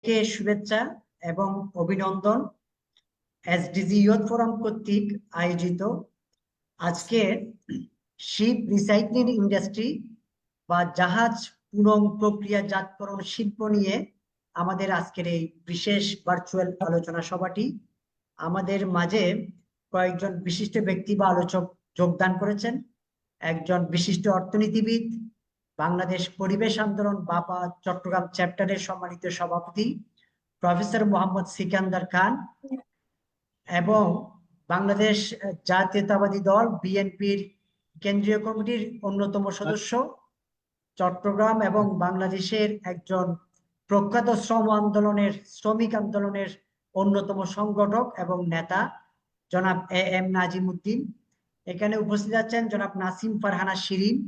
কে শুভেচ্ছা এবং অভিনন্দন। এসডিজি ইয়ুথ ফোরাম কর্তৃক আয়োজিত আজকে শিপ রিসাইক্লিং ইন্ডাস্ট্রি বা জাহাজ পুনঃ প্রক্রিয়াজাতকরণ শিল্প নিয়ে আমাদের আজকের এই বিশেষ ভার্চুয়াল আলোচনা সভাটি। আমাদের মাঝে কয়েকজন বিশিষ্ট ব্যক্তি বা আলোচক যোগদান করেছেন। একজন বিশিষ্ট অর্থনীতিবিদ, বাংলাদেশ পরিবেশ আন্দোলন বাপা চট্টগ্রাম চ্যাপ্টারের সম্মানিত সভাপতি প্রফেসর মোহাম্মদ সিকান্দার খান এবং বাংলাদেশ জাতীয়তাবাদী দল বিএনপির কেন্দ্রীয় কমিটির অন্যতম সদস্য, চট্টগ্রাম এবং বাংলাদেশের একজন প্রখ্যাত শ্রমিক আন্দোলনের অন্যতম সংগঠক এবং নেতা জনাব এ এম নাজিম উদ্দিন। এখানে উপস্থিত আছেন জনাব নাসিম ফারহানা শিরিন,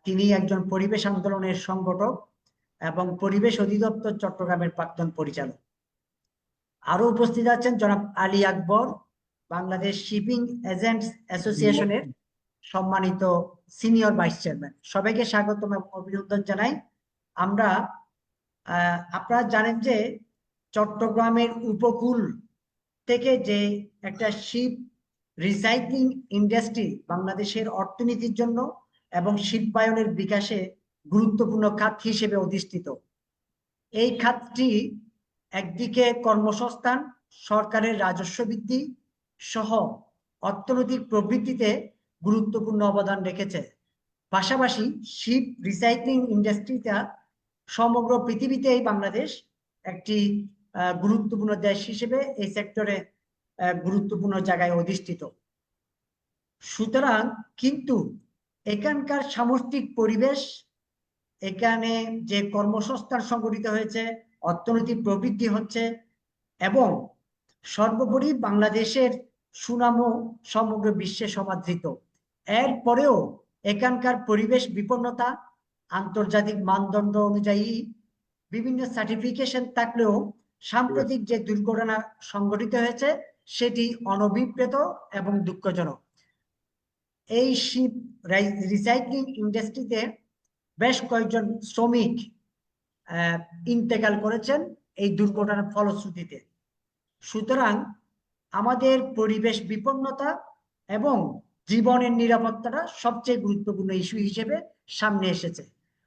তিনি একজন পরিবেশ আন্দোলনের সংগঠক এবং পরিবেশ অধিদপ্তর চট্টগ্রামের প্রাক্তন পরিচালক। আরো উপস্থিত আছেন জনাব আলী আকবর, বাংলাদেশ শিপিং এজেন্টস অ্যাসোসিয়েশনের সম্মানিত সিনিয়র ভাইস চেয়ারম্যান। সবাইকে স্বাগতম এবং অভিনন্দন জানাই। আপনারা জানেন যে চট্টগ্রামের উপকূল থেকে যে একটা শিপ রিসাইক্লিং ইন্ডাস্ট্রি বাংলাদেশের অর্থনীতির জন্য এবং শিল্পায়নের বিকাশে গুরুত্বপূর্ণ খাত হিসেবে অধিষ্ঠিত। এই খাতটি একদিকে কর্মসংস্থান, সরকারের রাজস্ব বৃদ্ধি সহ অর্থনৈতিক প্রবৃদ্ধিতে গুরুত্বপূর্ণ অবদান রেখেছে। পাশাপাশি শিপ রিসাইক্লিং ইন্ডাস্ট্রিটা সমগ্র পৃথিবীতেই বাংলাদেশ একটি গুরুত্বপূর্ণ দেশ হিসেবে এই সেক্টরে গুরুত্বপূর্ণ জায়গায় অধিষ্ঠিত। সুতরাং কিন্তু এখানকার সামষ্টিক পরিবেশ, এখানে যে কর্মসংস্থান সংগঠিত হয়েছে, অর্থনৈতিক প্রবৃদ্ধি হচ্ছে এবং সর্বোপরি বাংলাদেশের সুনামও সমগ্র বিশ্বে সমাদৃত। এরপরেও এখানকার পরিবেশ বিপন্নতা, আন্তর্জাতিক মানদণ্ড অনুযায়ী বিভিন্ন সার্টিফিকেশন থাকলেও সাম্প্রতিক যে দুর্ঘটনা সংঘটিত হয়েছে সেটি অনভিপ্রেত এবং দুঃখজনক। এই শিপ রিসাইক্লিং ইন্ডাস্ট্রিতে বেশ কয়েকজন শ্রমিক ইন্তেকাল করেছেন এই দুর্ঘটনার ফলশ্রুতিতে। সুতরাং আমাদের পরিবেশ বিপন্নতা এবং জীবনের নিরাপত্তাটা সবচেয়ে গুরুত্বপূর্ণ ইস্যু হিসেবে সামনে এসেছে।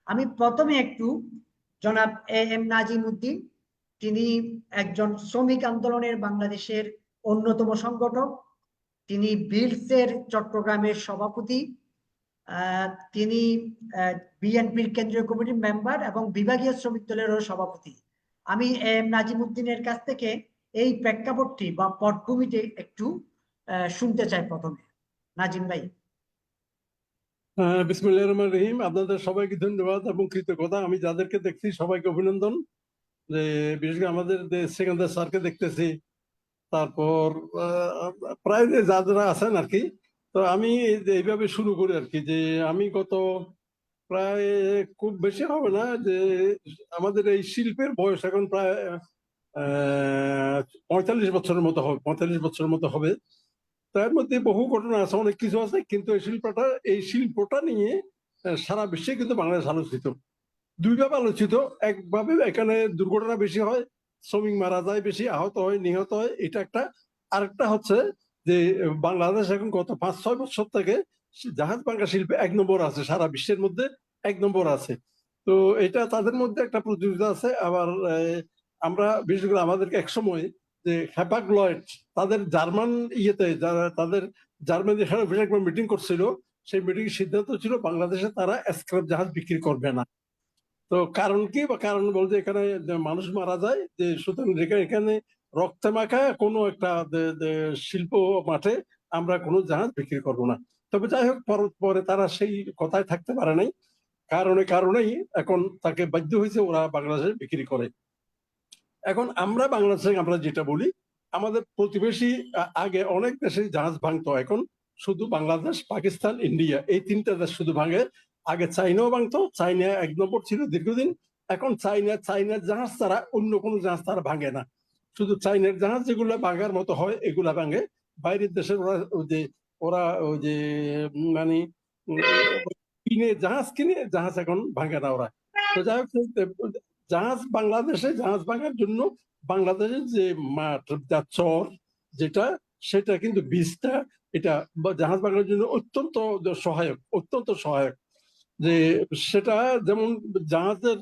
আমি প্রথমে একটু জনাব এ এম নাজিম উদ্দিন, তিনি একজন শ্রমিক আন্দোলনের বাংলাদেশের অন্যতম সংগঠক, তিনি বিলসের চট্টগ্রামের সভাপতি, তিনি বিএনপির কেন্দ্রীয় কমিটির মেম্বার এবং বিভাগীয় শ্রমিক দলেরও সভাপতি। আমি এম নাজিম উদ্দিনের কাছ থেকে এই প্রেক্ষাপটটি বা পটভূমিটি একটু শুনতে চাই। প্রথমে নাজিম ভাই। বিসমিল্লাহির রহমানির রহিম। আপনাদের সবাইকে ধন্যবাদ এবং কৃতজ্ঞতা। আমি যাদেরকে দেখছি সবাইকে অভিনন্দন। যে বিশেষ করে আমাদের সিকান্দার স্যারকে দেখতেছি, তারপর প্রায় যারা আছেন আর কি। তো আমি এইভাবে শুরু করি আর কি, যে আমি গত প্রায় খুব বেশি হবে না, যে আমাদের এই শিল্পের বয়স এখন প্রায় 45 বছরের মতো হবে, 45 বছরের মতো হবে। তার মধ্যে বহু ঘটনা আছে, অনেক কিছু আছে, কিন্তু এই শিল্পটা নিয়ে সারা বিশ্বে কিন্তু বাংলাদেশ আলোচিত। দুইভাবে আলোচিত। একভাবে এখানে দুর্ঘটনা বেশি হয়, শ্রমিক মারা যায় বেশি, আহত হয়, নিহত হয়, এটা একটা। আরেকটা হচ্ছে যে বাংলাদেশ এখন গত 5-6 বছর থেকে জাহাজ ভাঙা শিল্পে 1 নম্বর আছে, সারা বিশ্বের মধ্যে 1 নম্বর আছে। তো এটা তাদের মধ্যে একটা প্রতিযোগিতা আছে। আবার আমরা বিশেষ করে আমাদেরকে একসময় যে হ্যাপাক লয়েড তাদের জার্মান যারা তাদের জার্মানি মিটিং করছিল, সেই মিটিং সিদ্ধান্ত ছিল বাংলাদেশে তারা স্ক্র্যাপ জাহাজ বিক্রি করবে না। তো কারণ কি, বা কারণ বলতে এখানে মানুষ মারা যায়, যে সুতরাং এখানে রক্তে মাখা কোনো একটা শিল্প মাঠে আমরা কোনো জাহাজ বিক্রি করব না। তবে যাই হোক, পরে তারা সেই কথায় থাকতে পারে নাই, কারণেই এখন তাকে বাধ্য হয়েছে ওরা বাংলাদেশে বিক্রি করে। এখন আমরা বাংলাদেশে আমরা যেটা বলি, আমাদের প্রতিবেশী আগে অনেক দেশে জাহাজ ভাঙতো, এখন শুধু বাংলাদেশ, পাকিস্তান, ইন্ডিয়া এই 3টা দেশ শুধু ভাঙে। আগে চাইনাও ভাঙতো, চাইনা 1 নম্বর ছিল দীর্ঘদিন। এখন চাইনার জাহাজ ছাড়া অন্য কোনো জাহাজ তারা ভাঙে না। শুধু চাইনার জাহাজ যেগুলো ভাঙার মতো হয় এগুলা ভাঙে। বাইরের দেশের ওরা ওই যে মানে জাহাজ কিনে জাহাজ এখন ভাঙে না ওরা। তো যাই হোক, জাহাজ বাংলাদেশে জাহাজ ভাঙার জন্য বাংলাদেশের যে মাঠ যা চর যেটা সেটা কিন্তু বীজটা এটা জাহাজ ভাঙার জন্য অত্যন্ত সহায়ক যে সেটা যেমন জাহাজের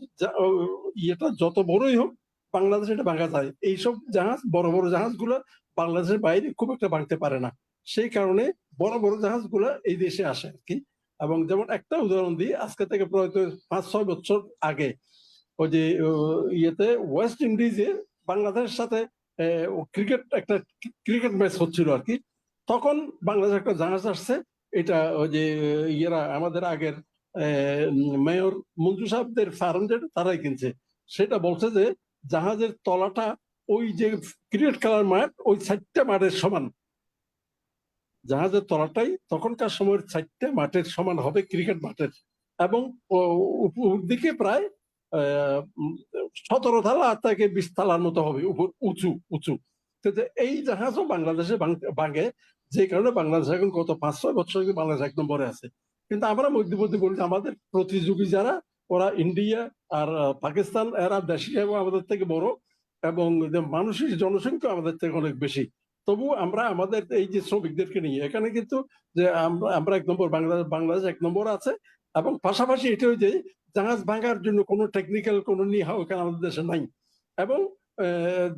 ইয়েটা যত বড়ই হোক বাংলাদেশে এটা ভাঙা যায়। এইসব জাহাজ বড় বড় জাহাজগুলো বাংলাদেশের বাইরে খুব একটা ভাঙতে পারে না, সেই কারণে বড় বড় জাহাজগুলো এই দেশে আসে আর কি। এবং যেমন একটা উদাহরণ দিই, আজকে থেকে প্রায় 5-6 বছর আগে ওই যে ইয়েতে ওয়েস্ট ইন্ডিজে বাংলাদেশের সাথে একটা ক্রিকেট ম্যাচ হচ্ছিল আর কি। তখন বাংলাদেশ একটা জাহাজ আসছে, এটা ওই যে ইয়েরা আমাদের আগের মেয়র মঞ্জু সাহেবদের ফার্ম যেটা তারাই কিনছে। সেটা বলছে যে জাহাজের তলাটা ওই যে ক্রিকেট খেলার মাঠ ওই 4টা মাঠের সমান, জাহাজের তলাটাই তখনকার সময়ের 4টা মাঠের সমান হবে ক্রিকেট মাঠের, এবং উপর দিকে প্রায় 17 তলা থেকে 20 তলার মতো হবে, উপর উঁচু উঁচু। এই জাহাজও বাংলাদেশে ভাঙে, যে কারণে বাংলাদেশ এখন গত 5-6 বছর বাংলাদেশ একদম পরে আছে। কিন্তু আমরা মধ্যে বলি আমাদের প্রতিযোগী যারা ওরা ইন্ডিয়া আর পাকিস্তান, এরা দেশি এবং আমাদের থেকে বড়, এবং মানুষের জনসংখ্যা আমাদের থেকে অনেক বেশি। তবু আমরা আমাদের এই যে শ্রমিকদেরকে নিয়ে এখানে কিন্তু যে আমরা 1 নম্বর, বাংলাদেশ 1 নম্বর আছে। এবং পাশাপাশি এটাও যে জাহাজ ভাঙার জন্য কোনো টেকনিক্যাল কোনো নিহা এখানে আমাদের দেশে নাই। এবং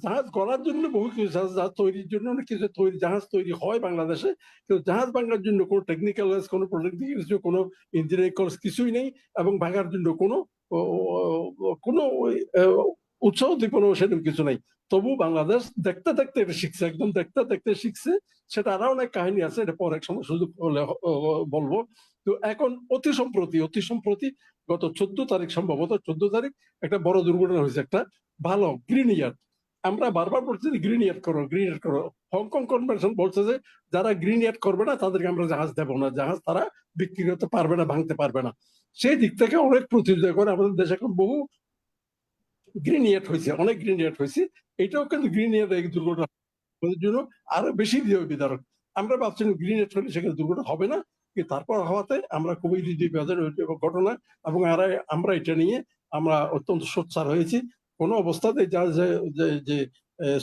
জাহাজ গড়ার জন্য বহু কিছু, জাহাজ তৈরির জন্য অনেক কিছু জাহাজ তৈরি হয় বাংলাদেশে, কিন্তু জাহাজ ভাঙার জন্য কোনো টেকনিক্যাল কোনো প্রযুক্তি কোনো ইঞ্জিনিয়ারিং কোর্স কিছুই নেই, এবং ভাঙার জন্য কোনো কোনো উৎসাহ উদ্দীপনা সেরকম কিছু নাই। তবু বাংলাদেশ দেখতে দেখতে এটা শিখছে, একদম দেখতে দেখতে শিখছে। সেটা আরো অনেক কাহিনী আছে, এটা পরে এক সময় সুযোগ হলে বলবো। তো এখন অতি সম্প্রতি গত 14 তারিখ, সম্ভবত 14 তারিখ একটা বড় দুর্ঘটনা হয়েছে, একটা ভালো গ্রিন ইয়ার্ড। আমরা বারবার বলছি যে গ্রিন ইয়ার্ড করো। হংকং কনভেনশন বলছে যে যারা গ্রিন ইয়ার্ড করবে না তাদেরকে আমরা জাহাজ দেবো না, জাহাজ তারা বিক্রি করতে পারবে না, ভাঙতে পারবে না। সেই দিক থেকে অনেক প্রতিযোগিতা করে আমাদের দেশে এখন বহু গ্রিন ইয়ার্ড হয়েছে, অনেক গ্রিন ইয়ার্ড হয়েছে। এটাও কিন্তু গ্রিন ইয়ার্ড এই দুর্ঘটনা জন্য আরো বেশি বিদারক। আমরা ভাবছি গ্রিন ইয়ার্ড হলে সেখানে দুর্ঘটনা হবে না, কিন্তু তারপর হওয়াতে আমরা খুবই ঘটনা, এবং আমরা এটা নিয়ে আমরা অত্যন্ত সোচ্চার হয়েছি। কোনো অবস্থাতে যে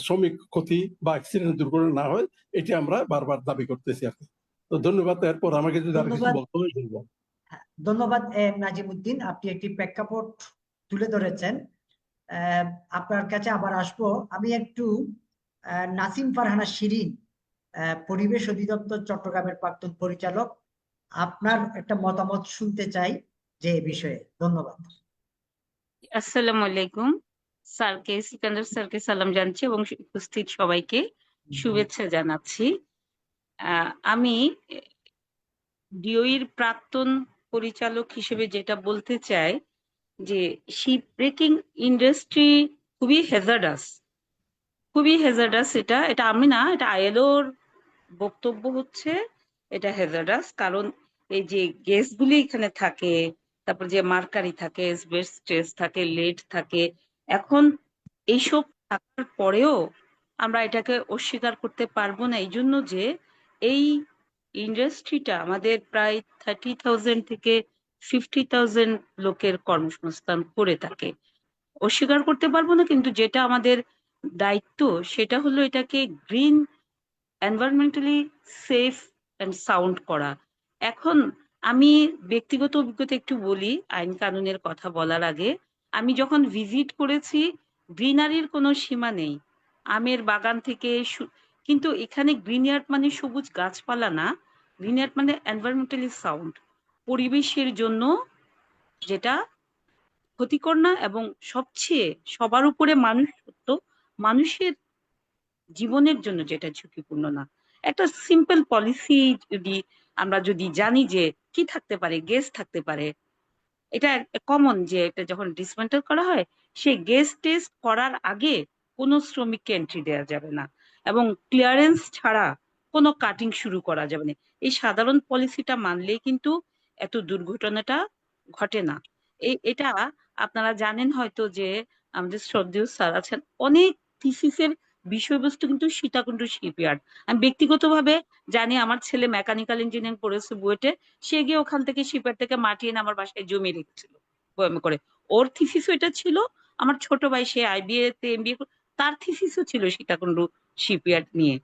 শ্রমিক ক্ষতি বা অ্যাক্সিডেন্ট দুর্ঘটনা না হয়, এটি আমরা বারবার দাবি করতেছি আর কি। তো ধন্যবাদ। এরপর আমাকে যদি আর কিছু বলতে হয় বলবো। ধন্যবাদ নাজিমুদ্দিন, আপনি একটি প্রেক্ষাপট তুলে ধরেছেন। আপনার কাছে আবার আসবো। আমি একটু নাসিম ফারহানা শিরিন, পরিবেশ অধিদপ্তর চট্টগ্রামের প্রাক্তন পরিচালক, আপনার একটা মতামত শুনতে চাই যে এই বিষয়ে। ধন্যবাদ। আসসালামু আলাইকুম স্যারকে, সিকান্দার স্যারকে সালাম জানাচ্ছি এবং উপস্থিত সবাইকে শুভেচ্ছা জানাচ্ছি। আমি ডিওইর প্রাক্তন পরিচালক হিসেবে যেটা বলতে চাই যে শিপ ব্রেকিং ইন্ডাস্ট্রি খুবই হ্যাজার্ডাস। এটা আমি না, এটা আইএলওর বক্তব্য হচ্ছে এটা হ্যাজার্ডাস। কারণ এই যে গ্যাসগুলি এখানে থাকে, তারপর যে মার্কারি থাকে, এসবেস্টস থাকে, লেড থাকে, এখন এইসব থাকার পরেও আমরা এটাকে অস্বীকার করতে পারবো না, এই জন্য যে এই ইন্ডাস্ট্রিটা আমাদের প্রায় 30,000 থেকে 50,000 লোকের কর্মসংস্থান করে থাকে। অস্বীকার করতে পারবো না, কিন্তু যেটা আমাদের দায়িত্ব সেটা হলো এটাকে green, environmentally safe and sound করা। এখন আমি ব্যক্তিগত অভিজ্ঞতা একটু বলি আইন কানুনের কথা বলার আগে। আমি যখন ভিজিট করেছি, গ্রিনারির কোনো সীমা নেই, আমের বাগান থেকে কিন্তু এখানে গ্রিনয়ার্ড মানে সবুজ গাছপালা না, গ্রিনয়ার্ড মানে এনভায়রনমেন্টালি সাউন্ড, পরিবেশের জন্য যেটা ক্ষতিকর না, এবং সবচেয়ে সবার উপরে মানুষের জীবনের জন্য যেটা ঝুঁকিপূর্ণ না। একটা সিম্পল পলিসি আমরা যদি জানি যে কি থাকতে পারে, গ্যাস থাকতে পারে, এটা কমন যে এটা যখন ডিসমেন্টাল করা হয় সেই গ্যাস টেস্ট করার আগে কোনো শ্রমিককে এন্ট্রি দেওয়া যাবে না, এবং ক্লিয়ারেন্স ছাড়া কোনো কাটিং শুরু করা যাবে না। এই সাধারণ পলিসিটা মানলেই কিন্তু এত দুর্ঘটনাটা ঘটে না। এটা আপনারা জানেন হয়তো যে আমাদের শ্রদ্ধেয় স্যার আছেন, অনেক থিসিসের বিষয়বস্তু কিন্তু সীতাকুণ্ড শিপইয়ার্ড। আমি ব্যক্তিগতভাবে জানি, আমার ছেলে মেকানিক্যাল ইঞ্জিনিয়ারিং পড়েছে বুয়েটে, সে গিয়ে ওখান থেকে শিপইয়ার্ড থেকে মাটি এনে আমার বাসায় জমি রেখেছিল বয়ামে করে। ওর থিসিস এটা ছিল, আমার ছোট ভাই সে আইবিএ তে এমবিএ, তার থিসিসও ছিল সীতাকুণ্ড শিপইয়ার্ড নিয়ে।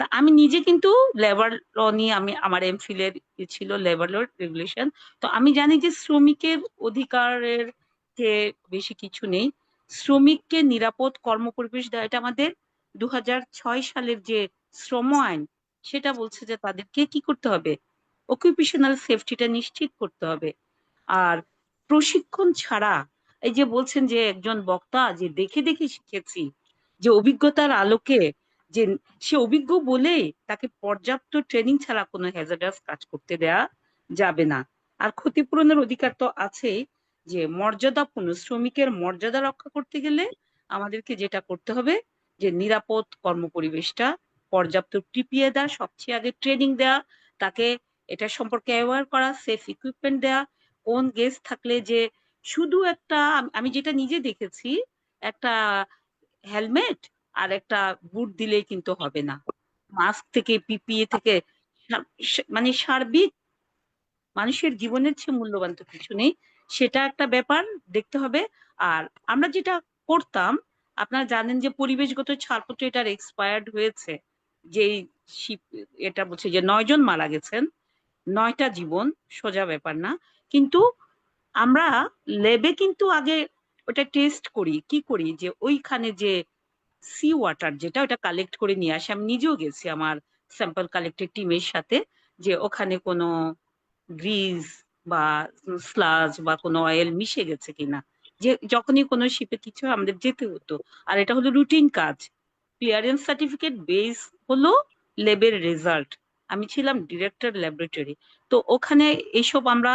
তা আমি নিজে কিন্তু লেবার ল নিয়ে আমি আমার এমফিলের ছিল লেবার ল রেগুলেশন। তো আমি জানি যে শ্রমিকের অধিকারের যে বেশি কিছু নেই। শ্রমিককে নিরাপদ কর্মপরিবেশ দেওয়া, এটা আমাদের 2006 সালের যে শ্রম আইন সেটা বলছে যে তাদেরকে কি করতে হবে, অকুপেশনাল সেফটিটা নিশ্চিত করতে হবে। আর প্রশিক্ষণ ছাড়া, এই যে বলছেন যে একজন বক্তা যে দেখে দেখে শিখেছি, যে অভিজ্ঞতার আলোকে, যে সে অভিজ্ঞ বলেই তাকে পর্যাপ্ত ট্রেনিং ছাড়া কোনো হ্যাজার্ডাস কাজ করতে দেয়া যাবে না। আর ক্ষতিপূরণের অধিকার তো আছেই, যে মর্যাদাপূর্ণ শ্রমিকের মর্যাদা রক্ষা করতে গেলে আমাদেরকে যেটা করতে হবে, যে নিরাপদ কর্মপরিবেশটা পর্যাপ্ত টিপিয়ে দেওয়া, সবচেয়ে আগে ট্রেনিং দেওয়া, তাকে এটা সম্পর্কে অ্যাওয়ার করা, সেফ ইকুইপমেন্ট দেওয়া, কোন গেস থাকলে যে শুধু একটা, আমি যেটা নিজে দেখেছি, একটা হেলমেট আর একটা বুট দিলেই কিন্তু হবে না। মাস্ক থেকে পিপিই থেকে মানে সার্বিক মানুষের জীবনের চেয়ে মূল্যবান তো কিছু নেই, সেটা একটা ব্যাপার দেখতে হবে। আর আমরা যেটা করতাম, আপনারা জানেন যে পরিবেশগত ছাড়পত্র এটার এক্সপায়ার্ড হয়েছে, যেই শিপ এটা বলছে যে 9 জন মারা গেছেন, 9টা জীবন, সোজা ব্যাপার না। কিন্তু আমরা ল্যাবে কিন্তু আগে ওটা টেস্ট করি, কি করি যে ওইখানে যে সি ওয়াটার যেটা, ওটা কালেক্ট করে নিয়ে আসি। আমি নিজেও গেছি আমার স্যাম্পল কালেক্টেড টিমের সাথে, যে ওখানে কোনো গ্রিজ বা স্লাজ বা কোনো অয়েল মিশে গেছে কিনা, যে যখনই কোনো শিপে কিছু হয় আমাদের যেতে হতো। আর এটা হলো রুটিন কাজ। ক্লিয়ারেন্স সার্টিফিকেট বেস হলো ল্যাবের রেজাল্ট। আমি ছিলাম ডিরেক্টর ল্যাবরেটরি, তো ওখানে এইসব আমরা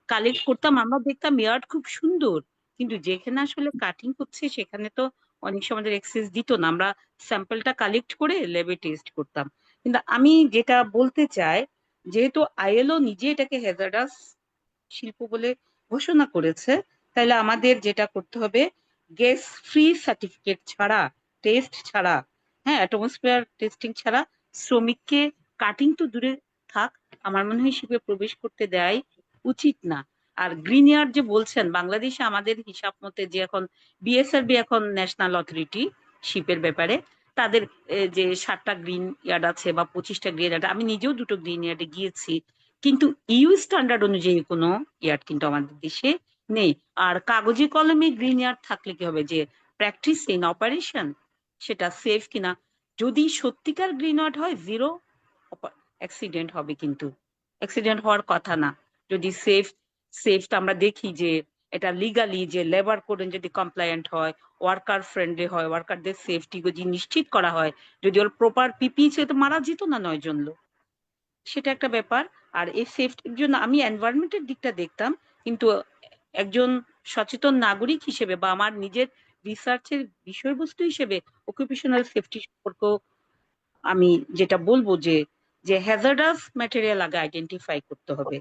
কালেক্ট করতাম। আমরা দেখতাম ইয়ার্ড খুব সুন্দর, কিন্তু যেখানে আসলে কাটিং হচ্ছে সেখানে তো অনেক সময় আমাদের এক্সেস দিত না। আমরা স্যাম্পলটা কালেক্ট করে ল্যাবে টেস্ট করতাম। কিন্তু আমি যেটা বলতে চাই, যেহেতু আইএলও নিজে এটাকে হ্যাজার্ডাস শিল্প বলে ঘোষণা করেছে, তাহলে আমাদের যেটা করতে হবে, গ্যাস ফ্রি সার্টিফিকেট ছাড়া, টেস্ট ছাড়া, হ্যাঁ অ্যাটমসফিয়ার টেস্টিং ছাড়া শ্রমিককে, কাটিং তো দূরে থাক, আমার মনে হয় শিপে প্রবেশ করতে দেয় উচিত না। আর গ্রিন ইয়ার্ড যে বলছেন, বাংলাদেশে আমাদের হিসাব মতে যে এখন বিএসআরবি এখন ন্যাশনাল অথরিটি শিপের ব্যাপারে, তাদের যে 7টা গ্রিন ইয়ার্ড আছে বা 25টা গ্রিন ইয়ার্ড, আমি নিজেও 2টো গ্রিন ইয়ার্ডে গিয়েছি, কিন্তু ইউ স্ট্যান্ডার্ড অনুযায়ী কোনো ইয়ার্ড কিন্তু আমাদের দেশে নেই। আর কাগজে কলমে গ্রিন ইয়ার্ড থাকলে কি হবে, যে প্র্যাকটিস ইন অপারেশন সেটা সেফ কিনা, যদি সত্যিকার গ্রিন ইয়ার্ড হয় জিরো অ্যাক্সিডেন্ট হবে, কিন্তু অ্যাক্সিডেন্ট হওয়ার কথা না। যদি সেফটা আমরা দেখি যে এটা লিগালি, যে লেবার কোড যদি কমপ্লায়েন্ট হয়, ওয়ার্কার ফ্রেন্ডলি হয়, ওয়ার্কারদের সেফটি যদি নিশ্চিত করা হয়, যদি ওর প্রপার পিপি সে তো মারা যেত না 9 জন লোক, সেটা একটা ব্যাপার। আর এই সেফটির জন্য আমি এনভায়রনমেন্টের দিকটা দেখতাম, কিন্তু একজন সচেতন নাগরিক হিসেবে বা আমার নিজের রিসার্চের বিষয়বস্তু হিসেবে অকুপেশনাল সেফটি সম্পর্কেও আমি যেটা বলবো, যে যে হ্যাজার্ডাস ম্যাটেরিয়াল আগে আইডেন্টিফাই করতে হবে।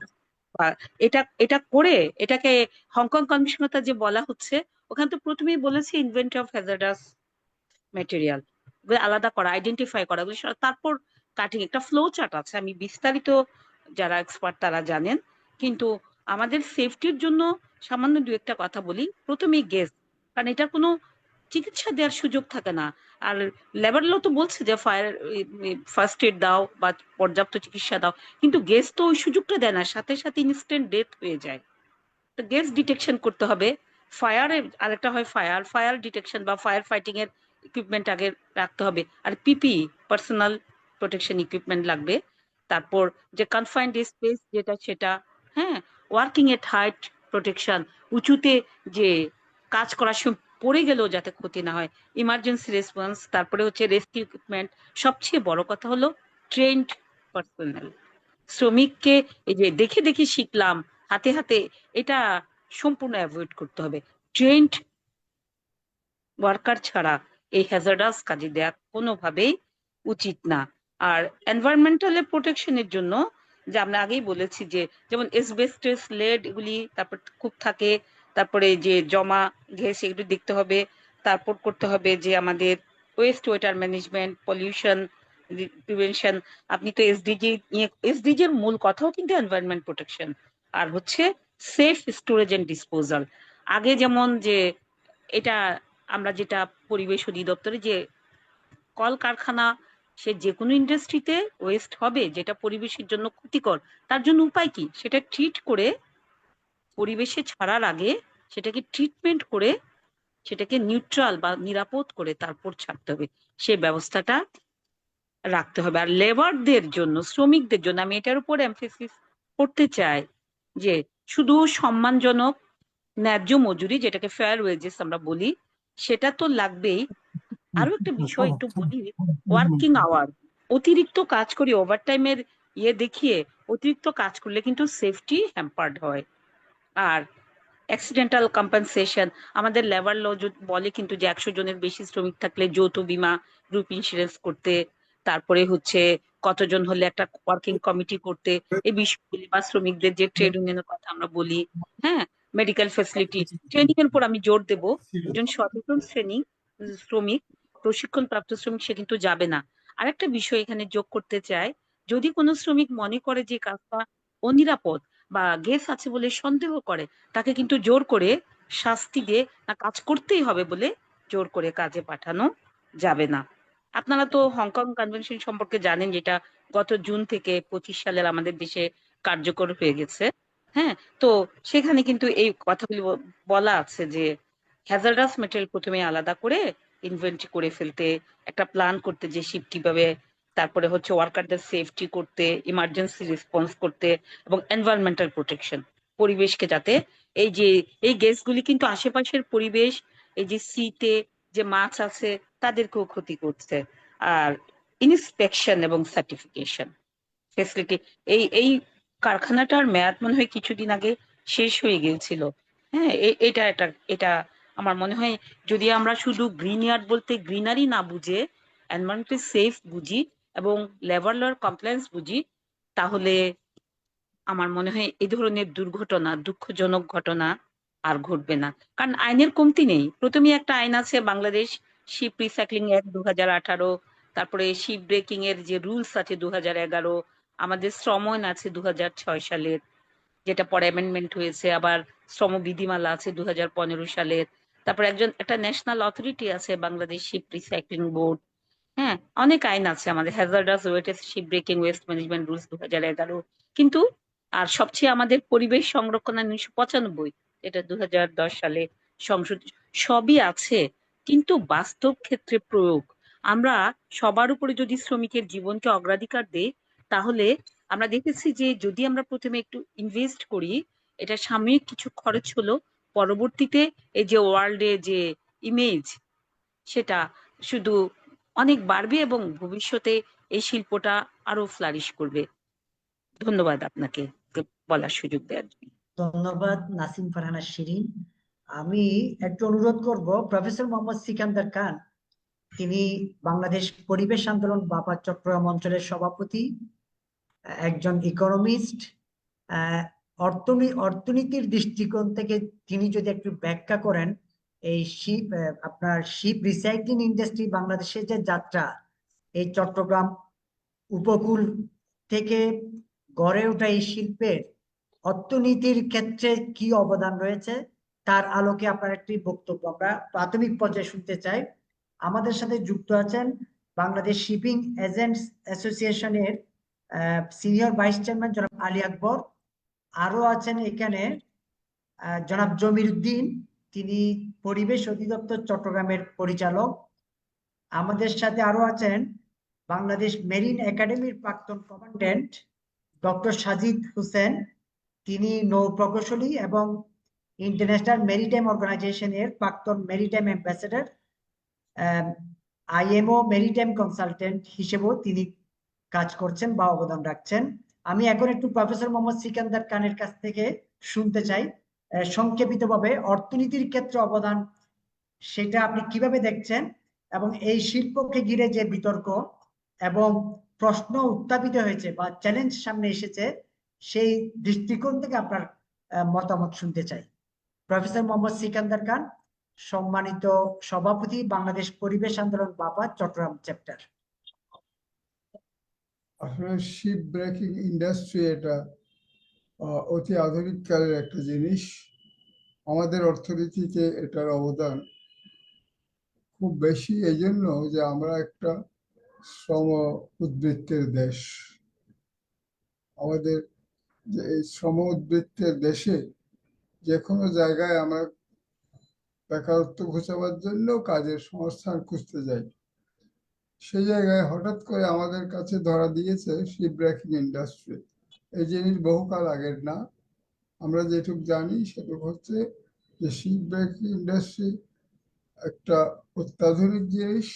বা এটা এটা করে এটাকে হংকং কমিশনটা যে বলা হচ্ছে, ওখানে তো প্রথমেই বলেছে ইনভেন্টরি অফ হ্যাজার্ডাস ম্যাটেরিয়াল, আলাদা করা, আইডেন্টিফাই করা, তারপর কাটিং, একটা ফ্লো চার্ট আছে, আমি বিস্তারিত, যারা এক্সপার্ট তারা জানেন। কিন্তু আমাদের সেফটির জন্য সামান্য 2-একটা কথা বলি। প্রথমেই গ্যাস, কারণ এটা কোনো চিকিৎসা দেওয়ার সুযোগ থাকে না। আর লেবার ল তো বলছে যে ফার্স্ট এড দাও বা পর্যাপ্ত চিকিৎসা দাও, কিন্তু গ্যাস তো ওই সুযোগটা দেয় না, সাথে সাথে ইনস্ট্যান্ট ডেথ হয়ে যায়। তো গ্যাস ডিটেকশন করতে হবে। ফায়ারে আরেকটা হয় ফায়ার ডিটেকশন বা ফায়ার ফাইটিং এর ইকুইপমেন্ট আগে রাখতে হবে। আর পিপি, পার্সোনাল প্রোটেকশন ইকুইপমেন্ট লাগবে। তারপর যে কনফাইন্ড স্পেস যেটা সেটা, হ্যাঁ, ওয়ার্কিং এট হাইট প্রোটেকশন, উঁচুতে যে কাজ করার সময় পড়ে গেলেও যাতে ক্ষতি না হয়, ইমার্জেন্সি রেসপন্স, তারপরে হচ্ছে রেস্কিউ ইকুইপমেন্ট। সবচেয়ে বড় কথা হলো ট্রেন্ড পার্সোনাল। শ্রমিককে এই যে দেখে দেখে শিখলাম হাতে হাতে, এটা সম্পূর্ণ অ্যাভয়েড করতে হবে। ট্রেন্ড ওয়ার্কার ছাড়া এই হ্যাজার্ডাস কাজে দেয়া কোনোভাবেই উচিত না। আর এনভায়রনমেন্টাল প্রোটেকশনের জন্য, যে আমরা আগেই বলেছি, যে যেমন এসবেস্টাস লেড এগুলি তারপর খুব থাকে, তারপরে যে জমা গ্যাস এগুলি দেখতে হবে। তারপর করতে হবে যে আমাদের West water management, pollution prevention. আপনি তো এসডিজি নিয়ে, এসডিজি এর মূল কথাও কিন্তু এনভায়রনমেন্ট প্রোটেকশন। আর হচ্ছে সেফ স্টোরেজ এন্ড ডিসপোজাল। আগে যেমন যে এটা আমরা যেটা পরিবেশ অধিদপ্তরে যে কলকারখানা সে যে কোনো ইন্ডাস্ট্রিতে ওয়েস্ট হবে যেটা পরিবেশের জন্য ক্ষতিকর, তার জন্য উপায় কি? সেটা ট্রিট করে পরিবেশে ছাড়ার আগে সেটাকে ট্রিটমেন্ট করে সেটাকে নিউট্রাল বা নিরাপদ করে তারপর ছাড়তে হবে, সে ব্যবস্থাটা রাখতে হবে। আর লেবারদের জন্য, শ্রমিকদের জন্য আমি এটার উপর এমফেসিস করতে চাই যে শুধু সম্মানজনক ন্যায্য মজুরি, যেটাকে ফেয়ার ওয়েজেস আমরা বলি, সেটা তো লাগবেই। আরো একটা বিষয় একটু বলি, ওয়ার্কিং আওয়ার, অতিরিক্ত কাজ করি ওভারটাইমের দেখিয়ে অতিরিক্ত কাজ করলে কিন্তু সেফটি হ্যাম্পার্ড হয়। আর অ্যাক্সিডেন্টাল কম্পেনসেশন, আমাদের লেবার ল বলে কিন্তু যে 100 জনের বেশি শ্রমিক থাকলে যৌথ বীমা, গ্রুপ ইন্স্যুরেন্স করতে, তারপরে হচ্ছে কতজন হলে একটা ওয়ার্কিং কমিটি করতে, এই বিষয়গুলি বা শ্রমিকদের যে ট্রেড ইউনিয়নের কথা আমরা বলি, হ্যাঁ, মেডিকেল ফ্যাসিলিটি, ট্রেনিং এর উপর আমি জোর দেব। একজন সচেতন শ্রমিক, প্রশিক্ষণ প্রাপ্ত শ্রমিক সে কিন্তু যাবে না। আরেকটা বিষয় এখানে যোগ করতে চাই, যদি কোনো শ্রমিক মনে করে যে কাজটা অনিরাপদ বা গেস আছে বলে সন্দেহ করে, তাকে কিন্তু জোর করে শাস্তি দিয়ে না কাজ করতেই হবে বলে জোর করে কাজে পাঠানো যাবে না। আপনারা তো হংকং কনভেনশন সম্পর্কে জানেন, যেটা গত জুন থেকে 25 সালের আমাদের দেশে কার্যকর হয়ে গেছে। হ্যাঁ, তো সেখানে কিন্তু এই কথাগুলি বলা আছে যে হ্যাজার্ডাস মেটেরিয়াল প্রথমে আলাদা করে ইনভেন্টরি করে ফেলতে, একটা প্ল্যান করতে যে শিপ কিভাবে, তারপরে হচ্ছে ওয়ার্কারদের সেফটি করতে, ইমার্জেন্সি রেসপন্স করতে, এবং এনভায়রনমেন্টাল প্রোটেকশন, পরিবেশকে যাতে এই যে এই গ্যাসগুলি কিন্তু আশেপাশের পরিবেশ, এই যে সিতে যে মাছ আছে তাদেরকেও ক্ষতি করছে। আর ইন্সপেকশন এবং সার্টিফিকেশন ফেসিলিটি, এই কারখানাটার মেয়াদ মনে হয় কিছুদিন আগে শেষ হয়ে গিয়েছিল। হ্যাঁ, এটা এটা এটা আমার মনে হয় যদি আমরা শুধু গ্রিন ইয়ার্ড বলতে গ্রিনারি না বুঝে এনভায়রনমেন্টাল সেফ বুঝি এবং লেবার লর কমপ্লায়েন্স বুঝি, তাহলে আমার মনে হয় এই ধরনের দুর্ঘটনা, দুঃখজনক ঘটনা আর ঘটবে না। কারণ আইনের কমতি নেই। প্রথমে একটা আইন আছে বাংলাদেশ শিপ রিসাইক্লিং অ্যাক্ট 2018, তারপরে শিপ ব্রেকিং এর যে রুলস আছে 2011, আমাদের শ্রম আইন আছে 2006 সালের, যেটা পরে অ্যামেন্ডমেন্ট হয়েছে, আবার শ্রম বিধিমালা আছে 2015 সালের, তারপর একটা ন্যাশনাল অথরিটি আছে বাংলাদেশ শিপ রিসাইক্লিং বোর্ড। হ্যাঁ, অনেক আইন আছে আমাদের, hazardous weightage ship breaking waste management rules 2011, কিন্তু আর সবচেয়ে আমাদের পরিবেশ সংরক্ষণ আইন 1995, এটা 2010 সালে সংশোধ, সবই আছে। কিন্তু বাস্তব ক্ষেত্রে প্রয়োগ, আমরা সবার উপরে যদি শ্রমিকের জীবনকে অগ্রাধিকার দেই, তাহলে আমরা দেখেছি যে যদি আমরা প্রথমে একটু ইনভেস্ট করি, এটা সাময়িক কিছু খরচ হলো, পরবর্তীতে এই যে ওয়ার্ল্ডে যে ইমেজ, সেটা শুধু অনেক বাড়বে এবং ভবিষ্যতে এই শিল্পটা আরো ফ্লারিশ করবে। ধন্যবাদ আপনাকে বলার সুযোগ দেওয়ার জন্য। ধন্যবাদ নাসিম ফারহানা শিরিন। আমি একটু অনুরোধ করব প্রফেসর মোহাম্মদ সিকান্দার খান, তিনি বাংলাদেশ পরিবেশ আন্দোলন বাপা চট্টগ্রাম অঞ্চলের সভাপতি, একজন ইকোনমিস্ট, অর্থনীতির দৃষ্টিকোণ থেকে তিনি যদি একটু ব্যাখ্যা করেন এই আপনার শিপ রিসাইক্লিং ইন্ডাস্ট্রি বাংলাদেশের যে যাত্রা, এই চট্টগ্রাম উপকূল থেকে গড়ে ওঠা এই শিল্পের অর্থনীতির ক্ষেত্রে কি অবদান রয়েছে, তার আলোকে আপনার একটি বক্তব্য আমরা প্রাথমিক পর্যায়ে শুনতে চাই। আমাদের সাথে যুক্ত আছেন বাংলাদেশ শিপিং এজেন্টস অ্যাসোসিয়েশনের সিনিয়র ভাইস চেয়ারম্যান জনাব আলী আকবর। আরো আছেন এখানে জনাব জমির উদ্দিন, তিনি পরিবেশ অধিদপ্তর চট্টগ্রামের পরিচালক। আমাদের সাথে আরো আছেন বাংলাদেশ মেরিন একাডেমির প্রাক্তন কমান্ড্যান্ট ডক্টর সাজিদ হোসেন, তিনি নৌ প্রকৌশলী এবং ইন্টারন্যাশনাল মেরিটাইম অর্গানাইজেশনের প্রাক্তন maritime ambassador, IMO maritime consultant হিসেবেও তিনি কাজ করছেন বা অবদান রাখছেন। আমি এখন একটু প্রফেসর মোহাম্মদ সিকান্দার খানের কাছ থেকে শুনতে চাই সংক্ষেপিতভাবে অর্থনীতির ক্ষেত্রে অবদান, সেটা আপনি কিভাবে দেখছেন, এবং এই শিল্পকে ঘিরে যে বিতর্ক এবং প্রশ্ন উত্থাপিত হয়েছে বা চ্যালেঞ্জ সামনে এসেছে, সেই দৃষ্টিকোণ থেকে আপনার মতামত শুনতে চাই। প্রফেসর মোহাম্মদ সিকান্দার খান, সম্মানিত সভাপতি, বাংলাদেশ পরিবেশ আন্দোলন বাপা চট্টগ্রাম চ্যাপ্টার। আসলে শিপ ব্রেকিং ইন্ডাস্ট্রি এটা অতি আধুনিক কালের একটা জিনিস। আমাদের অর্থনীতিতে এটার অবদান খুব বেশি এই জন্য যে আমরা একটা শ্রম উদ্বৃত্তের দেশ। আমাদের যে এই শ্রম উদ্বৃত্তের দেশে যে কোনো জায়গায় আমরা বেকারত্ব ঘোচাবার জন্য কাজের সংস্থান খুঁজতে যাই। সেই জায়গায় হঠাৎ করে আমাদের কাছে ধরা দিয়েছে শিপ ব্রেকিং ইন্ডাস্ট্রি। এই জিনিস বহুকাল আগের না। আমরা যেটুক জানি সেটুক হচ্ছে যে শিপ ব্রেকিং ইন্ডাস্ট্রি একটা অত্যাধুনিক জিনিস,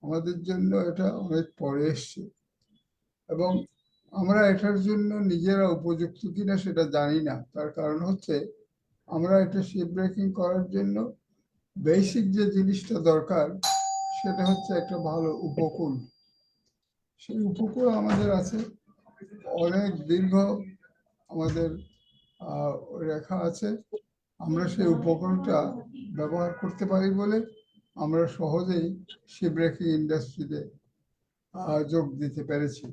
আমাদের জন্য এটা অনেক পরে এসছে এবং আমরা এটার জন্য নিজেরা উপযুক্ত কিনা সেটা জানি না। তার কারণ হচ্ছে আমরা এটা শিপ ব্রেকিং করার জন্য বেসিক যে জিনিসটা দরকার সেটা হচ্ছে একটা ভালো উপকূল। সেই উপকূল আমাদের আছে, অনেক দীর্ঘ আমাদের রেখা আছে। আমরা সেই উপকূলটা ব্যবহার করতে পারি বলে আমরা সহজেই শিপ ব্রেকিং ইন্ডাস্ট্রিতে যোগ দিতে পেরেছি।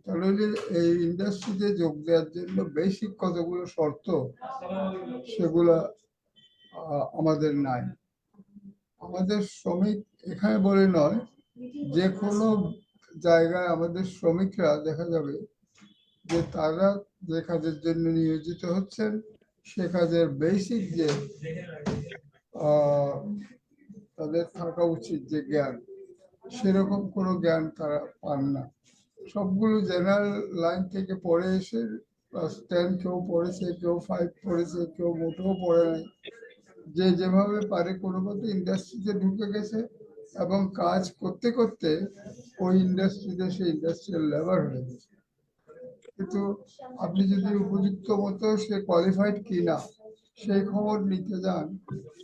তাহলে এই ইন্ডাস্ট্রিতে যোগ দেওয়ার জন্য বেসিক কতগুলো শর্ত সেগুলা আমাদের নাই। আমাদের শ্রমিক এখানে বলে নয়, যে কোনো জায়গায় আমাদের শ্রমিকরা দেখা যাবে যে তারা যে কাজের জন্য নিয়োজিত হচ্ছেন সে কাজের বেসিক যে তাদের থাকা উচিত যে জ্ঞান, সেরকম কোনো জ্ঞান তারা পান না। সবগুলো জেনারেল লাইন থেকে পড়ে এসে ক্লাস 10 কেউ পড়েছে, কেউ 5 পড়েছে, কেউ মোটেও পড়ে নাই। যে যেভাবে পারে কোনো মতে ইন্ডাস্ট্রিতে ঢুকে গেছে এবং কাজ করতে করতে ওই ইন্ডাস্ট্রিতে সে ইন্ডাস্ট্রিয়াল লেবার হয়ে গেছে। কিন্তু আপনি যদি উপযুক্ত মতো সে কোয়ালিফাইড কিনা সেই খবর নিতে যান,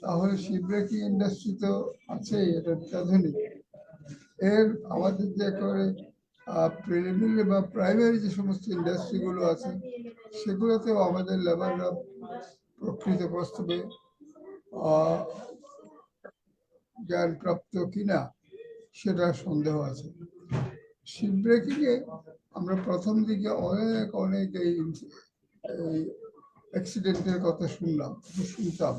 তাহলে শিপ ব্রেকিং ইন্ডাস্ট্রি তো আছেই, এটা অত্যাধুনিক। এর আমাদের যে একেবারে প্রিলিমিনারি বা প্রাইমারি যে সমস্ত ইন্ডাস্ট্রিগুলো আছে সেগুলোতেও আমাদের লেবাররা প্রকৃত বাস্তবে জ্ঞানপ্রাপ্ত কিনা সেটা সন্দেহ আছে। শিপ ব্রেকিং এ আমরা প্রথম দিকে অনেক অনেক এই অ্যাক্সিডেন্টের কথা শুনতাম।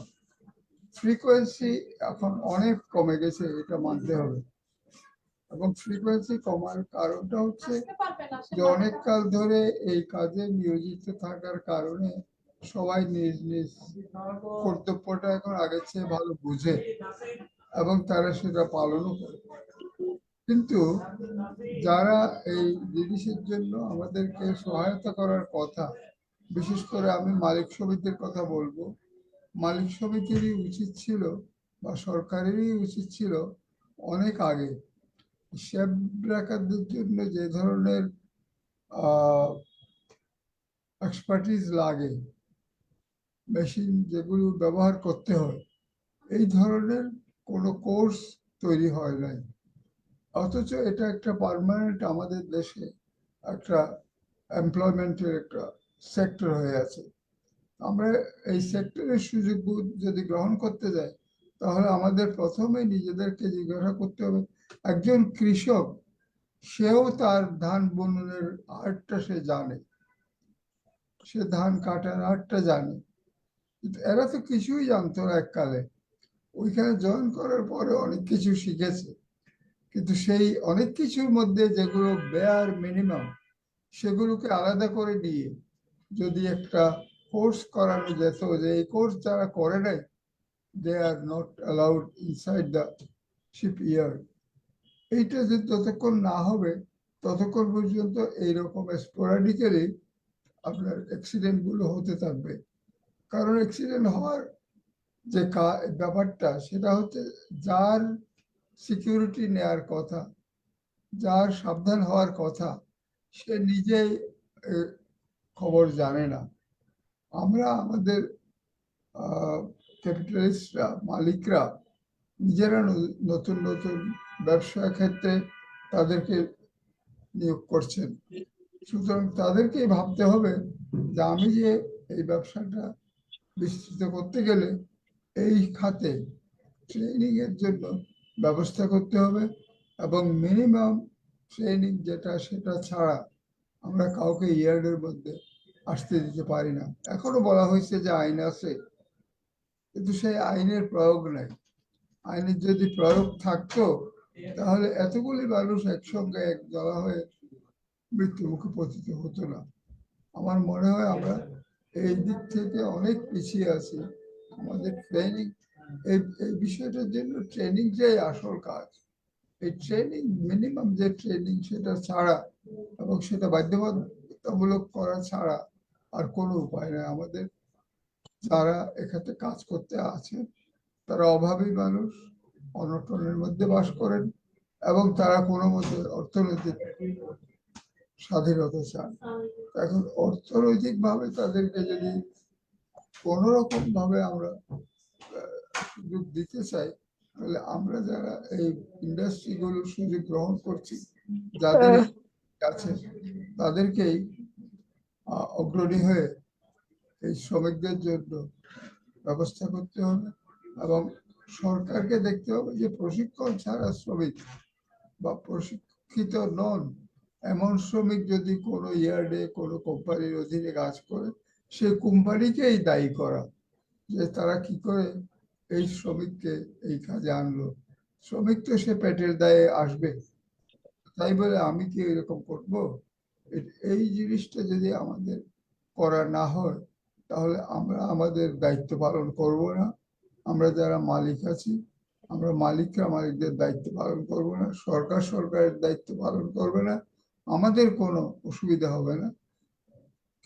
ফ্রিকোয়েন্সি এখন অনেক কমে গেছে, এটা মানতে হবে। এবং ফ্রিকোয়েন্সি কমার কারণটা হচ্ছে যে অনেক কাল ধরে এই কাজে নিয়োজিত থাকার কারণে সবাই নিজ নিজ কর্তব্যটা এখন আগের চেয়ে ভালো বুঝে এবং তারা সেটা পালনও করে। কিন্তু যারা এই জিনিসের জন্য আমাদেরকে সহায়তা করার কথা, বিশেষ করে আমি মালিক সমিতির কথা বলবো, মালিক সমিতিরই উচিত ছিল বা সরকারেরই উচিত ছিল অনেক আগে শেপ ব্রেকারদের জন্য যে ধরনের এক্সপার্টিস লাগে, মেশিন যেগুলো ব্যবহার করতে হয়, এই ধরনের কোনো কোর্স তৈরি হয় নাই। অথচ এটা একটা পার্মানেন্ট আমাদের দেশে একটা এমপ্লয়মেন্টের একটা সেক্টর হয়ে আছে। আমরা এই সেক্টরের সুযোগ যদি গ্রহণ করতে যাই, তাহলে আমাদের প্রথমে নিজেদেরকে জিজ্ঞাসা করতে হবে, একজন কৃষক সেও তার ধান বুননের আর্টটা সে জানে, সে ধান কাটার আর্টটা জানে, কিন্তু এরা তো কিছুই জানতো না এককালে। ওইখানে জয়েন করার পরে অনেক কিছু শিখেছে, কিন্তু সেই অনেক কিছুর মধ্যে যেগুলো বেয়ার মিনিমাম সেগুলোকে আলাদা করে নিয়ে যদি একটা কোর্স করানো যেত, যে এই কোর্স যারা করে নাই they are not allowed inside the shipyard, এইটা যে যতক্ষণ না হবে ততক্ষণ পর্যন্ত এইরকম স্পোরাডিক্যালি আপনার অ্যাক্সিডেন্ট গুলো হতে থাকবে। কারণ অ্যাক্সিডেন্ট হওয়ার যে ব্যাপারটা সেটা হচ্ছে যার সিকিউরিটি নেয়ার কথা, যার সাবধান হওয়ার কথা, সে নিজেই খবর জানে না। আমরা আমাদের ক্যাপিটালিস্টরা, মালিকরা নিজেরা নতুন নতুন ব্যবসা ক্ষেত্রে তাদেরকে নিয়োগ করছেন। সুতরাং তাদেরকেই ভাবতে হবে যে আমি যে এই ব্যবসাটা বিস্তৃত করতে গেলে এই খাতে ট্রেনিং এর জন্য ব্যবস্থা করতে হবে এবং মিনিমাম ট্রেনিং যেটা সেটা ছাড়া আমরা কাউকে ইয়ার্ডের মধ্যে আসতে দিতে পারি না। এখনো বলা হয়েছে যে আইন আছে, কিন্তু সেই আইনের প্রয়োগ নাই। আইনের যদি প্রয়োগ থাকতো তাহলে এতগুলি মানুষ একসঙ্গে এক দলা হয়ে মৃত্যুমুখে পতিত হতো না। আমার মনে হয় আমরা এই দিক থেকে অনেক পিছিয়ে আছি। আমাদের ট্রেনিং, এই বিষয়টার জন্য ট্রেনিংটাই আসল কাজ। এই ট্রেনিং, মিনিমাম যে ট্রেনিং সেটা ছাড়া এবং সেটা বাধ্যবাধকতামূলক করা ছাড়া আর কোনো উপায় নেই। আমাদের যারা এখানে কাজ করতে আছে তারা অভাবী মানুষ, অনটনের মধ্যে বাস করেন এবং তারা কোনো মতে অর্থনৈতিক স্বাধীনতা চান। এখন অর্থনৈতিক ভাবে তাদেরকে যদি কোনো রকম ভাবে আমরা সুযোগ দিতে চাই, তাহলে আমরা যারা এই ইন্ডাস্ট্রি গুলোর সুযোগ গ্রহণ করছি, যাদের আছে তাদেরকেই অগ্রণী হয়ে এই শ্রমিকদের জন্য ব্যবস্থা করতে হবে এবং সরকারকে দেখতে হবে যে প্রশিক্ষণ ছাড়া শ্রমিক বা প্রশিক্ষিত নন এমন শ্রমিক যদি কোনো ইয়ার্ডে কোনো কোম্পানির অধীনে কাজ করে, সেই কোম্পানিকেই দায়ী করা যে তারা কি করে এই শ্রমিককে এই কাজে আনলো। শ্রমিক তো সে পেটের দায়ে আসবে, তাই বলে আমি কি এরকম করবো? এই জিনিসটা যদি আমাদের করা না হয় তাহলে আমরা আমাদের দায়িত্ব পালন করব না। আমরা যারা মালিক আছি, আমরা মালিকরা মালিকদের দায়িত্ব পালন করব না, সরকার সরকারের দায়িত্ব পালন করবে না, আমাদের কোনো অসুবিধা হবে না।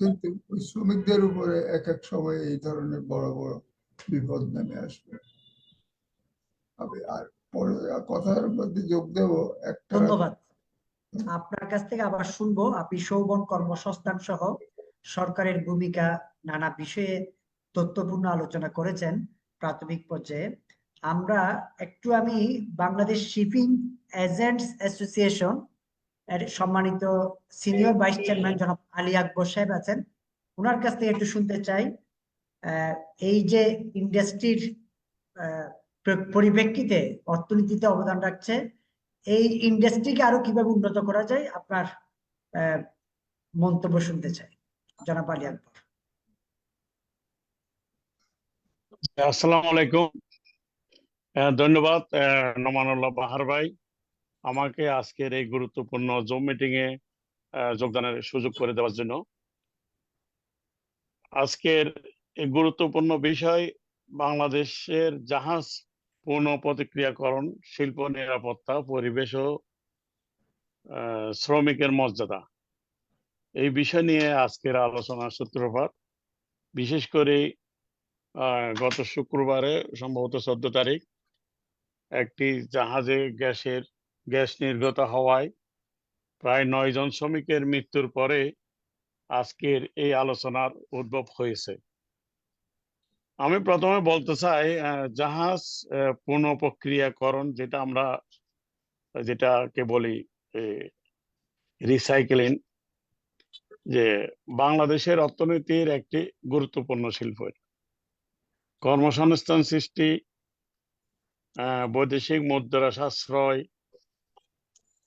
কিন্তু ওই শ্রমিকদের উপরে এক এক সময় এই ধরনের বড় বড় বিপদ নেমে আসবে। আর পরে কথার মধ্যে যোগ দেব একটা। ধন্যবাদ। আপনার কাছ থেকে আবার শুনবো, আপনি যৌবন কর্মসংস্থান সহ সরকারের ভূমিকা নানা বিষয়ে তথ্যপূর্ণ আলোচনা করেছেন প্রাথমিক পর্যায়ে। আমি বাংলাদেশ শিপিং এজেন্টস অ্যাসোসিয়েশন এর সম্মানিত সিনিয়র ভাইস চেয়ারম্যান জনাব আলী আকবর সাহেব আছেন, ওনার কাছ থেকে একটু শুনতে চাই এই যে ইন্ডাস্ট্রির পরিপ্রেক্ষিতে অর্থনীতিতে অবদান রাখছে, এই ইন্ডাস্ট্রিকে আরো কিভাবে উন্নত করা যায়, আপনার মন্তব্য শুনতে চাই জনাব আলী আকবর। আসসালামু আলাইকুম। ধন্যবাদ নোমানুল্লাহ বাহার ভাই আমাকে আজকের এই গুরুত্বপূর্ণ জুম মিটিং এ যোগদানের সুযোগ করে দেওয়ার জন্য। আজকের এই গুরুত্বপূর্ণ বিষয় বাংলাদেশের জাহাজ পুনঃপ্রক্রিয়াকরণ, শিল্প নিরাপত্তা, পরিবেশ ও শ্রমিকের মর্যাদা, এই বিষয় নিয়ে আজকের আলোচনার সূত্রপাত। বিশেষ করে গত শুক্রবারে সম্ভবত 14 তারিখ একটি জাহাজে গ্যাস নির্গত হওয়ায় প্রায় 9 জন শ্রমিকের মৃত্যুর পরে আজকের এই আলোচনার উদ্ভব হয়েছে। আমি প্রথমে বলতে চাই জাহাজ পুনঃপ্রক্রিয়াকরণ, যেটাকে বলি রিসাইক্লিং, যে বাংলাদেশের অর্থনীতির একটি গুরুত্বপূর্ণ শিল্প। কর্মসংস্থান সৃষ্টি, বৈদেশিক মুদ্রা সাশ্রয়,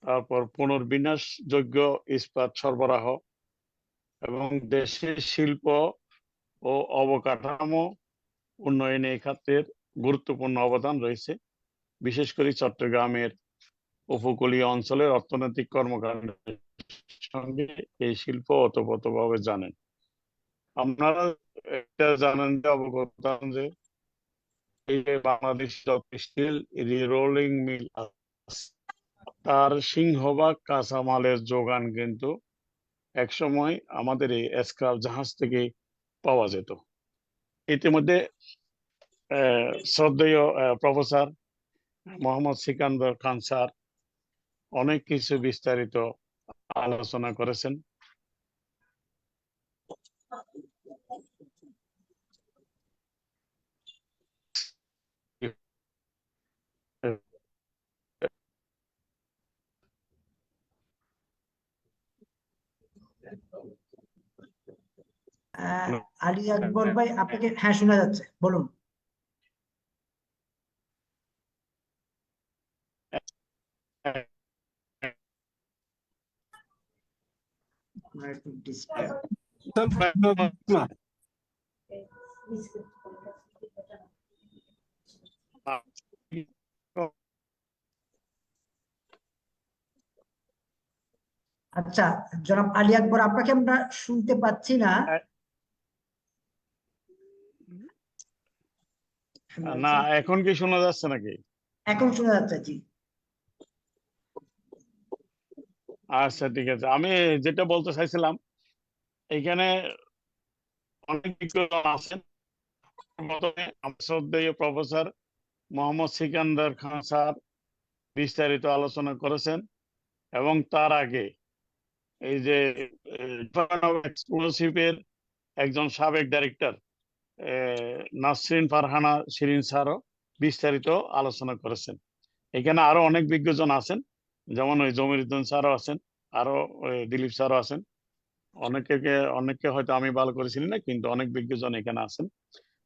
তারপর পুনর্বিন্যাসযোগ্য ইস্পাত সরবরাহ এবং দেশের শিল্প ও অবকাঠামো উন্নয়নে এই খাতের গুরুত্বপূর্ণ অবদান রয়েছে। বিশেষ করে চট্টগ্রামের উপকূলীয় অঞ্চলের অর্থনৈতিক কর্মকাণ্ডের সঙ্গে এই শিল্প ওতপ্রোতভাবে জানেন। আপনারা একটা জানেন যে অবগত যে এই যে বাংলাদেশ স্টিল রিরোলিং মিল, তার সিংহভাগ কাঁচামালের যোগান কিন্তু একসময় আমাদের এই স্ক্র্যাপ জাহাজ থেকে পাওয়া যেত। ইতিমধ্যে শ্রদ্ধেয় প্রফেসর মোহাম্মদ সিকান্দর খান স্যার অনেক কিছু বিস্তারিত আলোচনা করেছেন। আলী আকবর ভাই, আপনাকে হ্যাঁ শোনা যাচ্ছে, বলুন। একটু ডিস্টার্ব। আচ্ছা, জনাব আলী আকবর, আপনাকে আমরা শুনতে পাচ্ছি না। শোনা না, যাচ্ছে? এখন কি শোনা যাচ্ছে নাকি? এখন শোনা যাচ্ছে, জি। আচ্ছা, ঠিক আছে। আমি যেটা বলতে চাইছিলাম, এখানে অনেক বিজ্ঞজন আছেন। প্রথমে আমার শ্রদ্ধেয় প্রফেসর মোহাম্মদ সিকান্দার খান স্যার বিস্তারিত আলোচনা করেছেন, এবং তার আগে এই যে এক্সপ্লোসিভের একজন সাবেক ডাইরেক্টর নাসরিন ফারহানা শিরিন স্যারও বিস্তারিত আলোচনা করেছেন। এখানে আরো অনেক বিজ্ঞজন আছেন, যেমন ওই জমিরুদ্দিন স্যারও আছেন, আরো ওই দিলীপ স্যারও আছেন। অনেককে হয়তো আমি ভালো করে চিনি না, কিন্তু অনেক বিজ্ঞজন এখানে আছেন।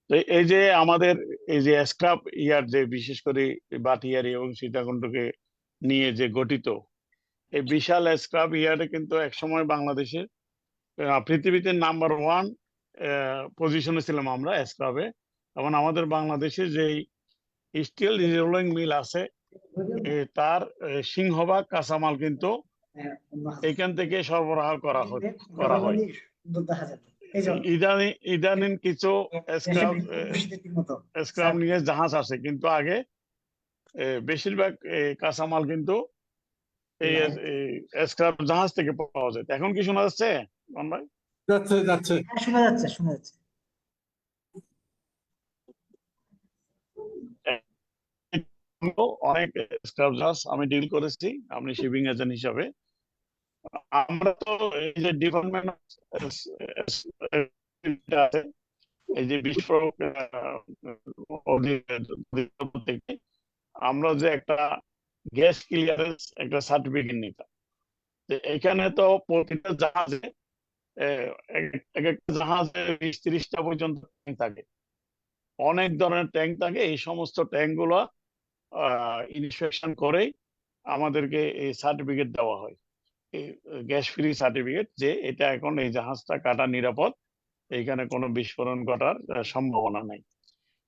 তো এই যে আমাদের এই যে স্ক্রাপ ইয়ার, যে বিশেষ করে বাটিয়ারি এবং সীতাকুণ্ডকে নিয়ে যে গঠিত এই বিশাল স্ক্রাপ ইয়ার্ডে কিন্তু একসময় বাংলাদেশে পৃথিবীতে নাম্বার 1 পজিশনে ছিলাম আমরা স্ক্রাবে। এবং আমাদের বাংলাদেশে যে স্টিল রোলিং মিল আছে, তার সিংহভাগ কাঁচামাল কিন্তু এখান থেকে সরবরাহ করা হয়। ইদানিং কিছু স্ক্রাপ নিয়ে জাহাজ আছে, কিন্তু আগে বেশিরভাগ কাঁচামাল কিন্তু এই স্ক্রাপ জাহাজ থেকে পাওয়া যায়। এখন কি শোনা যাচ্ছে ভাই? যাচ্ছে যাচ্ছে। হ্যাঁ, শোনা যাচ্ছে, শোনা যাচ্ছে। অনেক স্ক্রাপ জাহাজ আমি ডিল করেছি, আপনি শিপিং এজেন্ট হিসাবে। আমরা তো এই যে ডিপার্টমেন্ট আছে, এই যে বিস্ফোরক অধিদপ্তর থেকে আমরা যে একটা গ্যাস ক্লিয়ারেন্স একটা সার্টিফিকেট নিতাম। এখানে তো প্রতিটা জাহাজে এক একটা জাহাজে 20-30টা পর্যন্ত ট্যাঙ্ক থাকে, অনেক ধরনের ট্যাঙ্ক থাকে। এই সমস্ত ট্যাঙ্ক গুলো ইন্সপেকশন করেই আমাদেরকে এই সার্টিফিকেট দেওয়া হয়, এই গ্যাস ফ্রি সার্টিফিকেট, যে এটা এখন এই জাহাজটা কাটা নিরাপদ, এইখানে কোনো বিস্ফোরণ ঘটার সম্ভাবনা নাই।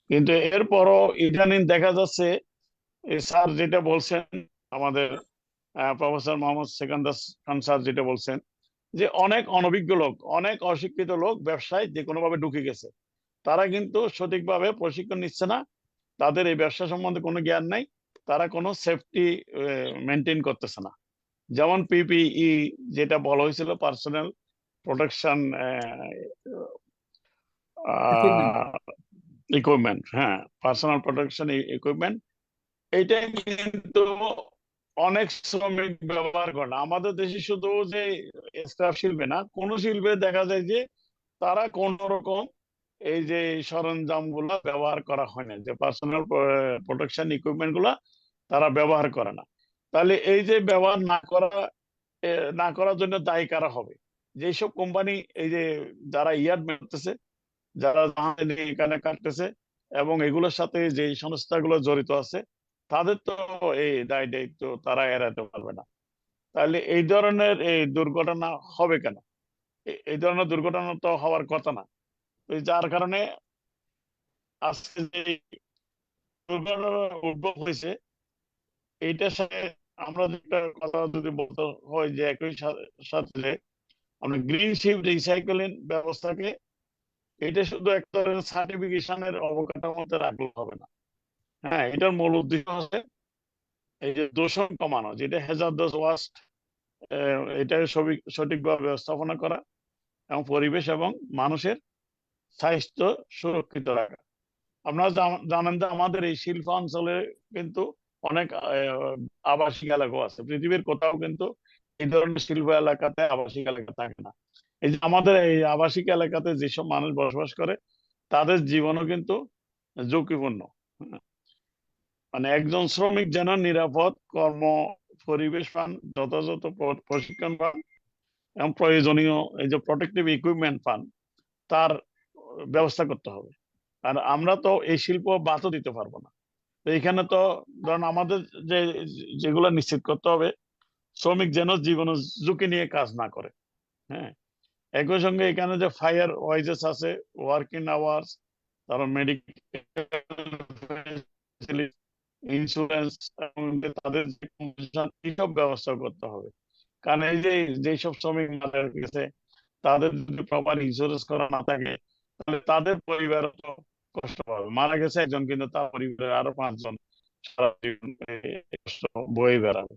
কিন্তু এরপরও ইদানিং দেখা যাচ্ছে, স্যার যেটা বলছেন, আমাদের প্রফেসর মোহাম্মদ সেকান্দার খান স্যার যেটা বলছেন, যে অনেক অনভিজ্ঞ লোক, অনেক অশিক্ষিত লোক ব্যবসায় যে কোনো ভাবে ঢুকে গেছে। তারা কিন্তু সঠিকভাবে প্রশিক্ষণ নিচ্ছে না, তাদের এই ব্যবসা সম্বন্ধে কোনো জ্ঞান নাই, তারা কোনো সেফটি মেনটেন করতেছে না। যেমন পিপিই যেটা বলা হয়েছিল, পার্সোনাল প্রোটেকশন ইকুইপমেন্ট, হ্যাঁ, পার্সোনাল প্রোটেকশন ইকুইপমেন্ট, এইটা কিন্তু অনেক শ্রমিক ব্যবহার করে না। আমাদের দেশে শুধু যে স্ক্রাপ শিল্পে না, কোন শিল্পে দেখা যায় যে তারা কোন রকম এই যে সরঞ্জাম গুলা ব্যবহার করা হয় না, যে পার্সোনাল প্রোটেকশন ইকুইপমেন্ট গুলা তারা ব্যবহার করে না। তাহলে এই যে ব্যবহার না করার জন্য দায়ী কারা হবে? যেসব কোম্পানি এই যে যারা ইয়ার্ড মেনতেছে, যারা জাহাজ এখানে কাটতেছে, এবং এগুলোর সাথে যে সংস্থাগুলো জড়িত আছে, তাদের তো এই দায় দায়িত্ব তারা এড়াতে পারবে না। তাহলে এই ধরনের এই দুর্ঘটনা হবে কেন? এই ধরনের দুর্ঘটনা তো হওয়ার কথা না। তো যার কারণে আজকে যে দুর্ঘটনার উদ্ভব হয়েছে, এইটার সাথে আমরা একটা কথা যদি বলতে হয়, যে একই সাথে আমরা গ্রিন শিপ রিসাইকেলিং ব্যবস্থাকে, এটা শুধু একটা সার্টিফিকেশনের অবকাঠামোতে রাখলে হবে না। হ্যাঁ, এটার মূল উদ্দেশ্য হচ্ছে এই যে দূষণ কমানো, যেটা হ্যাজার্ডাস ওয়াস্ট, এটা সঠিকভাবে ব্যবস্থাপনা করা, এবং পরিবেশ এবং মানুষের স্বাস্থ্য সুরক্ষিত রাখা। আপনারা জানেন যে আমাদের এই শিল্পাঞ্চলে কিন্তু অনেক আবাসিক এলাকা আছে, পৃথিবীর কোথাও কিন্তু এই ধরনের শিল্প এলাকাতে আবাসিক এলাকা থাকে না। এই যে আমাদের এই আবাসিক এলাকাতে যেসব মানুষ বসবাস করে, তাদের জীবনও কিন্তু ঝুঁকিপূর্ণ। মানে একজন শ্রমিক যেন নিরাপদ কর্ম পরিবেশ পান, যথাযথ প্রশিক্ষণ পান, এবং প্রয়োজনীয় এই যে প্রোটেক্টিভ ইকুইপমেন্ট পান, তার ব্যবস্থা করতে হবে। আর আমরা তো এই শিল্প বাতও দিতে পারবো না। তো এখানে তো ধরেন আমাদের যে যেগুলো নিশ্চিত করতে হবে, শ্রমিক যেন জীবন ঝুঁকি নিয়ে কাজ না করে। হ্যাঁ, একই সঙ্গে এখানে যে ফায়ার ওয়াইজেস আছে, ওয়ার্কিং আওয়ার্স, তারপর মেডিকেল ইন্স্যুরেন্স, এবং তাদের যে compensation, এইসব ব্যবস্থা করতে হবে। কারণ এই যে যেসব শ্রমিক মারা গেছে তাদের যদি প্রপার ইন্স্যুরেন্স করা না থাকে তাহলে তাদের পরিবার তো কষ্ট পাবে। মারা গেছে একজন কিন্তু তার পরিবারের আরো 5 জন সারা জীবন এই কষ্ট বয়ে বেড়াবে।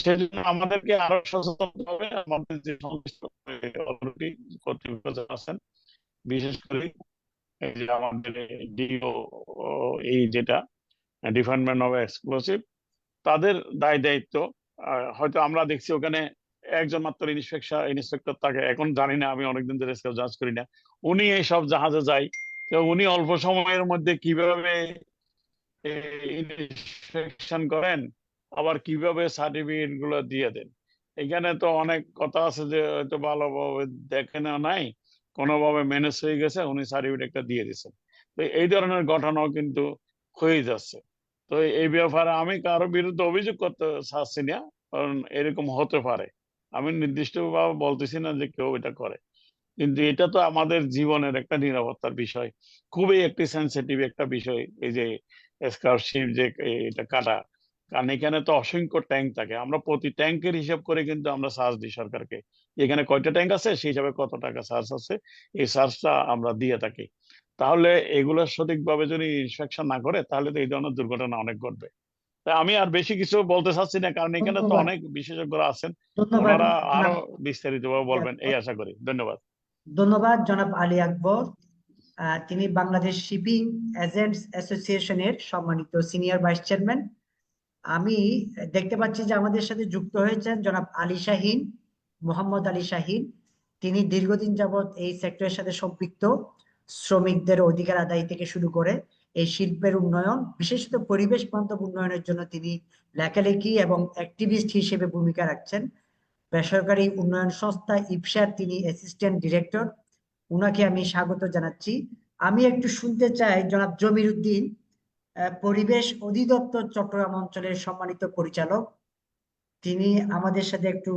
সেজন্য আমাদেরকে আরো সচেতন হতে হবে। আমাদের যে সংশ্লিষ্ট অথরিটি কর্তৃপক্ষ যারা আছেন, বিশেষ করে এই যে আমাদের ডিও, এই যেটা ডিপার্টমেন্ট অফ এক্সপ্লোসিভ, তাদের দায় দায়িত্ব। হয়তো আমরা দেখছি ওখানে একজন মাত্র ইন্সপেক্টর থাকে, এখন জানি না, আমি অনেকদিন ধরে জাজ করি না, উনি এই সব জাহাজে যায়। তো উনি অল্প সময়ের মধ্যে কিভাবে ইন্সপেকশন করেন, আবার কিভাবে সার্টিফিকেট গুলো দিয়ে দেন। এখানে তো অনেক কথা আছে যে হয়তো ভালোভাবে দেখে না, নাই কোনোভাবে ম্যানেজ হয়ে গেছে, উনি সার্টিফিকেটটা দিয়ে দিচ্ছেন। তো এই ধরনের ঘটনাও কিন্তু হয়ে যাচ্ছে। তো এই ব্যাপারে আমি কারো বিরুদ্ধে অভিযোগ করতে চাচ্ছি না, কারণ এরকম হতে পারে। আমি নির্দিষ্টভাবে বলতেছি না যে কেউ এটা করে, কিন্তু এটা তো আমাদের জীবনের একটা নিরাপত্তার বিষয়, খুবই একটি সেন্সিটিভ একটা বিষয়। এই যে স্কারশিপ যে এটা কাটা, কারণ এখানে তো অসংখ্য ট্যাঙ্ক থাকে, আমরা প্রতি ট্যাঙ্কের হিসাব করে কিন্তু আমরা চার্জ দিই সরকারকে, এখানে কয়টা ট্যাঙ্ক আছে সেই হিসাবে কত টাকা চার্জ আছে, এই চার্জটা আমরা দিয়ে থাকি। তাহলে এগুলো সঠিকভাবে যদি ইন্সপেকশন না করে তাহলে তো এই ধরনের দুর্ঘটনা অনেক ঘটবে। তাই আমি আর বেশি কিছু বলতে চাচ্ছি না, কারণ এখানে তো ধন্যবাদ। অনেক বিশেষজ্ঞরা আছেন, ধন্যবাদ ওনারা আরো জনাব বিস্তারিতভাবে আলী বলবেন এই আকবর। আশা করি। ধন্যবাদ। ধন্যবাদ জনাব আলী আকবর। তিনি বাংলাদেশ শিপিং এজেন্টস অ্যাসোসিয়েশনের সম্মানিত সিনিয়র ভাইস চেয়ারম্যান। আমি দেখতে পাচ্ছি যে আমাদের সাথে যুক্ত হয়েছেন জনাব আলী শাহিন, মোহাম্মদ আলী শাহিন। তিনি দীর্ঘদিন যাবৎ এই সেক্টরের সাথে সম্পৃক্ত। শ্রমিকদের অধিকার আদায় থেকে শুরু করে এই শিল্পের উন্নয়ন, বিশেষত পরিবেশ বান্ধব উন্নয়নের জন্য তিনি লেখালেখি এবং অ্যাক্টিভিস্ট হিসেবে ভূমিকা রাখছেন। বেসরকারি উন্নয়ন সংস্থা ইপসার তিনি অ্যাসিস্ট্যান্ট ডিরেক্টর। উনাকে আমি স্বাগত জানাচ্ছি। আমি একটু শুনতে চাই জনাব জমির উদ্দিন, পরিবেশ অধিদপ্তর চট্টগ্রাম অঞ্চলের সম্মানিত পরিচালক, তিনি আমাদের সাথে একটু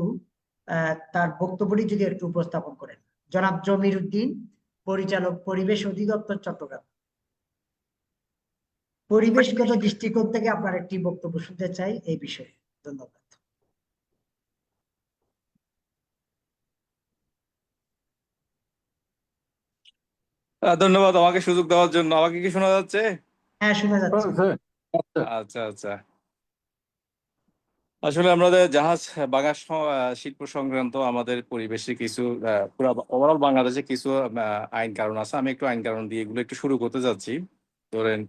তার বক্তব্যটি যদি একটু উপস্থাপন করেন। জনাব জমির উদ্দিন, পরিচালক, পরিবেশ অধিদপ্তর চট্টগ্রাম। পরিবেশগত দৃষ্টিকোণ থেকে আপনার একটি বক্তব্য শুনতে চাই এই বিষয়ে। ধন্যবাদ। ধন্যবাদ আমাকে সুযোগ দেওয়ার জন্য। আমাকে কি শোনা যাচ্ছে? হ্যাঁ, শোনা যাচ্ছে। আচ্ছা আচ্ছা। আসলে আমাদের জাহাজ বাংলা শিল্প সংক্রান্ত আমাদের পরিবেশে কিছু পুরো ওভারঅল বাংলাদেশে কিছু আইন কানুন আছে। আমি একটু আইন কানুন দিয়ে এগুলো একটু শুরু করতে যাচ্ছি। ধরেন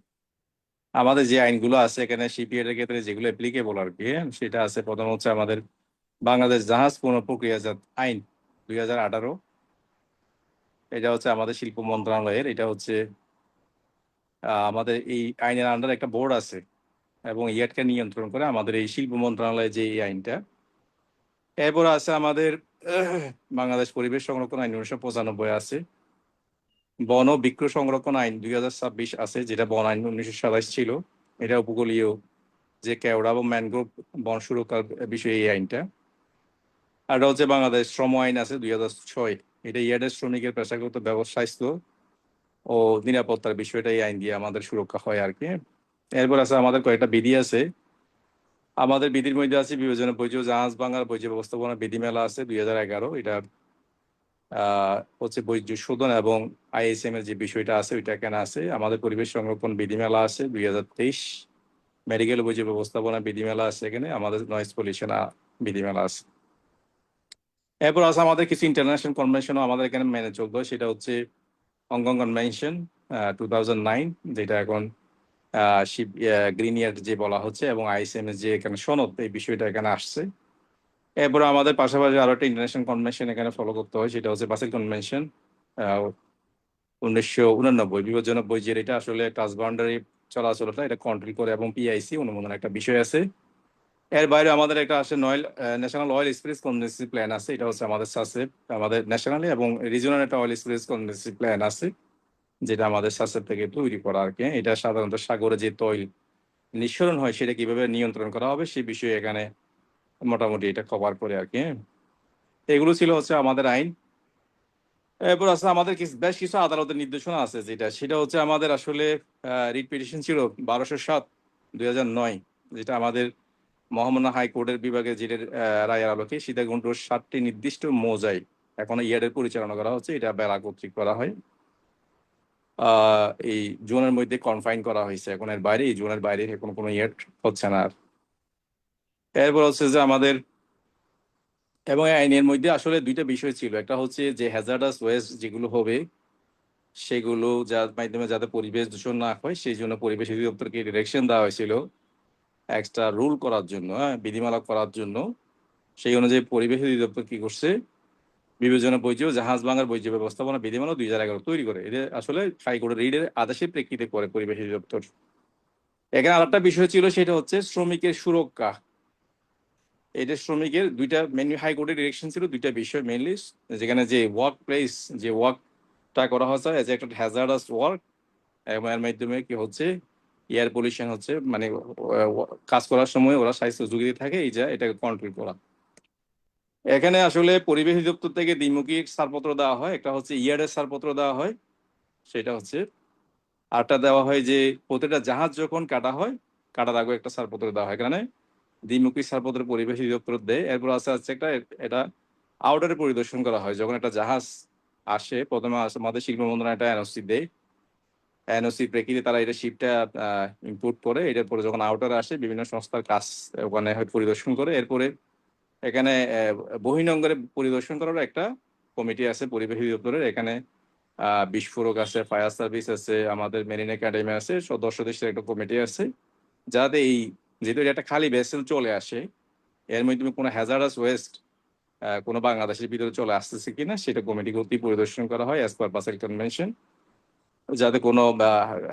আমাদের যে আইনগুলো আছে এখানে শিপইয়ার্ড এর ক্ষেত্রে যেগুলো অ্যাপ্লিকেবল আর কি, সেটা আছে প্রথম হচ্ছে আমাদের বাংলাদেশ জাহাজ পুনঃপ্রক্রিয়াজাত আইন 2018। এটা হচ্ছে আমাদের শিল্প মন্ত্রণালয়ের। এটা হচ্ছে আমাদের এই আইনের আন্ডার একটা বোর্ড আছে এবং ইয়াটকে নিয়ন্ত্রণ করে আমাদের এই শিল্প মন্ত্রণালয়ের যে এই আইনটা। এরপর আছে আমাদের বাংলাদেশ পরিবেশ সংরক্ষণ আইন 1995 আছে। বন ও বৃক্ষ সংরক্ষণ আইন 2026 আছে, যেটা বন আইন 1927 ছিল। এটা উপকূলীয় যে কেওড়া এবং ম্যানগ্রোভ বন সুরক্ষার বিষয়ে এই আইনটা। আর এটা হচ্ছে বাংলাদেশ শ্রম আইন আছে 2006। এটা ইয়ার্ডের শ্রমিকের পেশাগত স্বাস্থ্য ও নিরাপত্তার বিষয়টা এই আইন দিয়ে আমাদের সুরক্ষা হয় আর কি। এরপর আছে আমাদের কয়েকটা বিধি আছে। আমাদের বিধির মধ্যে আছে বিবেচনা বৈধ জাহাজ ভাঙার বৈধ ব্যবস্থাপনা বিধিমালা আছে 2011। এটা হচ্ছে বৈধ শোধন এবং আইএসএম এর যে বিষয়টা আছে ওইটা এখানে আছে। আমাদের পরিবেশ সংরক্ষণ বিধিমালা আছে 2023। মেডিকেল বৈধ ব্যবস্থাপনা বিধিমালা আছে এখানে। আমাদের নয়েজ পলিউশন বিধিমালা আছে। এরপর আছে আমাদের কিছু ইন্টারন্যাশনাল কনভেনশনও আমাদের এখানে মেনে চলতে হয়। সেটা হচ্ছে হংকং কনভেনশন 2009, যেটা এখন গ্রিন ইয়ার্ড যে বলা হচ্ছে, এবং আইএসএম এর যে এখানে সনদ, এই বিষয়টা এখানে আসছে। এরপর আমাদের পাশাপাশি আরো একটা ইন্টারন্যাশনাল কনভেনশন এখানে ফলো করতে হয়, সেটা হচ্ছে বাসেল কনভেনশন 1989। বিপজ্জনক বৈজের এটা আসলে ট্রান্সবাউন্ডারি চলাচলটা এটা কন্ট্রোল করে এবং পিআইসি অনুমোদন একটা বিষয় আছে। এর বাইরে আমাদের একটা আছে ন্যাশনাল অয়েল স্পেস কনজেন্সি প্ল্যান আছে। এটা হচ্ছে আমাদের সাসেপ, আমাদের ন্যাশনালি এবং রিজিওনাল একটা অয়েল স্পেস কনজেন্সি প্ল্যান আছে, যেটা আমাদের সাসেপ থেকে তৈরি করা আর কি। এটা সাধারণত সাগরে যে তৈল নিঃসরণ হয় সেটা কিভাবে নিয়ন্ত্রণ করা হবে সেই বিষয়ে এখানে মোটামুটি এটা কভার করে আর কি। এগুলো ছিল হচ্ছে আমাদের আইন। এরপর আছে আমাদের বেশ কিছু আদালতের নির্দেশনা আছে, সেটা হচ্ছে আমাদের আসলে রিট পিটিশন ছিল 1207/2009, যেটা আমাদের মহামান্য হাইকোর্টের বিভাগের জেলের রায়ের আলোকে সীতাকুণ্ডর 7টি নির্দিষ্ট মৌজায় এখন ইয়ার্ডের পরিচালনা করা হচ্ছে। এটা বেলা কর্তৃক করা হয়। এই জোনের মধ্যে কনফাইন করা হয়েছে, এখন এর বাইরে এই জোনের বাইরে এখন কোনো ইয়ার্ড হচ্ছে না আর। এরপর হচ্ছে যে আমাদের এবং এই আইনের মধ্যে আসলে দুইটা বিষয় ছিল, একটা হচ্ছে যে হ্যাজার্ডাস ওয়েস্ট যেগুলো হবে সেগুলো যার মাধ্যমে যাতে পরিবেশ দূষণ না হয় সেই জন্য পরিবেশ অধিদপ্তরকে ডিরেকশন দেওয়া হয়েছিল এক্সট্রা রুল করার জন্য, বিধিমালা করার জন্য। সেই অনুযায়ী পরিবেশ অধিদপ্তর কি করছে, বিবেচনা বৈধ জাহাজ ভাঙার বৈধ ব্যবস্থাপনা বিধিমালা 2011 তৈরি করে। এটা আসলে হাইকোর্টের রিডের আদেশের প্রেক্ষিতে করে পরিবেশ অধিদপ্তর। এখানে আরেকটা বিষয় ছিল, সেটা হচ্ছে শ্রমিকের সুরক্ষা। এটা শ্রমিকের দুইটা মেনলি হাইকোর্টের ডিরেকশন ছিল, দুইটা বিষয় মেনলি, যেখানে যে ওয়ার্ক প্লেস যে ওয়ার্কটা করা হচ্ছে এজ একটা হ্যাজার্ডাস ওয়ার্ক, এবং এর মাধ্যমে কি হচ্ছে এয়ার পলিউশন হচ্ছে, মানে কাজ করার সময় ওরা স্বাস্থ্য ঝুঁকিতে থাকে, এই যা এটাকে কন্ট্রোল করা। এখানে আসলে পরিবেশ অধিদপ্তর থেকে দ্বিমুখী ছাড়পত্র দেওয়া হয়, একটা হচ্ছে ইয়ার্ডের ছাড়পত্র দেওয়া হয়, সেটা হচ্ছে আরটা দেওয়া হয় যে প্রতিটা জাহাজ যখন কাটা হয় কাটার আগে একটা ছাড়পত্র দেওয়া হয়, এখানে দ্বিমুখী ছাড়পত্র পরিবেশ অধিদপ্তর দেয়। এরপর আছে একটা এটা আউটারে পরিদর্শন করা হয়, যখন একটা জাহাজ আসে প্রথমে আমাদের শিল্প মন্ত্রণালয় একটা এনওসি দেয়, এনওসি প্রেক্ষিতে তারা এটা শিপটা ইম্পোর্ট করে, এটার পরে যখন আউটারে আসে বিভিন্ন সংস্থার কাজ ওখানে পরিদর্শন করে। এরপরে এখানে বহির্নোঙরে পরিদর্শন করার একটা কমিটি আছে পরিবেশ অধিদপ্তরের, এখানে বিস্ফোরক আছে, ফায়ার সার্ভিস আছে, আমাদের মেরিন একাডেমি আছে, সদস্যদের একটা কমিটি আছে, যাতে এই যেহেতু এটা একটা খালি ভেসেল চলে আসে, এর মাধ্যমে কোনো হ্যাজার্ডাস ওয়েস্ট কোনো বাংলাদেশের ভিতরে চলে আসতেছে কিনা সেটা কমিটি কর্তৃক পরিদর্শন করা হয় অ্যাজ পার বাসেল কনভেনশন, যাতে কোনো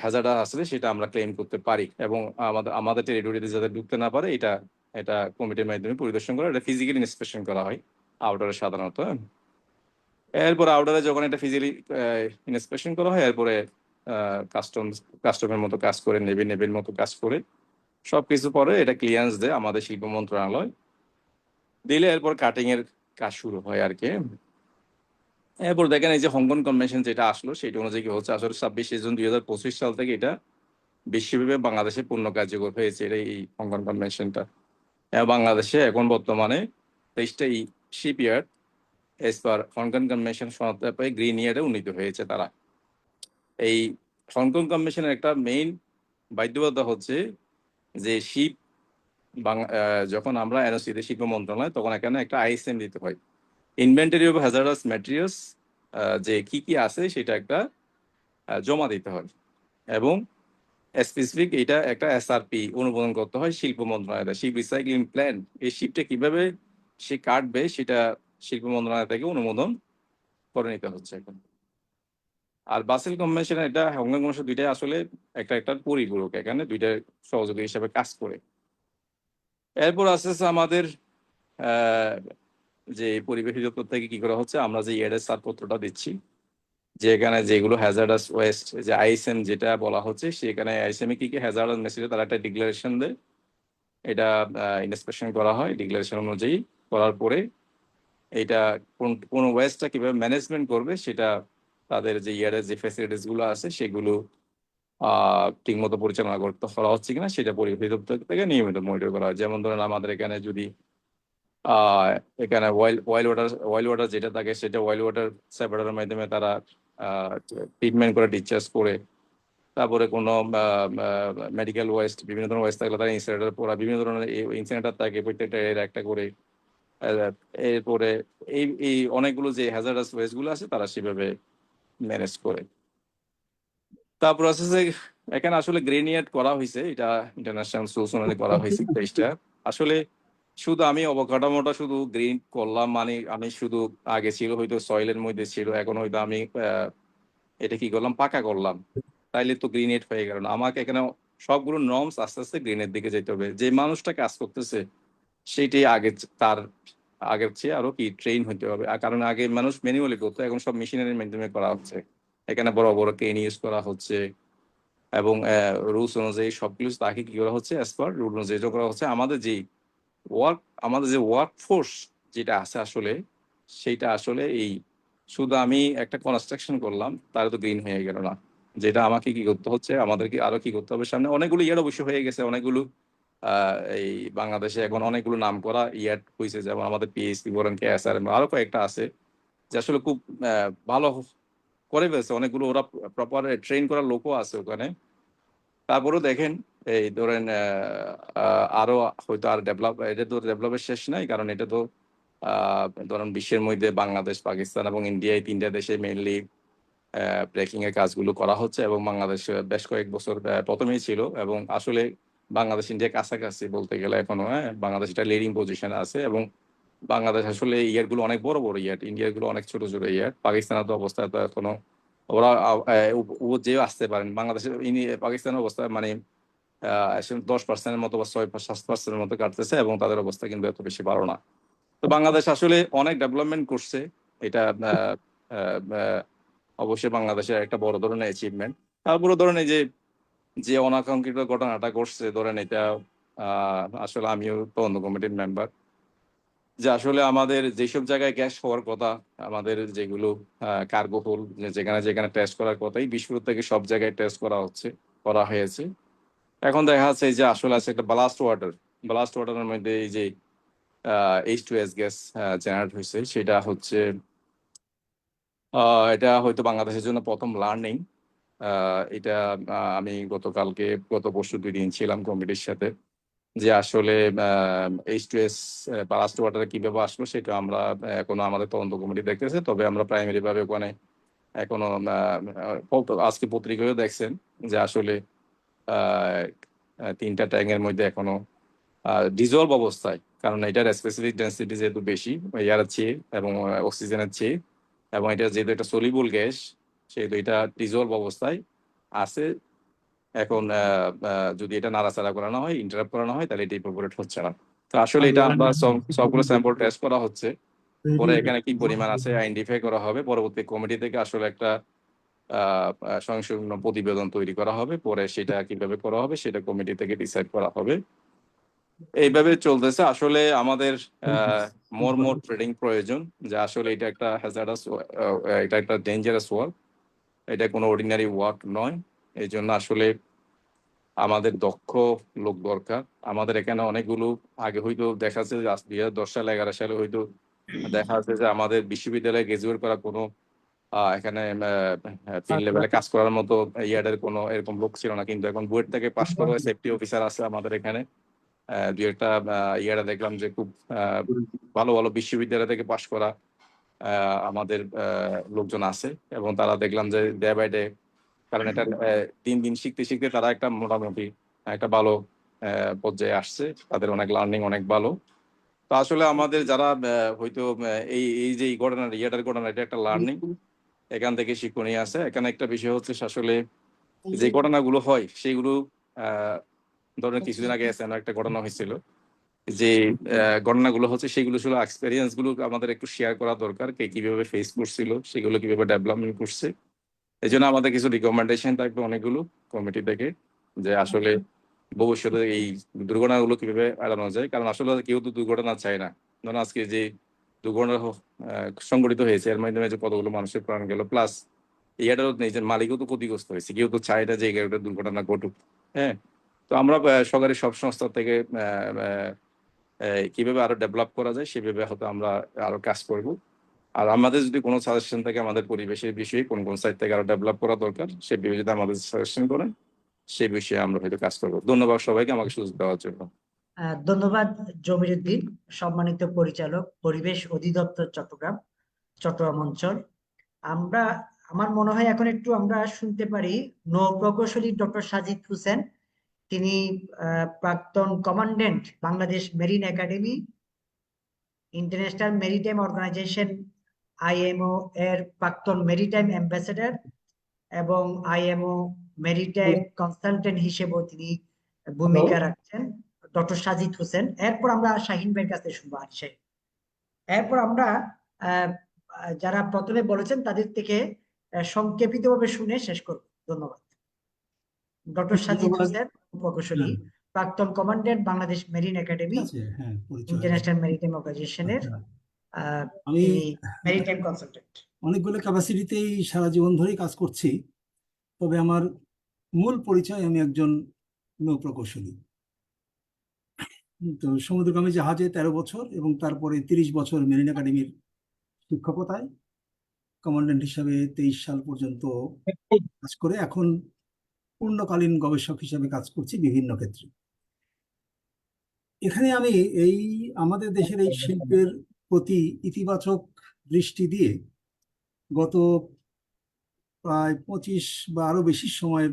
হ্যাজার্ডাস আসলে সেটা আমরা ক্লেম করতে পারি এবং আমাদের টেরিটরিতে যাতে ঢুকতে না পারে এটা কমিটির মাধ্যমে পরিদর্শন করা, এটা ফিজিক্যালি ইন্সপেকশন করা হয় আউটারে সাধারণত। এরপর আউটারে যখন এটা ফিজিক্যালি ইন্সপেকশন করা হয়, এরপরে কাস্টমের মতো কাজ করে, নেভির মতো কাজ করে সবকিছু পরে এটা ক্লিয়ারেন্স দেয় আমাদের শিল্প মন্ত্রণালয়, দিলে এরপর কাটিং এর কাজ শুরু হয় আর কি। এরপর দেখেন এই যে হংকং কনভেনশন যেটা আসলো সেটা অনুযায়ী কি হচ্ছে, আসলে 26শে জুন 2025 সাল থেকে এটা বিশ্বব্যাপী বাংলাদেশে পূর্ণ কার্যকর হয়েছে এটা এই হংকং কনভেনশনটা। বাংলাদেশে এখন বর্তমানে 23টা শিপইয়ার্ড এজ পার হংকং কনভেনশন সনদ পেয়ে গ্রিন ইয়ার্ডে উন্নীত হয়েছে তারা। এই হংকং কনভেনশনের একটা মেইন বাধ্যবাধকতা হচ্ছে যে শিপ যখন আমরা এনওসিতে শিল্প মন্ত্রণালয় তখন এখানে একটা আইএসএম দিতে হয়, ইনভেন্টরি অফ হ্যাজার্ডাস ম্যাটেরিয়ালস, যে কি কি আছে সেটা একটা জমা দিতে হয়, এবং স্পেসিফিক এটা একটা এসআরপি অনুমোদন করতে হয় শিল্প মন্ত্রণালয়। শিপ রিসাইক্লিং প্ল্যান, এই শিপটা কিভাবে সে কাটবে সেটা শিল্প মন্ত্রণালয় থেকে অনুমোদন করে নিতে হচ্ছে এখন। আর বাসেল কনভেনশন এটা হংকং কনভেনশন দুইটাই আসলে একটা পরিপূরক, এখানে দুইটা সহযোগী হিসাবে কাজ করে। এরপর আস্তে আস্তে আমাদের যে পরিবেশ অধিদপ্তর থেকে কি করা হচ্ছে, আমরা যে ইয়ার্ডের ছাড়পত্রটা দিচ্ছি, যে এখানে যেগুলো হ্যাজার্ডাস ওয়েস্ট যে আইএসএম যেটা বলা হচ্ছে, সেখানে আইএসএম এ কি কি হ্যাজার্ডাস ম্যাটেরিয়াল তারা একটা ডিক্লারেশন দেয়, এটা ইন্সপেকশন করা হয় ডিক্লারেশন অনুযায়ী। করার পরে এটা কোন ওয়েস্টটা কিভাবে ম্যানেজমেন্ট করবে সেটা তাদের যে ইয়ার্ডের যে ফ্যাসিলিটিস গুলো আছে সেগুলো ঠিক মতো পরিচালনা করতে করা হচ্ছে কিনা সেটা পরিবেশ অধিদপ্তর থেকে নিয়মিত মনিটর করা হয়। যেমন ধরেন আমাদের এখানে যদি এখানে ওয়েল ওয়াটার যেটা থাকে সেটা ওয়েল ওয়াটার সেপারেটরের মাধ্যমে তারা ট্রিটমেন্ট করে ডিসচার্জ করে, তারপরে কোনো মেডিকেল ওয়েস্ট বিভিন্ন ধরনের ওয়েস্ট থাকলে তারা ইনসিনারেটর পড়া, বিভিন্ন ধরনের ইনসিনারেটর থাকে প্রত্যেকটা এর একটা করে। এরপরে এই অনেকগুলো যে হ্যাজার্ডাস ওয়েস্ট গুলো আছে তারা সেভাবে ম্যানেজ করে। তারপর আছে যে এখানে আসলে গ্রেনিয়েট করা হয়েছে, এটা ইন্টারন্যাশনাল সোর্স অনুযায়ী করা হয়েছে 23টা। আসলে শুধু আমি অবকাঠামোটা শুধু গ্রিন করলাম, মানে আমি শুধু আগে ছিল হয়তো সয়েলের মধ্যে ছিল, এখন হয়তো আমি এটা কি করলাম পাকা করলাম, তাইলে তো গ্রিনেট হয়ে গেল না। আমাকে এখানে সবগুলো নর্মস আস্তে আস্তে গ্রিনের দিকে যেতে হবে। যে মানুষটা কাজ করতেছে সেইটাই আগে তার আগের চেয়ে আরো কি ট্রেন হতে হবে, কারণ আগে মানুষ ম্যানুয়ালি করতো, এখন সব মেশিনারির মাধ্যমে করা হচ্ছে, এখানে বড় বড় ক্রেন ইউজ করা হচ্ছে এবং রুলস অনুযায়ী সবকিছু তাকে কি করা হচ্ছে অ্যাজ পার রুল অনুযায়ী করা হচ্ছে। আমাদের যে ওয়ার্ক ফোর্স যেটা আছে আসলে সেইটা আসলে এই শুধু আমি একটা কনস্ট্রাকশন করলাম তার তো গ্রিন হয়ে গেল না, যেটা আমাকে কি করতে হচ্ছে, আমাদেরকে আরো কি করতে হবে। সামনে অনেকগুলো ইয়ার অবশ্য হয়ে গেছে, অনেকগুলো এই বাংলাদেশে এখন অনেকগুলো নাম করা ইয়ার্ড হয়েছে, যেমন আমাদের পিএসসি বলেন, কেএসআর, আরো কয়েকটা আছে যে আসলে খুব ভালো করে ফেলছে। অনেকগুলো ওরা প্রপার ট্রেন করার লোকও আছে ওখানে। তারপরেও দেখেন এই ধরেন আরো হয়তো আর ডেভেলপ, এটা তো ডেভেলপের শেষ নাই, কারণ এটা তো ধরেন বিশ্বের মধ্যে বাংলাদেশ, পাকিস্তান এবং ইন্ডিয়া, এই তিনটা দেশে মেইনলি ব্রেকিং এর কাজগুলো করা হচ্ছে, এবং বাংলাদেশ বেশ কয়েক বছর প্রথমেই ছিল, এবং আসলে বাংলাদেশ ইন্ডিয়া কাছাকাছি বলতে গেলে এখনো। বাংলাদেশ এটা লিডিং পজিশনে আছে, এবং বাংলাদেশ আসলে ইয়ার গুলো অনেক বড় বড় ইয়ার, ইন্ডিয়ার গুলো অনেক ছোট ছোট ইয়ার। পাকিস্তানের তো অবস্থা তো এখনো, ওরা যে আসতে পারেন বাংলাদেশের, পাকিস্তানের অবস্থা মানে 10%-এর মতো বা 6-7%-এর মতো কাটতেছে, এবং তাদের অবস্থা কিন্তু এত বেশি ভালো না। তো বাংলাদেশ আসলে অনেক ডেভেলপমেন্ট করছে, এটা অবশ্যই বাংলাদেশের একটা বড় ধরনের অ্যাচিভমেন্ট। তারপরে ধরেন এই যে অনাকাঙ্ক্ষিত ঘটনাটা ঘটছে, ধরেন এটা আসলে আমিও তদন্ত কমিটির মেম্বার, যে আসলে আমাদের যেসব জায়গায় গ্যাস হওয়ার কথা, আমাদের যেগুলো কার্গো হোল, যেখানে যেখানে টেস্ট করার কথা, এই বিস্ফোরণ থেকে সব জায়গায় টেস্ট করা হয়েছে। এখন দেখা যাচ্ছে যে আসলে আছে একটা ব্লাস্ট ওয়াটারের মধ্যে এই যে H2S গ্যাস জেনারেট হয়েছে, সেটা হচ্ছে এটা হয়তো বাংলাদেশের জন্য প্রথম লার্নিং। এটা আমি গত পরশু 2 দিন ছিলাম কমিটির সাথে, যে আসলে H2S ব্লাস্ট ওয়াটারে কিভাবে আসলো সেটা আমরা এখনো আমাদের তদন্ত কমিটি দেখতেছে। তবে আমরা প্রাইমারি ভাবে ওখানে এখনো আজকে পত্রিকায়ও দেখছেন যে আসলে 3টা ট্যাঙ্কের মধ্যে এখনো ডিজলভ অবস্থায়, কারণ এটার স্পেসিফিক ডেন্সিটি যেহেতু বেশি এয়ারের চেয়ে এবং অক্সিজেনের চেয়ে, এবং এটা যেহেতু একটা সলিবল গ্যাস, সেহেতু এটা ডিজলভ অবস্থায় আছে। এখন যদি এটা নাড়াচাড়া করানো হয়, ইন্টারাপ্ট করানো হয়, তাহলে এটা ইভাপোরেট হচ্ছে না। তো আসলে এটা আমরা সবগুলো স্যাম্পল টেস্ট করা হচ্ছে, পরে এখানে কি পরিমাণ আছে আইডেন্টিফাই করা হবে। পরবর্তী কমিটি থেকে আসলে একটা সংশোধন প্রতিবেদন তৈরি করা হবে, পরে সেটা কিভাবে করা হবে সেটা কমিটি থেকে ডিসাইড করা হবে। এইভাবে চলতেছে। আসলে আমাদের মোর ট্রেডিং প্রয়োজন, যে আসলে এটা একটা হ্যাজার্ডাস, এটা একটা ডেঞ্জারাস ওয়ার্ক, এটা কোনো অর্ডিনারি ওয়ার্ক নয়। এই জন্য আসলে আমাদের দক্ষ লোক দরকার। আমাদের এখানে অনেকগুলো আগে হয়তো দেখা যাচ্ছে 2010 সালে 11 সালে হয়তো দেখা যাচ্ছে যে আমাদের বিশ্ববিদ্যালয়ে গ্রাজুয়েট করা কোনো এখানে ফিল্ড লেভেলে কাজ করার মতো ইয়ার্ডের কোনো এরকম লোক ছিল না, কিন্তু এখন বুয়েট থেকে পাশ করা সেফটি অফিসার আছে আমাদের এখানে। 2-একটা ইয়ার্ডে দেখলাম যে খুব ভালো ভালো বিশ্ববিদ্যালয় থেকে পাশ করা আমাদের লোকজন আছে, এবং তারা দেখলাম যে ডে বাই ডে, কারণ এটা 3 দিন শিখতে শিখতে তারা একটা মোটামুটি একটা ভালো পর্যায়ে আসছে, তাদের অনেক লার্নিং অনেক ভালো। তো আসলে আমাদের যারা হয়তো এই যে ইয়াটার ঘটনা, এটা একটা লার্নিং, এখান থেকে শিক্ষণীয় আছে। এখানে একটা বিষয় হচ্ছে আসলে যে ঘটনাগুলো হয় সেগুলো ধরেন কিছুদিন আগে একটা ঘটনা হয়েছিল, যে ঘটনাগুলো হচ্ছে সেগুলো ছিল এক্সপেরিয়েন্স গুলো আমাদের একটু শেয়ার করা দরকার, কে কিভাবে ফেস করছিল, সেগুলো কিভাবে ডেভেলপমেন্ট করছে। এই জন্য আমাদের কিছু রিকমেন্ডেশন থাকবে অনেকগুলো কমিটি থেকে, যে আসলে ভবিষ্যতে এই দুর্ঘটনাগুলো কিভাবে এড়ানো যায়। কারণ আসলে কেউ তো দুর্ঘটনা চায় না। ধরুন আজকে যে দুর্ঘটনা সংঘটিত হয়েছে, এর মাধ্যমে যে কতগুলো মানুষের প্রাণ গেল, প্লাস ইয়াটারও নিজের মালিকও তো ক্ষতিগ্রস্ত হয়েছে। কেউ তো চায় না যে এই গাড়িটা দুর্ঘটনা ঘটুক। হ্যাঁ, তো আমরা সরকারি সব সংস্থা থেকে কিভাবে আরো ডেভেলপ করা যায় সেভাবে হয়তো আমরা আরো কাজ করব। আর আমাদের যদি কোনো সাজেশন থাকে আমাদের পরিবেশের বিষয়ে কোন কোন সাইড থেকে আরো ডেভেলপ করা দরকার, সে বিষয়ে যদি আমাদের সাজেশন করেন, সেই বিষয়ে আমরা হয়তো কাজ করবো। ধন্যবাদ সবাইকে আমাকে সুযোগ দেওয়ার জন্য। ধন্যবাদ জমির উদ্দিন, সম্মানিত পরিচালক, পরিবেশ অধিদপ্তর চট্টগ্রাম অঞ্চল। আমার মনে হয় এখন একটু আমরা শুনতে পারি নৌ-প্রকৌশলী ডক্টর সাজিদ হোসেন। তিনি প্রাক্তন commandant, Bangladesh marine academy, international maritime organization IMO এর প্রাক্তন মেরিটাইম অ্যাম্বাসেডর, এবং IMO মেরিটাইম কনসালটেন্ট হিসেবেও তিনি ভূমিকা রাখছেন, ডক্টর সাজিদ হোসেন। এরপর আমরা শাহিন ভাইয়ের কাছে শুনবো। এরপর আমরা যারা প্রথমে বলেছেন তাদের থেকে সংক্ষেপিতভাবে শুনে শেষ করব। ধন্যবাদ। ডক্টর সাজিদ হোসেন, প্রকৌশলী, প্রাক্তন commandant, Bangladesh marine academy, international maritime অর্গানাইজেশনের আমি মেরিটাইম কনসালটেন্ট। অনেকগুলো ক্যাপাসিটিতেই সারা জীবন ধরেই কাজ করছি, তবে আমার মূল পরিচয় আমি একজন নৌ প্রকৌশলী। তো সমুদ্রগামী জাহাজে 13 বছর এবং তারপরে 30 বছর মেরিন একাডেমির শিক্ষকতায় কমান্ড্যান্ট হিসাবে 23 সাল পর্যন্ত কাজ করে এখন পূর্ণকালীন গবেষক হিসাবে কাজ করছি বিভিন্ন ক্ষেত্রে। এখানে আমি এই আমাদের দেশের এই শিল্পের প্রতি ইতিবাচক দৃষ্টি দিয়ে গত প্রায় 25 বা আরো বেশি সময়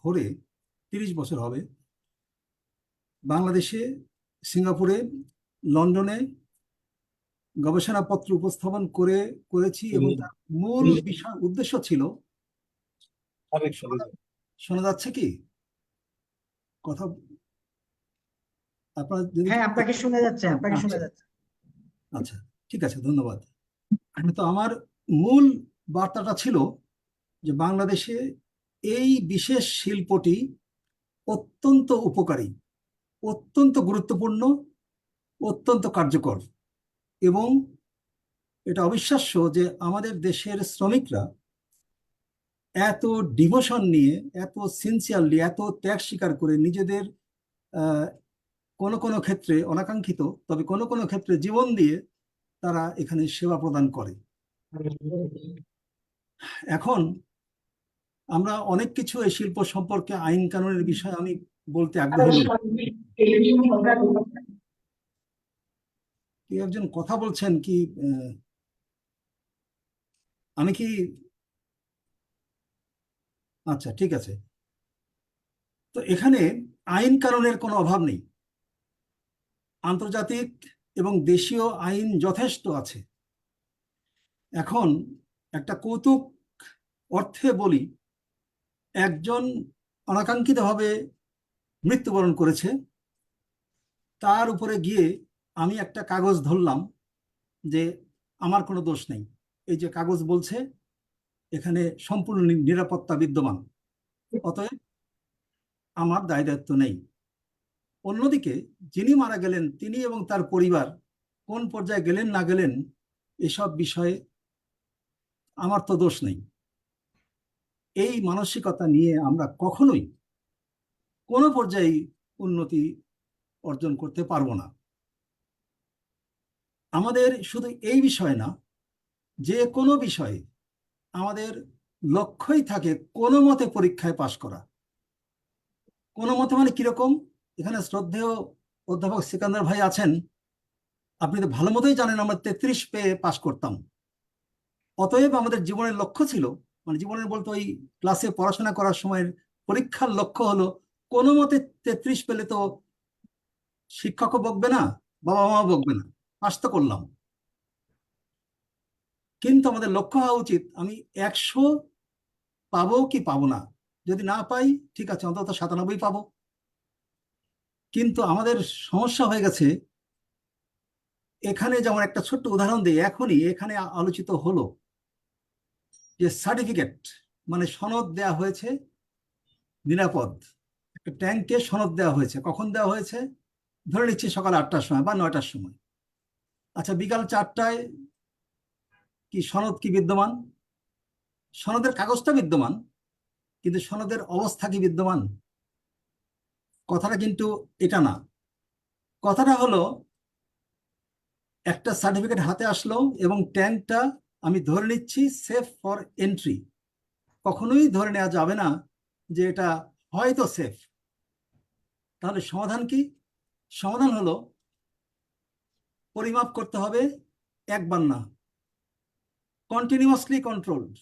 ধরে 30 বছর হবে বাংলাদেশে, সিঙ্গাপুরে, লন্ডনে গবেষণাপত্র উপস্থাপন করেছি এবং তার মূল বিষয় উদ্দেশ্য ছিল, শোনা যাচ্ছে কি কথা? আপনার যদি হ্যাঁ, আপনাকে শোনা যাচ্ছে, আপনাকে শোনা আচ্ছা যাচ্ছে। আচ্ছা, ঠিক আছে, ধন্যবাদ। তো আমার মূল বার্তাটা ছিল যে বাংলাদেশে এই বিশেষ শিল্পটি অত্যন্ত উপকারী, অত্যন্ত গুরুত্বপূর্ণ, অত্যন্ত কার্যকর এবং এটা অবিশ্বাস্য যে আমাদের দেশের শ্রমিকরা এত ডিভোশন নিয়ে, এত সিনসিয়ারলি, এত ত্যাগ স্বীকার করে নিজেদের কোনো কোনো ক্ষেত্রে অনাকাঙ্ক্ষিত, তবে কোনো কোনো ক্ষেত্রে জীবন দিয়ে তারা এখানে সেবা প্রদান করে। এখন আমরা অনেক কিছু এই শিল্প সম্পর্কে আইন কানুনের বিষয়ে আমি বলতে আগ্রহী নই। কেউ একজন কথা বলছেন কি? আমি কি? আচ্ছা, ঠিক আছে। তো এখানে আইন কানুনের কোনো অভাব নেই, আন্তর্জাতিক এবং দেশীয় আইন যথেষ্ট আছে। এখন একটা কৌতুক অর্থে বলি, একজন অনাকাঙ্ক্ষিতভাবে মৃত্যুবরণ করেছে, তার উপরে গিয়ে আমি একটা কাগজ ধরলাম যে আমার কোনো দোষ নেই, এই যে কাগজ বলছে এখানে সম্পূর্ণ নিরাপত্তা বিদ্যমান, অতএব আমার দায় দায়িত্ব নেই। অন্যদিকে যিনি মারা গেলেন তিনি এবং তার পরিবার কোন পর্যায়ে গেলেন না গেলেন এসব বিষয়ে আমার তো দোষ নেই। এই মানসিকতা নিয়ে আমরা কখনোই কোনো পর্যায়ে উন্নতি অর্জন করতে পারবো না। আমাদের শুধু এই বিষয় না, যে কোনো বিষয়ে আমাদের লক্ষ্যই থাকে কোনো মতে পরীক্ষায় পাশ করা। কোনো মতে মানে কিরকম? এখানে শ্রদ্ধেয় অধ্যাপক সিকান্দার ভাই আছেন, আপনি তো ভালো মতোই জানেন আমরা 33 পেয়ে পাশ করতাম। অতএব আমাদের জীবনের লক্ষ্য ছিল, মানে জীবনের বলতে ওই ক্লাসে পড়াশোনা করার সময় পরীক্ষার লক্ষ্য হলো কোনো মতে 33 পেলে তো শিক্ষকও বকবে না, বাবা মা বকবে না, পাশ তো করলাম। কিন্তু আমাদের লক্ষ্য হওয়া উচিত আমি 100 পাবো কি পাবো না, যদি না পাই ঠিক আছে অন্তত 97 পাবো। কিন্তু আমাদের সমস্যা হয়ে গেছে, এখানে যেমন একটা ছোট্ট উদাহরণ দিই, এখনই এখানে আলোচিত হলো যে সার্টিফিকেট মানে সনদ দেয়া হয়েছে নিরাপদ, একটা ট্যাঙ্কে সনদ দেওয়া হয়েছে। কখন দেওয়া হয়েছে? ধরে নিচ্ছি সকাল 8টার সময় বা 9টার সময়। আচ্ছা, বিকাল 4টায় কি সনদ কি বিদ্যমান? সনদের কাগজটা বিদ্যমান, কিন্তু সনদের অবস্থা কি বিদ্যমান? কথাটা কিন্তু এটা না। কথাটা হলো একটা সার্টিফিকেট হাতে আসলো এবং ট্যাঙ্কটা আমি ধরে নিচ্ছি সেফ ফর এন্ট্রি। কখনোই ধরে নেওয়া যাবে না যে এটা হয়তো সেফ। তাহলে সমাধান কি? সমাধান হলো পরিমাপ করতে হবে, একবার না, কন্টিনিউয়াসলি কন্ট্রোলড।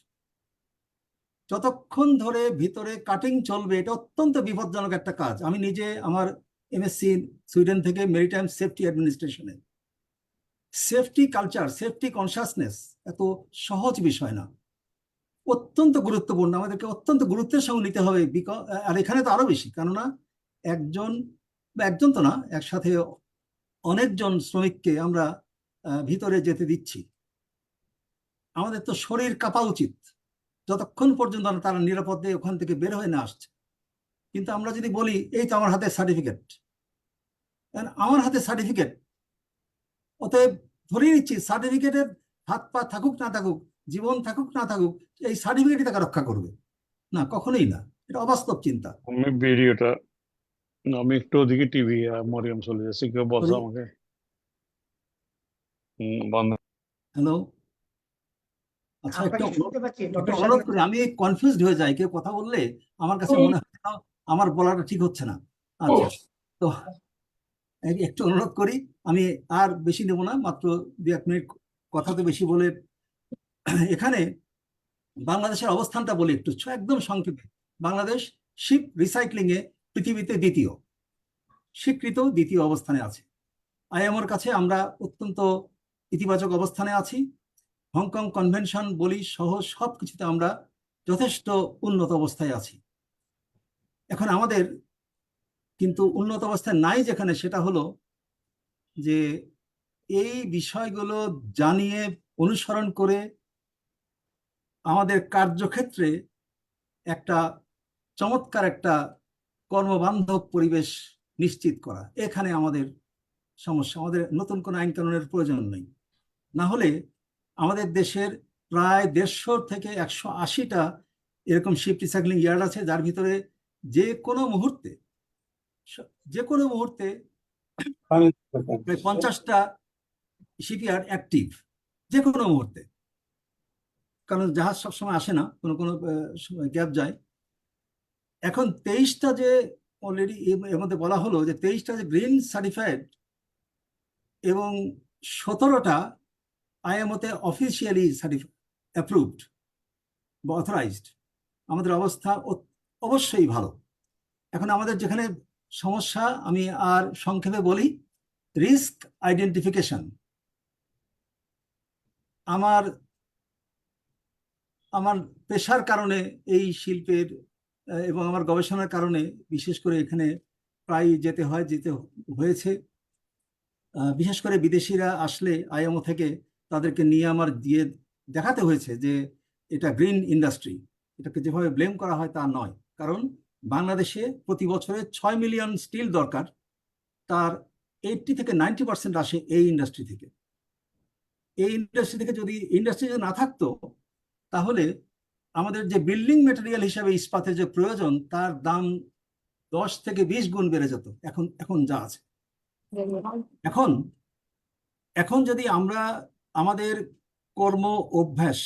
যতক্ষণ ধরে ভিতরে কাটিং চলবে, এটা অত্যন্ত বিপজ্জনক একটা কাজ। আমি নিজে আমার এমএসসি সুইডেন থেকে মেরিটাইম সেফটি অ্যাডমিনিস্ট্রেশনে। সেফটি কালচার, সেফটি কনসাসনেস এত সহজ বিষয় না, অত্যন্ত গুরুত্বপূর্ণ। আমাদেরকে অত্যন্ত গুরুত্বের সঙ্গে নিতে হবে। আর এখানে তো আরো বেশি, কেননা একজন বা একজন তো না, একসাথে অনেকজন শ্রমিককে আমরা ভিতরে যেতে দিচ্ছি। আমাদের তো শরীর কাঁপা উচিত যতক্ষণ পর্যন্ত তারা নিরাপদে ওখান থেকে বের হয়ে না আসছে। কিন্তু আমরা যদি বলি এই তো আমার হাতে সার্টিফিকেট, আমার হাতে সার্টিফিকেট, অতএব ধরে নিচ্ছি সার্টিফিকেটের হাত পা থাকুক না থাকুক, জীবন থাকুক না থাকুক, এই সার্টিফিকেটই তাকে রক্ষা করবে না, কখনোই না। এটা অবাস্তব চিন্তা। আমি ভিডিওটা আমি একটু ওদিকে টিভি মরিয়ম চলে যাচ্ছি, কেউ বলছে Sorry? আমাকে বন্ধ। হ্যালো, আচ্ছা আপনাকে শুনতে পাচ্ছি একটু ডক্টর অনুরোধ শামীম। করি, আমি কনফিউজড হয়ে যাই, কেউ কথা বললে আমার কাছে মনে হয় যেন আমার বলাটা ঠিক হচ্ছে না। আচ্ছা, তো একটু অনুরোধ করি, আমি আর বেশি নেব না, মাত্র 2-1 মিনিট কথা তো বেশি বলে। এখানে বাংলাদেশের অবস্থানটা বলি একটু একদম সংক্ষেপে। বাংলাদেশ শিপ রিসাইক্লিং এ পৃথিবীতে স্বীকৃত দ্বিতীয় অবস্থানে আছে। আইএমওর কাছে আমরা অত্যন্ত ইতিবাচক অবস্থানে আছি। হংকং কনভেনশন বলি সহ সবকিছুতে আমরা যথেষ্ট উন্নত অবস্থায় আছি। এখন আমাদের কিন্তু উন্নত অবস্থায় নাই যেখানে, সেটা হলো যে এই বিষয়গুলো জানিয়ে অনুসরণ করে আমাদের কার্যক্ষেত্রে একটা চমৎকার একটা কর্মবান্ধব পরিবেশ নিশ্চিত করা, এখানে আমাদের সমস্যা। আমাদের নতুন কোনো আইন কানুনের প্রয়োজন নেই। না হলে আমাদের দেশের প্রায় 150 থেকে 180টা এরকম শিপ রিসাইক্লিং ইয়ার্ড আছে, যার ভিতরে যে কোনো মুহূর্তে প্রায় 50টা শিপইয়ার্ড অ্যাক্টিভ, যে কোনো মুহূর্তে, কারণ জাহাজ সবসময় আসে না, কোনো কোনো গ্যাপ যায়। এখন 23টা যে অলরেডি এর মধ্যে বলা হলো যে 23টা যে গ্রিন সার্টিফাইড এবং 17টা আইএমওতে অফিসিয়ালি অ্যাপ্রুভড বা অথরাইজড। আমাদের অবস্থা অবশ্যই ভালো। এখন আমাদের যেখানে সমস্যা, আমি আর সংক্ষেপে বলি, রিস্ক আইডেন্টিফিকেশন। আমার আমার পেশার কারণে এই শিল্পের এবং আমার গবেষণার কারণে বিশেষ করে এখানে প্রায় যেতে হয়েছে। বিশেষ করে বিদেশিরা আসলে আইএমও থেকে তাদেরকে নিয়ে আমার দিয়ে দেখাতে হয়েছে যে এটা গ্রিন ইন্ডাস্ট্রি। এটাকে যেভাবে ব্লেম করা হয় তা নয়, কারণ বাংলাদেশে প্রতি বছরে 6 মিলিয়ন স্টিল দরকার, তার 80 থেকে 90% আসে এই ইন্ডাস্ট্রি থেকে। এই ইন্ডাস্ট্রি থেকে যদি ইন্ডাস্ট্রি না থাকতো, তাহলে আমাদের যে বিল্ডিং মেটেরিয়াল হিসাবে ইস্পাতের যে প্রয়োজন, তার দাম 10 থেকে 20 গুণ বেড়ে যেত এখন যা আছে। এখন এখন যদি আমরা আমাদের কর্ম অভ্যাস,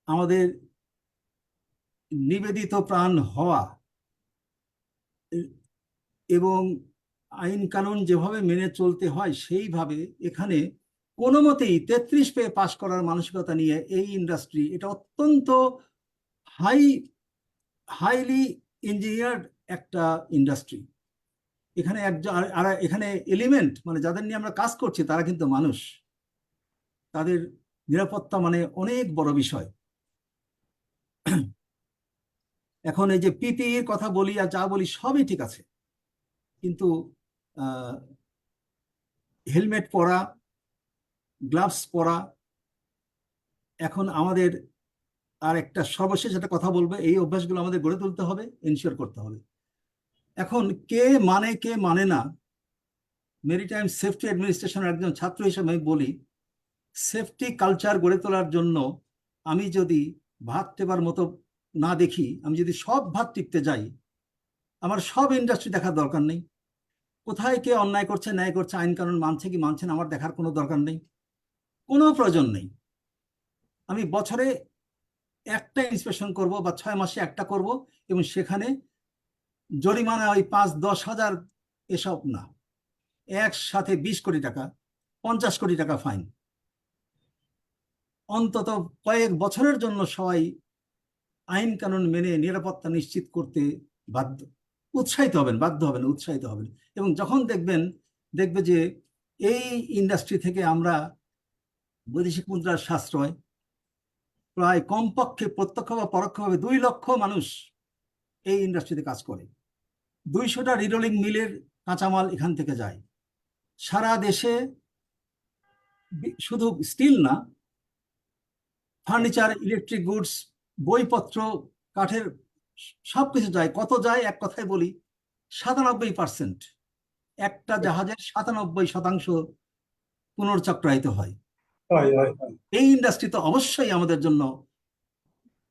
আমাদের নিবেদিত প্রাণ হওয়া এবং আইন কানুন যেভাবে মেনে চলতে হয় সেইভাবে এখানে কোনো মতেই 33 পেয়ে পাশ করার মানসিকতা নিয়ে এই ইন্ডাস্ট্রি, এটা অত্যন্ত হাইলি ইঞ্জিনিয়ার্ড একটা ইন্ডাস্ট্রি। এখানে এখানে এলিমেন্ট মানে যাদের নিয়ে আমরা কাজ করছি তারা কিন্তু মানুষ, তাদের নিরাপত্তা মানে অনেক বড় বিষয়। এখন এই যে পিপিইর কথা বলি আর যা বলি সবই ঠিক আছে, কিন্তু হেলমেট পরা, গ্লাভস পরা, এখন আমাদের আর একটা সর্বশেষ একটা কথা বলবো, এই অভ্যাসগুলো আমাদের গড়ে তুলতে হবে, এনশিওর করতে হবে। এখন কে মানে না, মেরিটাইম সেফটি অ্যাডমিনিস্ট্রেশনের একজন ছাত্র হিসেবে আমি বলি, সেফটি কালচার গড়ে তোলার জন্য আমি যদি ভাত টেপার মতো না দেখি, আমি যদি সব ভাত টিপতে যাই, আমার সব ইন্ডাস্ট্রি দেখার দরকার নেই। কোথায় কে অন্যায় করছে, ন্যায় করছে, আইন কানুন মানছে কি মানছে না, আমার দেখার কোনো দরকার নেই, কোনো প্রয়োজন নেই। আমি বছরে একটা ইন্সপেকশন করব বা 6 মাসে একটা করব, এবং সেখানে জরিমানা ওই 5-10 হাজার এসব না, একসাথে 20 কোটি টাকা, 50 কোটি টাকা ফাইন। অন্তত কয়েক বছরের জন্য সবাই আইন কানুন মেনে নিরাপত্তা নিশ্চিত করতে উৎসাহিত হবেন, উৎসাহিত হবেন। এবং যখন দেখবে যে এই ইন্ডাস্ট্রি থেকে আমরা বৈদেশিক মুদ্রার সাশ্রয়, প্রায় কমপক্ষে প্রত্যক্ষ বা পরোক্ষভাবে 2 লক্ষ মানুষ এই ইন্ডাস্ট্রিতে কাজ করে, 200টা রিরোলিং মিলের কাঁচামাল এখান থেকে যায় সারা দেশে। শুধু স্টিল না, ফার্নিচার, ইলেকট্রিক গুডস, বইপত্র, কাঠের সবকিছু যায়। কত যায় এক কথায় বলি, 97%। একটা জাহাজের 97% পুনর্চক্রায়িত হয়। এই ইন্ডাস্ট্রি তো অবশ্যই আমাদের জন্য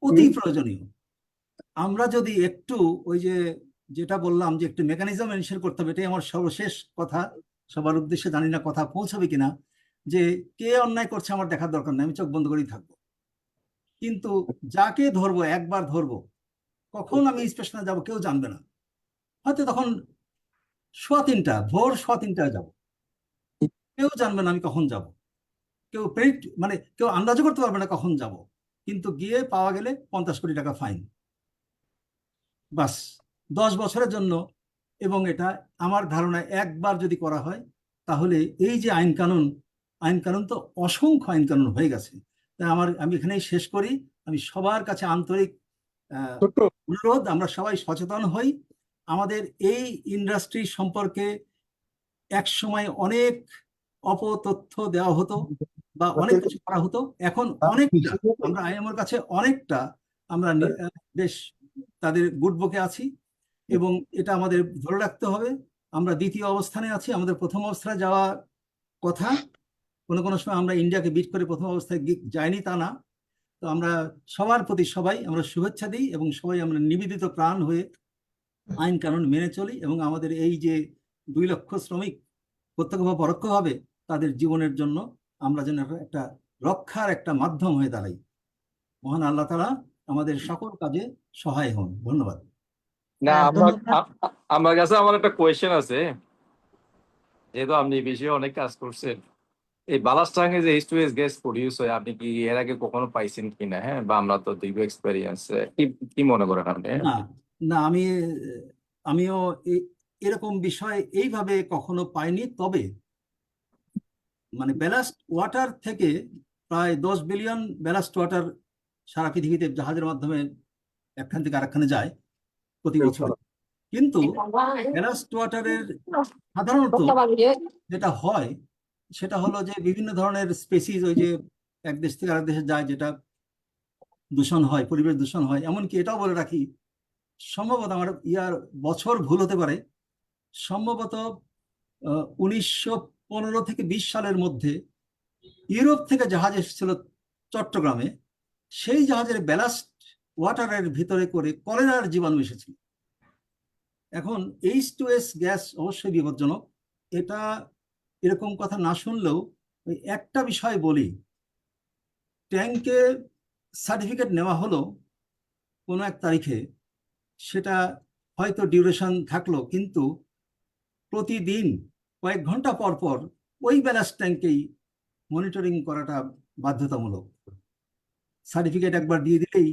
অতি প্রয়োজনীয়। আমরা যদি একটু ওই যে যেটা বললাম যে একটু মেকানিজম এনশিওর করতে হবে, এটাই আমার সর্বশেষ কথা। সবার উদ্দেশ্যে জানি না কথা পৌঁছাবে কিনা, যে কে অন্যায় করছে আমার দেখার দরকার নেই, আমি চোখ বন্ধ করেই থাকবো। কিন্তু যাকে ধরবো, একবার ধরবো, কখন আমি স্টেশনে যাবো কেউ জানবে না। হয়তো তখন ভোর 3:15 যাবো, কেউ জানবে না আমি কখন যাব। কেউ প্রেডিক্ট মানে কেউ আন্দাজও করতে পারবে না কখন যাব। কিন্তু গিয়ে পাওয়া গেলে 50 কোটি টাকা ফাইন, বাস 10 বছরের জন্য। এবং এটা আমার ধারণায় একবার যদি করা হয়, তাহলে এই যে আইন কানুন তো অসংখ্য আইন কানুন হয়ে গেছে। তাই আমি এখানেই শেষ করি। আমি সবার কাছে আন্তরিক ছোট্ট অনুরোধ, আমরা সবাই সচেতন হই। আমাদের এই ইন্ডাস্ট্রি সম্পর্কে এক সময় অনেক অপতথ্য দেওয়া হতো বা অনেক কিছু করা হতো। এখন অনেকটা আমরা আইএমওর কাছে অনেকটা আমরা বেশ তাদের গুড বুকে আছি, এবং এটা আমাদের ধরে রাখতে হবে। আমরা দ্বিতীয় অবস্থানে আছি, আমাদের প্রথম অবস্থায় যাওয়া কথা। কোনো কোনো সময় আমরা ইন্ডিয়াকে বিট করে প্রথম অবস্থায় যাইনি তা না। তো আমরা সবার প্রতি সবাই আমরা শুভেচ্ছা দিই, এবং সবাই আমরা নিবেদিত প্রাণ হয়ে আইন কানুন মেনে চলি, এবং আমাদের এই যে 2 লক্ষ শ্রমিক প্রত্যক্ষ বা পরোক্ষভাবে তাদের জীবনের জন্য আমরা যেন একটা রক্ষার একটা মাধ্যম হয়ে দাঁড়াই। মহান আল্লাহ তাআলা আমাদের সকল কাজে সহায় হন। ধন্যবাদ। না, ধন্যবাদ। আমার কাছে আমার একটা কোয়েশ্চেন আছে। যেহেতু আপনি এই বিষয়ে অনেক কাজ করছেন, এই বালাস্টাঙে যে H two S gas produce হয়, আপনি কি এর আগে কখনো পাইছেন কিনা? হ্যাঁ, বা আমরা তো দীর্ঘ এক্সপেরিয়েন্স, কি কি মনে করেন আপনি? না, না, আমিও এরকম বিষয় এইভাবে কখনো পাইনি। তবে মানে ব্যালাস্ট ওয়াটার থেকে প্রায় 10 বিলিয়ন ব্যালাস্ট ওয়াটার সারা পৃথিবীতে জাহাজের মাধ্যমে একখান থেকে আরেকখানে যায় প্রতি বছর। কিন্তু ব্যালাস্ট ওয়াটারের সাধারণত যেটা হয় সেটা হলো যে বিভিন্ন ধরনের স্পেসিস ওই যে এক দেশ থেকে আরেক দেশে যায়, যেটা দূষণ হয়, পরিবেশ দূষণ হয়। এমনকি এটাও বলে রাখি, সম্ভবত আমার বছর ভুল হতে পারে, সম্ভবত 1915 থেকে 20 সালের মধ্যে ইউরোপ থেকে জাহাজ এসেছিল চট্টগ্রামে। সেই জাহাজের ব্যালাস্ট ওয়াটারের ভিতরে করে কলেরার জীবাণু এসেছিল। এখন H2S গ্যাস অবশ্যই বিপজ্জনক, এটা এরকম কথা না শুনলেও ওই একটা বিষয় বলি, ট্যাঙ্কে সার্টিফিকেট নেওয়া হলো কোনো এক তারিখে, সেটা হয়তো ডিউরেশন থাকলো, কিন্তু প্রতিদিন কয়েক ঘন্টা পর পর ওই ব্যালাস্ট ট্যাঙ্কেই মনিটরিং করাটা বাধ্যতামূলক। সার্টিফিকেট একবার দিয়ে দিলেই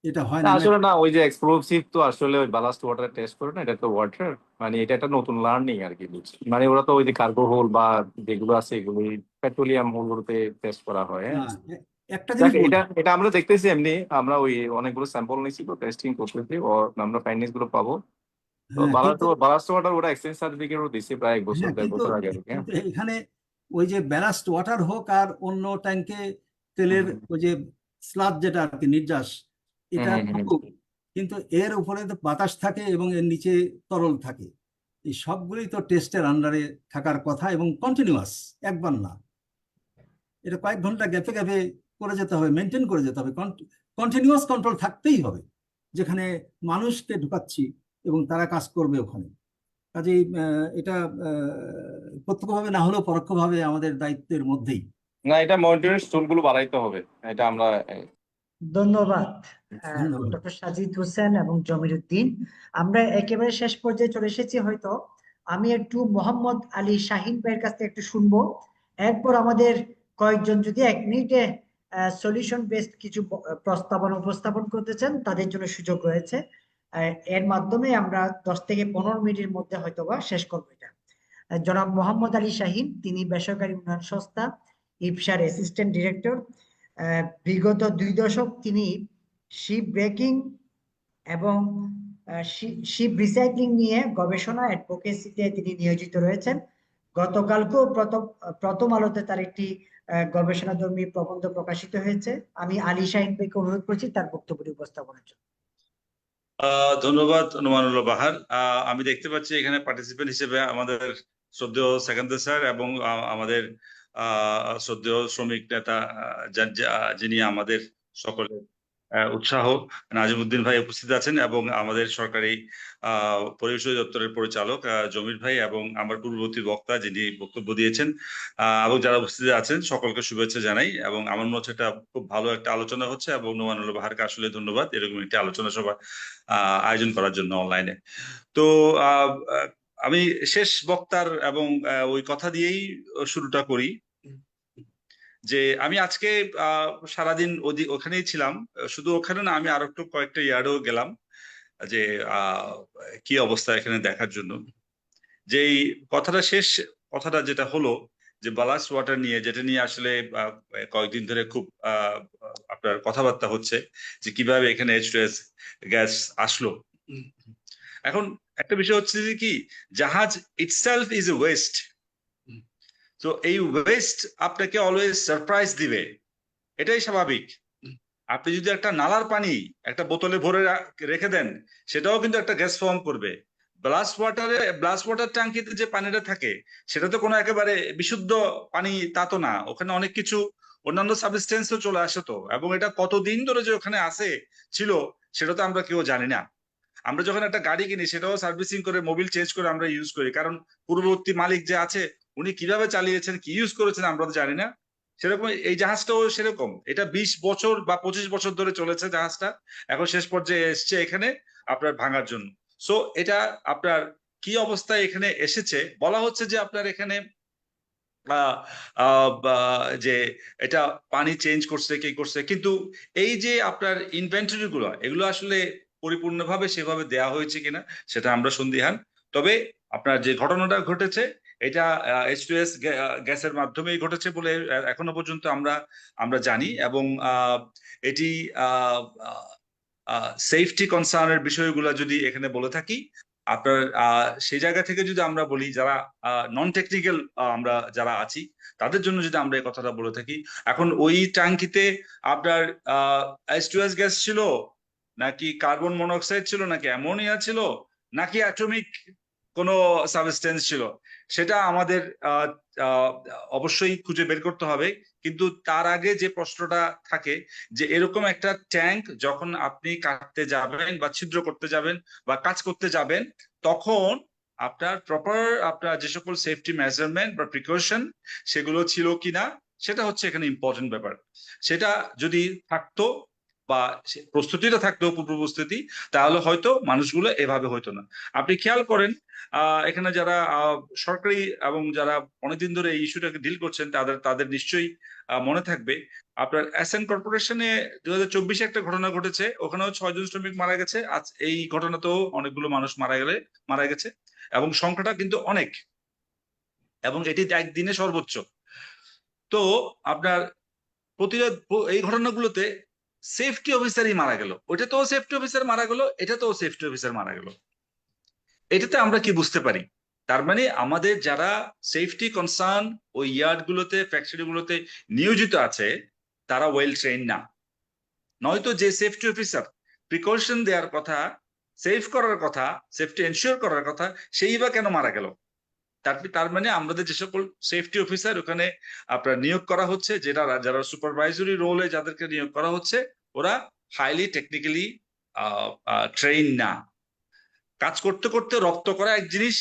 এটা হয় না। আসলে না, ওই যে এক্সপ্লোসিভ তো আসলে ওই বালাস্ট ওয়াটার টেস্ট করে না, এটা তো ওয়াটার, মানে এটা একটা নতুন লার্নিং আর কি। মানে ওরা তো ওই যে কার্গো হোল বা যেগুলো আছে এগুলো পেট্রোলিয়াম হোলগুলোতে টেস্ট করা হয়। হ্যাঁ, একটা জিনিস বলবো, এটা এটা আমরা দেখতেছি এমনি, আমরা ওই অনেকগুলো স্যাম্পল নিয়েছি তো, টেস্টিং করতেছি, ও আমরা ফাইন্ডিংস গুলো পাবো। তো হ্যাঁ, বালাস্ট ওয়াটার ওটা এক্সচেঞ্জ সার্টিফিকেটও দিচ্ছে প্রায় 1 বছর হ্যাঁ, 1.5 বছর আগে আর কি। হ্যাঁ। কিন্তু এখানে ওই যে ব্যালাস্ট ওয়াটার হোক আর অন্য ট্যাঙ্কে তেলের হুম, ওই যে স্লাদ যেটা আর কি নির্যাস, হুম, এটা হুম, হুম। থাকুক, কিন্তু এর উপরে তো বাতাস থাকে এবং এর নিচে তরল থাকে। এই সবগুলোই তো টেস্টের আন্ডারে থাকার কথা, এবং কন্টিনিউয়াস, একবার না। এটা কয়েক ঘন্টা গ্যাপে গ্যাপে করে যেতে হবে, মেনটেন করে যেতে হবে। কন্টিনিউয়াস কন্ট্রোল থাকতেই হবে, যেখানে মানুষকে ঢুকাচ্ছি এবং তারা কাজ করবে ওখানে। কাজেই এটা প্রত্যক্ষভাবে না হলেও পরোক্ষভাবে আমাদের দায়িত্বের মধ্যেই। না, এটা মনিটরিং টুল গুলো বাড়াইতে হবে, এটা আমরা ধন্যবাদ ধন্যবাদ। ডক্টর সাজিদ হোসেন এবং জমির উদ্দিন। আমরা একেবারে শেষ পর্যায়ে চলে এসেছি। হয়তো আমি একটু মোহাম্মদ আলী শাহিন ভাইয়ের কাছ থেকে একটু শুনবো। এরপর আমাদের কয়েকজন যদি 1 মিনিটে সলিউশন বেসড কিছু প্রস্তাবনা উপস্থাপন করতে চান, তাদের জন্য সুযোগ রয়েছে। এর মাধ্যমে আমরা 10 থেকে 15 মিনিটের মধ্যে হয়তোবা শেষ করবো এটা। জনাব মোহাম্মদ আলী শাহিন, তিনি বেসরকারি উন্নয়ন সংস্থা ইপসার অ্যাসিস্ট্যান্ট ডিরেক্টর। বিগত 2 দশক তিনি শিপ ব্রেকিং এবং শিপ রিসাইক্লিং নিয়ে গবেষণা অ্যাডভোকেসিতে তিনি নিয়োজিত রয়েছেন। গতকালকেও প্রথম আলোতে তার একটি গবেষণাধর্মী প্রবন্ধ প্রকাশিত হয়েছে। আমি আলী শাহিন ভাইকে অনুরোধ করছি তার বক্তব্য উপস্থাপনের জন্য। ধন্যবাদ নোমানুল্লাহ বাহার। আমি দেখতে পাচ্ছি এখানে পার্টিসিপেন্ট হিসেবে আমাদের শ্রদ্ধেয় সেকেন্দার স্যার এবং আমাদের শ্রদ্ধেয় শ্রমিক নেতা যিনি আমাদের সকলের উৎসাহ নাজিমুদ্দিন ভাই উপস্থিত আছেন এবং আমাদের সরকারি পরিবেশ দপ্তরের পরিচালক জমির ভাই এবং আমার পূর্ববর্তী বক্তা যিনি বক্তব্য দিয়েছেন এবং যারা উপস্থিত আছেন সকলকে শুভেচ্ছা জানাই। এবং আমার মনে হচ্ছে এটা খুব ভালো একটা আলোচনা হচ্ছে এবং নোমানুল্লাহ বাহারকে আসলে ধন্যবাদ এরকম একটি আলোচনা সভা আয়োজন করার জন্য অনলাইনে। তো আমি শেষ বক্তার এবং ওই কথা দিয়েই শুরুটা করি যে আমি আজকে সারাদিন ওখানেই ছিলাম। শুধু ওখানে না, আমি আরো একটু কয়েকটা ইয়ার্ডেও গেলাম যে কি অবস্থা এখানে দেখার জন্য। যেই কথাটা যেটা হলো যে বালাস ওয়াটার নিয়ে, যেটা নিয়ে আসলে কয়েকদিন ধরে খুব আপনার কথাবার্তা হচ্ছে যে কিভাবে এখানে H2S গ্যাস আসলো। এখন একটা বিষয় হচ্ছে যে কি, জাহাজ ইটসেলফ ইজ এ ওয়েস্ট। তো এই ওয়েস্ট আপনাকে অলওয়েজ সারপ্রাইজ দিবে, এটাই স্বাভাবিক। আপনি যদি একটা নালার পানি একটা বোতলে ভরে রেখে দেন, সেটাও কিন্তু একটা গ্যাস ফর্ম করবে। ব্লাস্ট ওয়াটার ট্যাঙ্কিতে যে পানিটা থাকে সেটা তো কোনো একেবারে বিশুদ্ধ পানি তা তো না, ওখানে অনেক কিছু অন্যান্য সাবস্টেন্সও চলে আসে তো। এবং এটা কতদিন ধরে যে ওখানে ছিল সেটা তো আমরা কেউ জানি না। আমরা যখন একটা গাড়ি কিনি সেটাও সার্ভিসিং করে মোবিল চেঞ্জ করে আমরা ইউজ করি, কারণ পূর্ববর্তী মালিক যে আছে উনি কিভাবে চালিয়েছেন, কি ইউজ করেছেন আমরা তো জানি না। সেরকম এই জাহাজটাও সেরকম, এটা 20 বছর বা 25 বছর ধরে চলেছে জাহাজটা, এখন শেষ পর্যায়ে এসছে এখানে আপনার ভাঙার জন্য। সো এটা আপনার কি অবস্থায় এখানে এসেছে, বলা হচ্ছে যে আপনার এখানে যে এটা পানি চেঞ্জ করছে কি করছে, কিন্তু এই যে আপনার ইনভেন্টরি গুলো এগুলো আসলে পরিপূর্ণভাবে সেভাবে দেয়া হয়েছে কিনা সেটা আমরা সন্দিহান। তবে আপনার যে ঘটনাটা ঘটেছে এটা H2S গ্যাসের মাধ্যমেই ঘটেছে বলে এখনো পর্যন্ত আমরা জানি। এবং এটি সেফটি কনসার্নের বিষয়গুলো যদি এখানে বলে থাকি, আপনার সেই জায়গা থেকে যদি আমরা বলি, যারা নন টেকনিক্যাল আমরা যারা আছি তাদের জন্য যদি আমরা এই কথাটা বলে থাকি, এখন ওই ট্যাঙ্কিতে আপনার H2S গ্যাস ছিল নাকি কার্বন মনোক্সাইড ছিল নাকি অ্যামোনিয়া ছিল নাকি অ্যাটমিক কোনো সাবস্টেন্স ছিল, সেটা আমাদের অবশ্যই খুঁজে বের করতে হবে। কিন্তু তার আগে যে প্রশ্নটা থাকে যে এরকম একটা ট্যাঙ্ক যখন আপনি কাটতে যাবেন বা ছিদ্র করতে যাবেন বা কাজ করতে যাবেন, তখন আপনার প্রপার আপনার যে সকল সেফটি মেজারমেন্ট বা প্রিকশন সেগুলো ছিল কিনা, সেটা হচ্ছে এখানে ইম্পর্টেন্ট ব্যাপার। সেটা যদি থাকতো বা প্রস্তুতিটা থাকতো, পূর্ব প্রস্তুতি, তাহলে হয়তো মানুষগুলো এভাবে হইতো না। আপনি খেয়াল করেন এখানে যারা সরকারি এবং যারা অনেকদিন ধরে এই ইস্যুটাকে ডিল করছেন তাদের নিশ্চয়ই মনে থাকবে আপনার এসএন কর্পোরেশনে 2024 একটা ঘটনা ঘটেছে, ওখানেও 6 জন শ্রমিক মারা গেছে। আজ এই ঘটনাতেও অনেকগুলো মানুষ মারা গেছে এবং সংখ্যাটা কিন্তু অনেক, এবং এটি একদিনে সর্বোচ্চ। তো আপনার এই ঘটনাগুলোতে সেফটি অফিসারই মারা গেল, ওইটাতেও সেফটি অফিসার মারা গেল, এটাতেও সেফটি অফিসার মারা গেল। এটাতে আমরা কি বুঝতে পারি? তার মানে আমাদের যারা সেফটি কনসার্ন ওই ইয়ার্ড গুলোতে ফ্যাক্টরি গুলোতে নিয়োজিত আছে তারা ওয়েল ট্রেন না। নয়তো যে সেফটি অফিসার প্রিকশন দেওয়ার কথা, সেফ করার কথা, সেফটি এনশিওর করার কথা, সেই বা কেন মারা গেল? তার মানে আমাদের যে সকল সেফটি অফিসার ওখানে আপনার নিয়োগ করা হচ্ছে, যারা সুপারভাইজরি রোলে যাদেরকে নিয়োগ করা হচ্ছে, ওরা হাইলি টেকনিক্যালি ট্রেন না। কাজ করতে করতে রপ্ত করা এক জিনিস,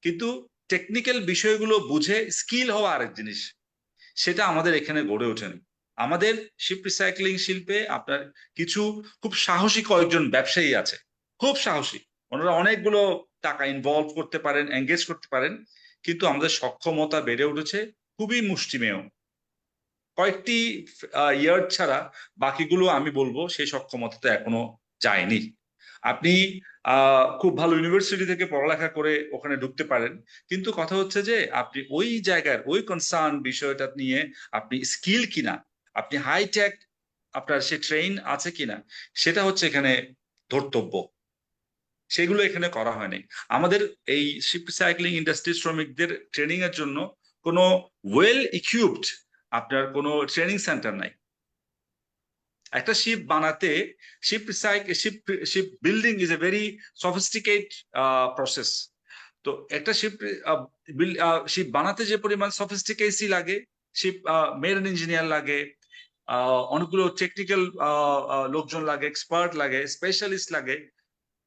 কিন্তু টেকনিক্যাল বিষয়গুলো বুঝে স্কিল হওয়া আরেক জিনিস। সেটা আমাদের এখানে গড়ে ওঠেনি। আমাদের শিপ রিসাইক্লিং শিল্পে আপনার কিছু খুব সাহসী কয়েকজন ব্যবসায়ী আছে, খুব সাহসী, ওনারা অনেকগুলো টাকা ইনভলভ করতে পারেন, এঙ্গেজ করতে পারেন, কিন্তু আমাদের সক্ষমতা বেড়ে উঠেছে খুবই মুষ্টিমেয়। কয়েকটি ইয়ার্ড ছাড়া বাকিগুলো আমি বলবো সেই সক্ষমতাতে এখনো যায়নি। আপনি খুব ভালো ইউনিভার্সিটি থেকে পড়ালেখা করে ওখানে ঢুকতে পারেন, কিন্তু কথা হচ্ছে যে আপনি ওই জায়গার ওই কনসার্ন বিষয়টা নিয়ে আপনি স্কিল কিনা, আপনি হাইটেক আপনার সে ট্রেন আছে কিনা, সেটা হচ্ছে এখানে ধর্তব্য। সেগুলো এখানে করা হয়নি। আমাদের এই শিপ রিসাইক্লিং ইন্ডাস্ট্রি শ্রমিকদের ট্রেনিং এর জন্য কোনো ওয়েল ইকুইপড আপনার কোনো ট্রেনিং সেন্টার নাই। একটা শিপ বানাতে ship building is a very sophisticate process. তো একটা শিপ বানাতে যে পরিমাণ সফিস্টিকেসি লাগে, শিপ মেরিন ইঞ্জিনিয়ার লাগে, অনেকগুলো টেকনিক্যাল লোকজন লাগে, এক্সপার্ট লাগে, স্পেশালিস্ট লাগে,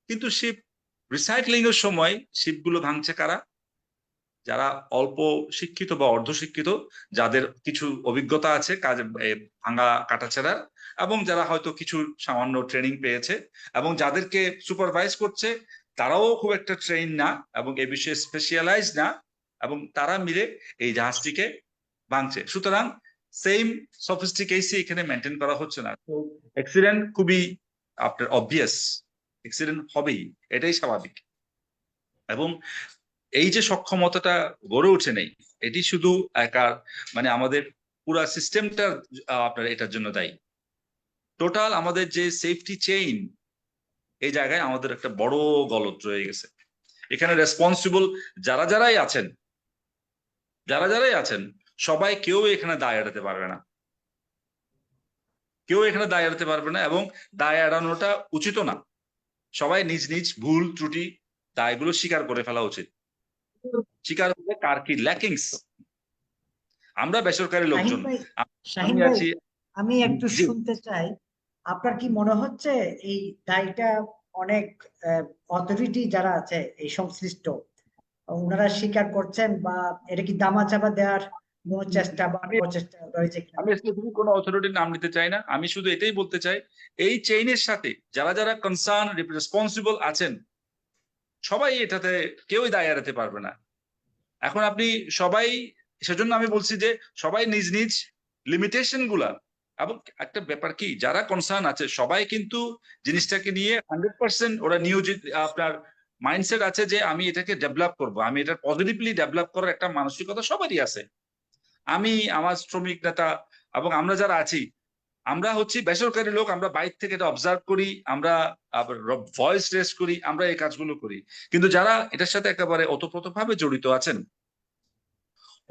কিন্তু শিপ রিসাইক্লিং এর সময় শিপগুলো ভাঙছে কারা? যারা অল্প শিক্ষিত বা অর্ধশিক্ষিত, যাদের কিছু অভিজ্ঞতা আছে কাজে ভাঙা কাটাছেড়া, এবং যারা হয়তো কিছু সামান্য ট্রেনিং পেয়েছে, এবং যাদেরকে সুপারভাইজ করছে তারাও খুব একটা ট্রেন না এবং এ বিষয়ে স্পেশালাইজ না, এবং তারা মিলে এই জাহাজটিকে ভাঙছে। সুতরাং সেম সফিস্টিকেসি এখানে মেনটেন করা হচ্ছে না। তো অ্যাক্সিডেন্ট খুবই আপনার অবভিয়াস, অ্যাক্সিডেন্ট হবেই, এটাই স্বাভাবিক। এবং এই যে সক্ষমতাটা গড়ে ওঠে নেই, এটি শুধু একা মানে আমাদের পুরা সিস্টেমটা আপনার এটার জন্য দায়ী। টোটাল আমাদের যে সেফটি চেইন, এই জায়গায় আমাদের একটা বড় গলদ রয়ে গেছে। এখানে রেসপন্সিবল যারাই আছেন সবাই কেউ এখানে দায় এড়াতে পারবে না, এবং দায় এড়ানোটা উচিত না। সবাই নিজ নিজ ভুল ত্রুটি দায়গুলো স্বীকার করে ফেলা উচিত। স্বীকার করে কার কি ল্যাকিংস। আমরা বেসরকারি লোকজন, শাহিন ভাই, আমি একটু শুনতে চাই, আপনার কি মনে হচ্ছে এই দায়টা অনেক অথরিটি যারা আছে এই সংশ্লিষ্ট ওনারা স্বীকার করছেন, বা এটা কি দামাচাপা দেওয়ার কোন চেষ্টা বা প্রচেষ্টা রয়েছে কিনা? আমি স্পেসিফিক কোনো অথরিটির নাম নিতে চাই না, আমি শুধু এটাই বলতে চাই এই চেইনের সাথে যারা কনসার্ন রেসপন্সিবল আছেন সবাই এটাতে কেউই দায় এড়াতে পারবে না। এখন আপনি সবাই, সেজন্য আমি বলছি যে সবাই নিজ নিজ লিমিটেশন গুলা, এবং একটা ব্যাপার কি যারা কনসার্ন আছে সবাই কিন্তু জিনিসটাকে নিয়ে 100% ওরা নিয়োজিত, আপনার মাইন্ডসেট আছে যে আমি এটাকে ডেভেলপ করব, আমি এটা পজিটিভলি ডেভেলপ করার একটা মানসিকতা সবারই আছে। আমি, আমার শ্রমিক নেতা এবং আমরা যারা আছি, আমরা হচ্ছি বেসরকারি লোক, আমরা বাইরে থেকে এটা অবজার্ভ করি, আমরা ভয়েস রেজ করি, আমরা এই কাজগুলো করি, কিন্তু যারা এটার সাথে একেবারে ওতপ্রোতভাবে জড়িত আছেন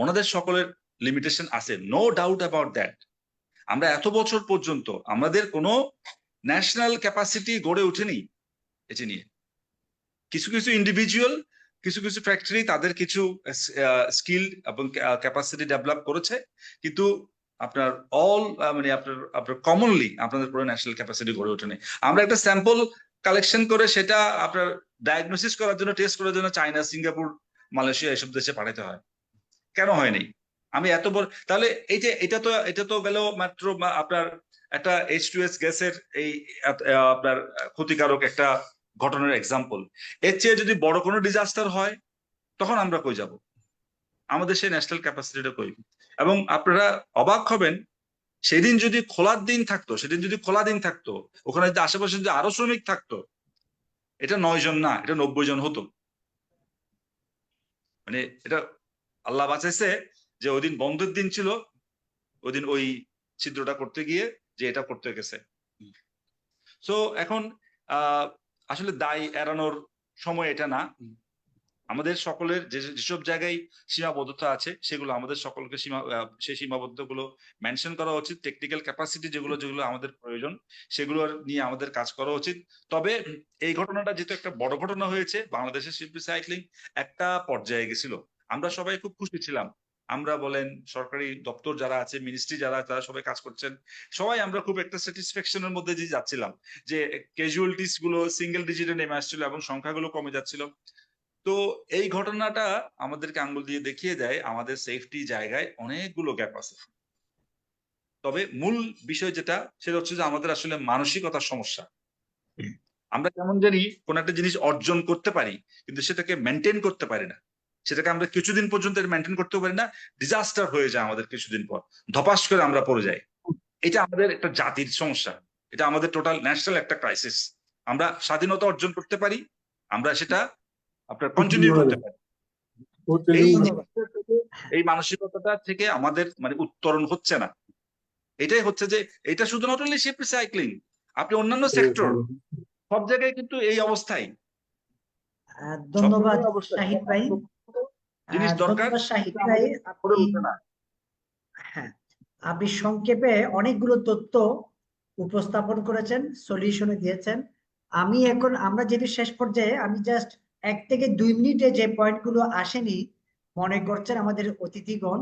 ওনাদের সকলের লিমিটেশন আছে, নো ডাউট অ্যাবাউট দ্যাট। আমরা এত বছর পর্যন্ত আমাদের কোনো ন্যাশনাল ক্যাপাসিটি গড়ে ওঠেনি এটি নিয়ে। কিছু ইন্ডিভিজুয়াল, কিছু ফ্যাক্টরি তাদের কিছু স্কিল এবং ক্যাপাসিটি ডেভেলপ করেছে, কিন্তু আপনার মানে আপনার কমনলি আপনাদের পুরো ন্যাশনাল ক্যাপাসিটি গড়ে ওঠেনি। আমরা একটা স্যাম্পল কালেকশন করে সেটা আপনার ডায়াগনোসিস করার জন্য, টেস্ট করার জন্য চায়না, সিঙ্গাপুর, মালয়েশিয়া এসব দেশে পাঠাতে হয়, কেন হয়নি? আমি এত বড়, তাহলে এই যে এটা তো গেল মাত্র আপনার একটা H2S গ্যাসের এই আপনার ক্ষতিকারক একটা ঘটনার এক্সাম্পল। এর চেয়ে যদি বড় কোনো ডিজাস্টার হয় তখন আমরা কই যাব? আমাদের সেই ন্যাশনাল ক্যাপাসিটিটা কই? এবং আপনারা অবাক হবেন, সেদিন যদি খোলা দিন থাকতো, ওখানে যদি আশেপাশে যদি আরো শ্রমিক থাকতো, এটা 9 জন না, এটা 90 জন হতো। মানে এটা আল্লাহ বাঁচাইছে যে ওই দিন বন্ধের দিন ছিল, ওই দিন ওই ছিদ্রটা করতে গিয়ে যে এটা করতে গেছে। সো এখন আসলে দায় এড়ানোর সময় এটা না। আমাদের সকলের যেসব জায়গায় সীমাবদ্ধতা আছে সেগুলো আমাদের সকলকে সেই সীমাবদ্ধতাগুলো মেনশন করা উচিত। টেকনিক্যাল ক্যাপাসিটি যেগুলো আমাদের প্রয়োজন সেগুলো নিয়ে আমাদের কাজ করা উচিত। তবে এই ঘটনাটা যেহেতু একটা বড় ঘটনা হয়েছে, বাংলাদেশের শিপ রিসাইক্লিং একটা পর্যায়ে গেছিল, আমরা সবাই খুব খুশি ছিলাম। আমরা বলেন, সরকারি দপ্তর যারা আছে, মিনিস্ট্রি যারা, তারা সবাই কাজ করছেন, সবাই আমরা খুব একটা স্যাটিসফ্যাকশনের মধ্যে দিয়ে যাচ্ছিলাম যে ক্যাজুয়ালিটিস গুলো সিঙ্গেল ডিজিটে নেমে আসছিল এবং সংখ্যাগুলো কমে যাচ্ছিল। তো এই ঘটনাটা আমাদেরকে আঙ্গুল দিয়ে দেখিয়ে দেয় আমাদের সেফটি জায়গায় অনেকগুলো গ্যাপ আছে। তবে মূল বিষয় যেটা, সেটা হচ্ছে যে আমাদের আসলে মানসিকতার সমস্যা। আমরা কেমন জানি কোন একটা জিনিস অর্জন করতে পারি কিন্তু সেটাকে মেনটেন করতে পারি না, সেটাকে আমরা কিছুদিন পর্যন্ত মেনটেন করতে পারি না, ডিজাস্টার হয়ে যায় আমাদের কিছুদিন পর, ধপাস করে আমরা পড়ে যাই। এটা আমাদের একটা জাতির সমস্যা, এটা আমাদের টোটাল ন্যাশনাল একটা ক্রাইসিস। আমরা স্বাধীনতা অর্জন করতে পারি, আমরা সেটা আপনার কন্টিনিউ করতে পারি, এই মানসিকতাটা থেকে আমাদের মানে উত্তরণ হচ্ছে না। এটাই হচ্ছে যে এটা শুধু নট অনলি শিপ রিসাইক্লিং, আপনি অন্যান্য সেক্টর সব জায়গায় কিন্তু এই অবস্থায়। ধন্যবাদ শাহিদ ভাই। জিনিস দরকার, শাহিদ ভাই, হ্যাঁ, আপনি সংক্ষেপে অনেকগুলো তথ্য উপস্থাপন করেছেন, সলিউশনে দিয়েছেন। আমরা যেটি শেষ পর্যায়ে, আমি জাস্ট 1 থেকে 2 মিনিটে যে পয়েন্টগুলো আসেনি মনে করছেন আমাদের অতিথিগণ,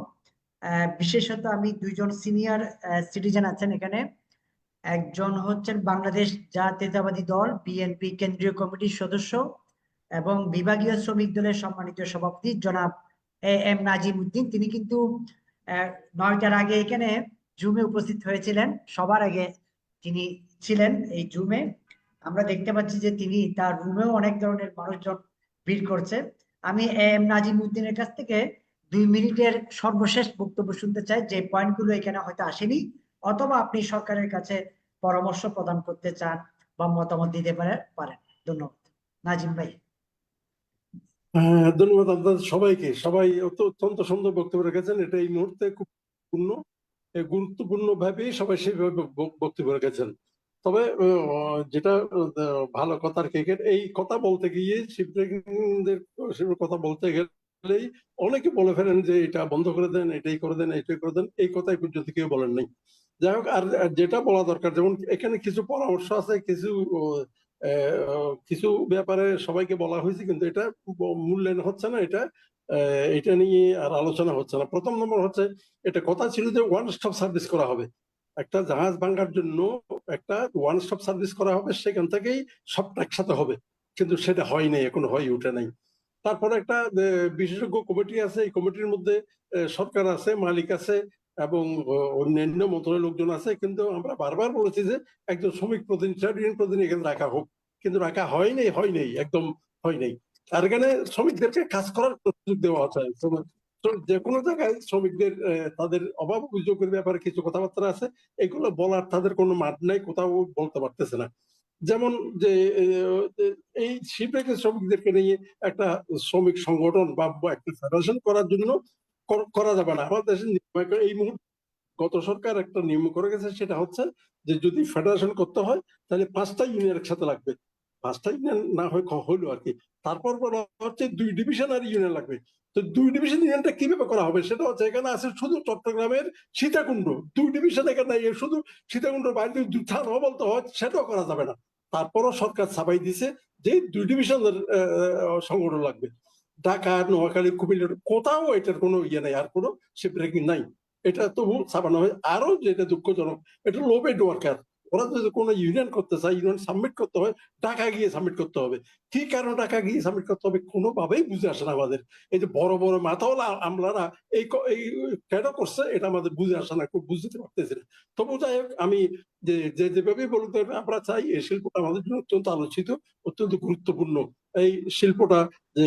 বিশেষত আমি দুইজন সিনিয়র সিটিজেন আছেন এখানে। একজন হচ্ছেন বাংলাদেশ জাতীয়তাবাদী দল বিএনপি কেন্দ্রীয় কমিটির সদস্য এবং বিভাগীয় শ্রমিক দলের সম্মানিত সভাপতি জনাব এম নাজিম উদ্দিন। তিনি কিন্তু 9টার আগে এখানে জুমে উপস্থিত হয়েছিলেন, সবার আগে তিনি ছিলেন এই জুমে। আমরা দেখতে পাচ্ছি যে তিনি তার রুমেও অনেক ধরনের মানুষজন ভিড় করছে। আমি এম নাজিম উদ্দিনের কাছ থেকে 2 মিনিটের সর্বশেষ বক্তব্য শুনতে চাই, যে পয়েন্টগুলো এখানে হয়তো আসেনি, অথবা আপনি সরকারের কাছে পরামর্শ প্রদান করতে চান বা মতামত দিতে পারেন। ধন্যবাদ। নাজিম ভাই। ধন্যবাদ আপনাদের সবাইকে। সবাই অত্যন্ত সুন্দর বক্তব্য রেখেছেন। এটা এই মুহূর্তে খুব গুরুত্বপূর্ণ ভাবেই সবাই সেভাবে বক্তব্য রেখেছেন। তবে যেটা ভালো কথার ক্রিকেট, এই কথা বলতে গিয়ে শিবদের কথা বলতে গেলেই অনেকে বলে ফেলেন যে এটা বন্ধ করে দেন, এটাই করে দেন, এটাই করে দেন, এই কথাই পর্যন্ত কেউ বলেন নাই। যাই হোক, আর যেটা বলা দরকার, যেমন এখানে কিছু পরামর্শ আছে, কিছু ব্যাপারে সবাইকে বলা হয়েছে, কিন্তু এটা মূল্যায়ন হচ্ছে না, এটা নিয়ে আর আলোচনা হচ্ছে না। প্রথম নম্বর হচ্ছে, এটা কথা ছিল যে ওয়ান স্টপ সার্ভিস করা হবে, একটা জাহাজ ভাঙার জন্য একটা ওয়ান স্টপ সার্ভিস করা হবে, সেখান থেকেই সবটা একসাথে হবে, কিন্তু সেটা হয় নাই, এখন হয়ে ওঠে নাই। তারপরে একটা বিশেষজ্ঞ কমিটি আছে, এই কমিটির মধ্যে সরকার আছে, মালিক আছে এবং অন্যান্য মন্ত্রণালয়ের লোকজন আছে, কিন্তু আমরা বারবার বলেছি যে একজন শ্রমিক প্রতিনিধি, ট্রেড ইউনিয়ন প্রতিনিধি এখানে রাখা হোক, কিন্তু রাখা হয় নাই, একদম হয় নাই। আর এখানে শ্রমিকদেরকে কাজ করার সুযোগ দেওয়া হচ্ছে। যে কোনো জায়গায় শ্রমিকদের তাদের অভাব অভিযোগের ব্যাপারে কিছু কথাবার্তা আছে, এগুলো বলার তাদের কোনো মাঠ নাই, কোথাও বলতে পারতেছে না। যেমন যে এই শিল্পের শ্রমিকদেরকে নিয়ে একটা শ্রমিক সংগঠন বা একটা ফেডারেশন করার জন্য করা যাবে না। আমাদের দেশে এই মুহূর্তে গত সরকার একটা নিয়ম করে গেছে, সেটা হচ্ছে যে যদি ফেডারেশন করতে হয় তাহলে 5টা ইউনিয়ন একসাথে লাগবে। 5টা ইউনিয়ন না হয় হইলো আর কি। তারপর বলা হচ্ছে 2 ডিভিশনারি ইউনিয়ন লাগবে। তো 2 ডিভিশন ইউনিয়নটা কিভাবে করা হবে, সেটা হচ্ছে এখানে আছে শুধু চট্টগ্রামের সীতাকুণ্ড, 2 ডিভিশন এখানে শুধু সীতাকুণ্ডের বাইরে যদি 2 থানা বলতে হয়, সেটাও করা যাবে না। তারপরও সরকার ছাপাই দিছে যে 2 ডিভিশনের সংগঠন লাগবে। ঢাকা, নোয়াখালী, কুমিল্লা কোথাও এটার কোনো ইয়ে নাই, আর কোনো শিপরেকিং নাই। এটা তবু ছাপানো হয়। আরো যেটা দুঃখজনক, এটা লো পেড ওয়ার্কার। ওরা যদি কোনো ইউনিয়ন করতে চায়, ইউনিয়ন সাবমিট করতে হয়, টাকা গিয়ে সাবমিট করতে হবে। কি কারণে টাকা গিয়ে সাবমিট করতে হবে কোনোভাবেই বুঝে আসে না আমাদের। এই যে বড় বড় মাথাওয়ালা আমলারা এই কেন করছে, এটা আমাদের বুঝে আসে না, খুব বুঝতে পারতেছি না। তবু যাই হোক, আমি যেভাবেই বলতে আমরা চাই, এই শিল্পটা আমাদের জন্য অত্যন্ত আলোচিত, অত্যন্ত গুরুত্বপূর্ণ। এই শিল্পটা যে